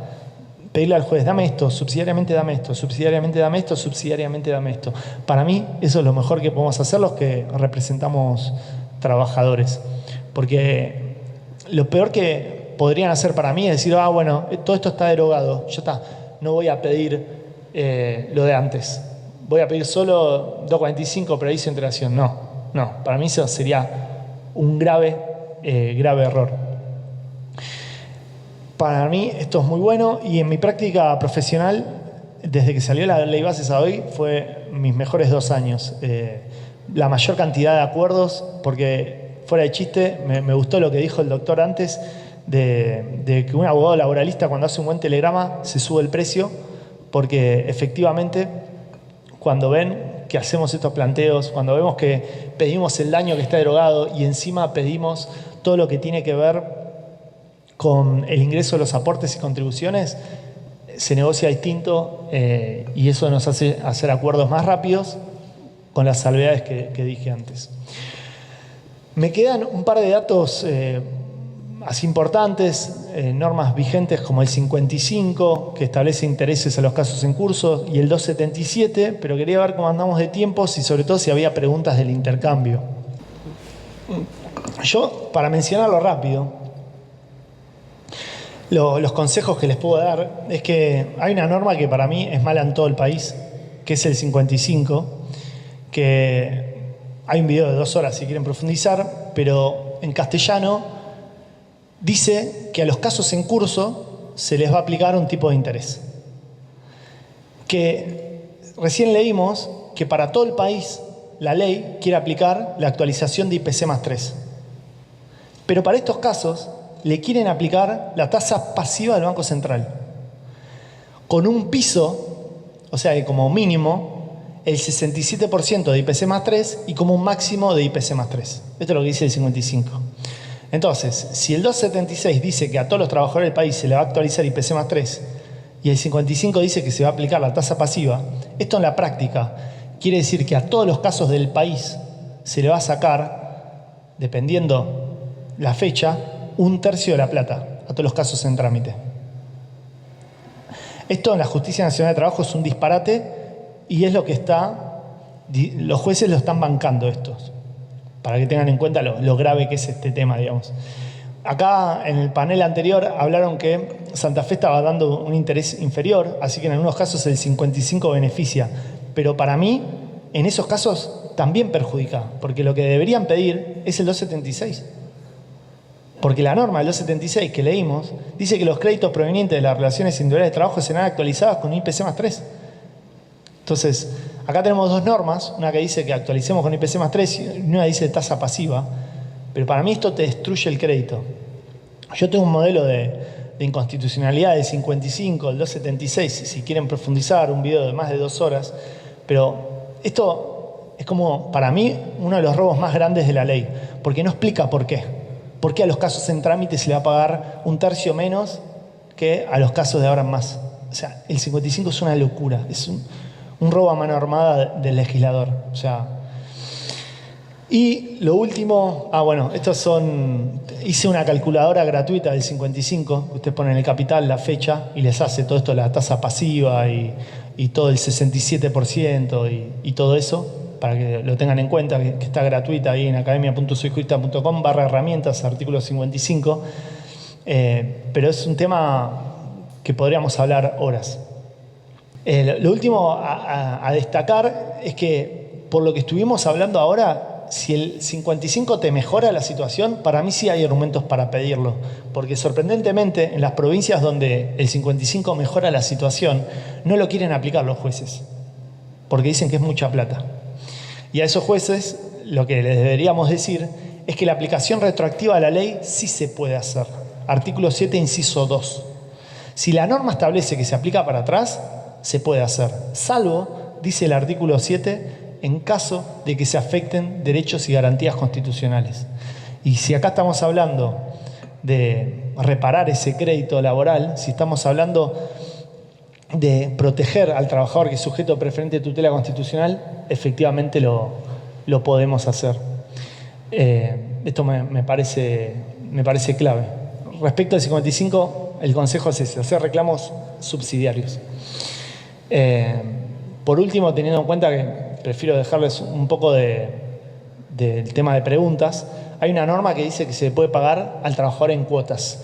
Pedirle al juez, dame esto, subsidiariamente dame esto, subsidiariamente dame esto, subsidiariamente dame esto. Para mí eso es lo mejor que podemos hacer los que representamos trabajadores. Porque lo peor que podrían hacer para mí es decir, bueno, todo esto está derogado, ya está, no voy a pedir lo de antes. Voy a pedir solo 245 preaviso de integración. No, para mí eso sería un grave error. Para mí esto es muy bueno y en mi práctica profesional, desde que salió la ley bases a hoy, fue mis mejores 2 años. La mayor cantidad de acuerdos, porque fuera de chiste, me gustó lo que dijo el doctor antes, de que un abogado laboralista cuando hace un buen telegrama se sube el precio, porque efectivamente cuando ven que hacemos estos planteos, cuando vemos que pedimos el daño que está derogado y encima pedimos todo lo que tiene que ver con el ingreso de los aportes y contribuciones, se negocia distinto y eso nos hace hacer acuerdos más rápidos con las salvedades que dije antes. Me quedan un par de datos así importantes, normas vigentes como el 55, que establece intereses a los casos en curso, y el 277, pero quería ver cómo andamos de tiempos y sobre todo si había preguntas del intercambio. Yo, para mencionarlo rápido, los consejos que les puedo dar es que hay una norma que para mí es mala en todo el país, que es el 55, que hay un video de 2 horas si quieren profundizar, pero en castellano dice que a los casos en curso se les va a aplicar un tipo de interés. Que recién leímos que para todo el país la ley quiere aplicar la actualización de IPC más 3. Pero para estos casos le quieren aplicar la tasa pasiva del Banco Central, con un piso, o sea que como mínimo, el 67% de IPC más 3 y como un máximo de IPC más 3. Esto es lo que dice el 55. Entonces, si el 276 dice que a todos los trabajadores del país se le va a actualizar IPC más 3 y el 55 dice que se va a aplicar la tasa pasiva, esto en la práctica quiere decir que a todos los casos del país se le va a sacar, dependiendo la fecha, 1/3 de la plata a todos los casos en trámite. Esto en la Justicia Nacional de Trabajo es un disparate y es lo que los jueces lo están bancando estos, para que tengan en cuenta lo grave que es este tema, digamos. Acá en el panel anterior hablaron que Santa Fe estaba dando un interés inferior, así que en algunos casos el 55 beneficia, pero para mí en esos casos también perjudica, porque lo que deberían pedir es el 276. Porque la norma del 276 que leímos dice que los créditos provenientes de las relaciones individuales de trabajo serán actualizados con IPC más 3. Entonces, acá tenemos dos normas, una que dice que actualicemos con IPC más 3 y una dice tasa pasiva, pero para mí esto te destruye el crédito. Yo tengo un modelo de inconstitucionalidad del 55, del 276, si quieren profundizar, un video de más de 2 horas, pero esto es como, para mí, uno de los robos más grandes de la ley, porque no explica por qué. ¿Por qué a los casos en trámite se le va a pagar 1/3 menos que a los casos de ahora en más? O sea, el 55 es una locura, es un robo a mano armada del legislador. O sea, y lo último, estos son, hice una calculadora gratuita del 55, ustedes ponen el capital, la fecha, y les hace todo esto, la tasa pasiva y todo el 67% y todo eso, para que lo tengan en cuenta, que está gratuita ahí en academia.soyjurista.com/herramientas, artículo 55. Pero es un tema que podríamos hablar horas. Lo último a destacar es que, por lo que estuvimos hablando ahora, si el 55 te mejora la situación, para mí sí hay argumentos para pedirlo. Porque sorprendentemente, en las provincias donde el 55 mejora la situación, no lo quieren aplicar los jueces. Porque dicen que es mucha plata. Y a esos jueces lo que les deberíamos decir es que la aplicación retroactiva de la ley sí se puede hacer. Artículo 7, inciso 2. Si la norma establece que se aplica para atrás, se puede hacer. Salvo, dice el artículo 7, en caso de que se afecten derechos y garantías constitucionales. Y si acá estamos hablando de reparar ese crédito laboral, si estamos hablando de proteger al trabajador que es sujeto preferente de tutela constitucional, efectivamente lo podemos hacer. Esto me parece clave. Respecto al 55, el consejo es ese, hacer reclamos subsidiarios. Por último, teniendo en cuenta que prefiero dejarles un poco del tema de preguntas, hay una norma que dice que se puede pagar al trabajador en cuotas.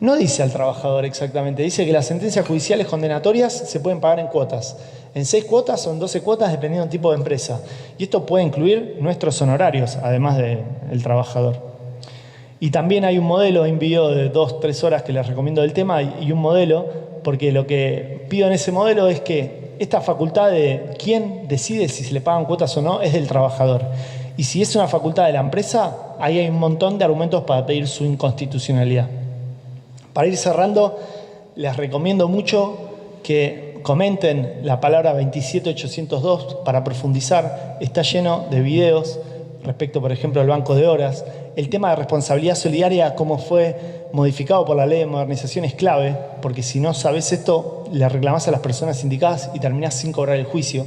No dice al trabajador exactamente, dice que las sentencias judiciales condenatorias se pueden pagar en cuotas. En 6 cuotas o en 12 cuotas, dependiendo del tipo de empresa. Y esto puede incluir nuestros honorarios, además del trabajador. Y también hay un modelo, hay un video de 2-3 horas que les recomiendo del tema, y un modelo, porque lo que pido en ese modelo es que esta facultad de quién decide si se le pagan cuotas o no es del trabajador. Y si es una facultad de la empresa, ahí hay un montón de argumentos para pedir su inconstitucionalidad. Para ir cerrando, les recomiendo mucho que comenten la palabra 27802 para profundizar. Está lleno de videos respecto, por ejemplo, al banco de horas. El tema de responsabilidad solidaria, cómo fue modificado por la ley de modernización, es clave, porque si no sabes esto, le reclamás a las personas indicadas y terminás sin cobrar el juicio.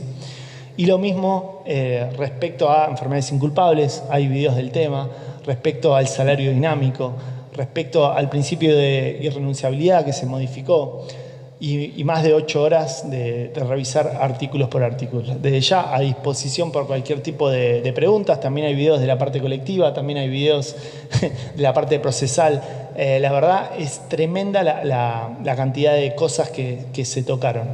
Y lo mismo respecto a enfermedades inculpables, hay videos del tema, respecto al salario dinámico, respecto al principio de irrenunciabilidad que se modificó, y más de 8 horas de revisar artículos por artículo. Desde ya a disposición por cualquier tipo de preguntas. También hay videos de la parte colectiva, también hay videos de la parte procesal. La verdad es tremenda la cantidad de cosas que se tocaron.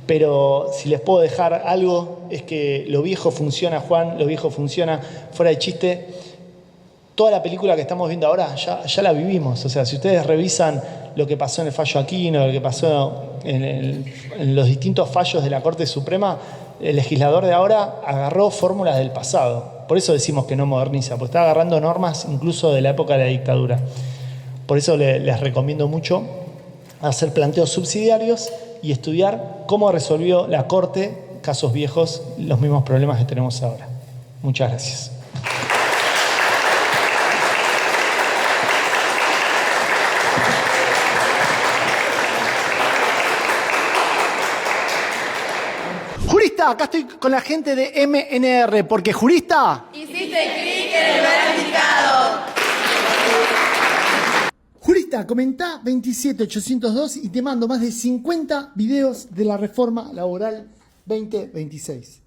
Pero si les puedo dejar algo, es que lo viejo funciona, Juan, lo viejo funciona. Fuera de chiste, toda la película que estamos viendo ahora ya la vivimos. O sea, si ustedes revisan lo que pasó en el fallo Aquino, lo que pasó en los distintos fallos de la Corte Suprema, el legislador de ahora agarró fórmulas del pasado. Por eso decimos que no moderniza, porque está agarrando normas incluso de la época de la dictadura. Por eso les recomiendo mucho hacer planteos subsidiarios y estudiar cómo resolvió la Corte, casos viejos, los mismos problemas que tenemos ahora. Muchas gracias. Jurista, acá estoy con la gente de MNR, porque jurista... Hiciste clic en el lugar indicado. Jurista, comentá 27802 y te mando más de 50 videos de la reforma laboral 2026.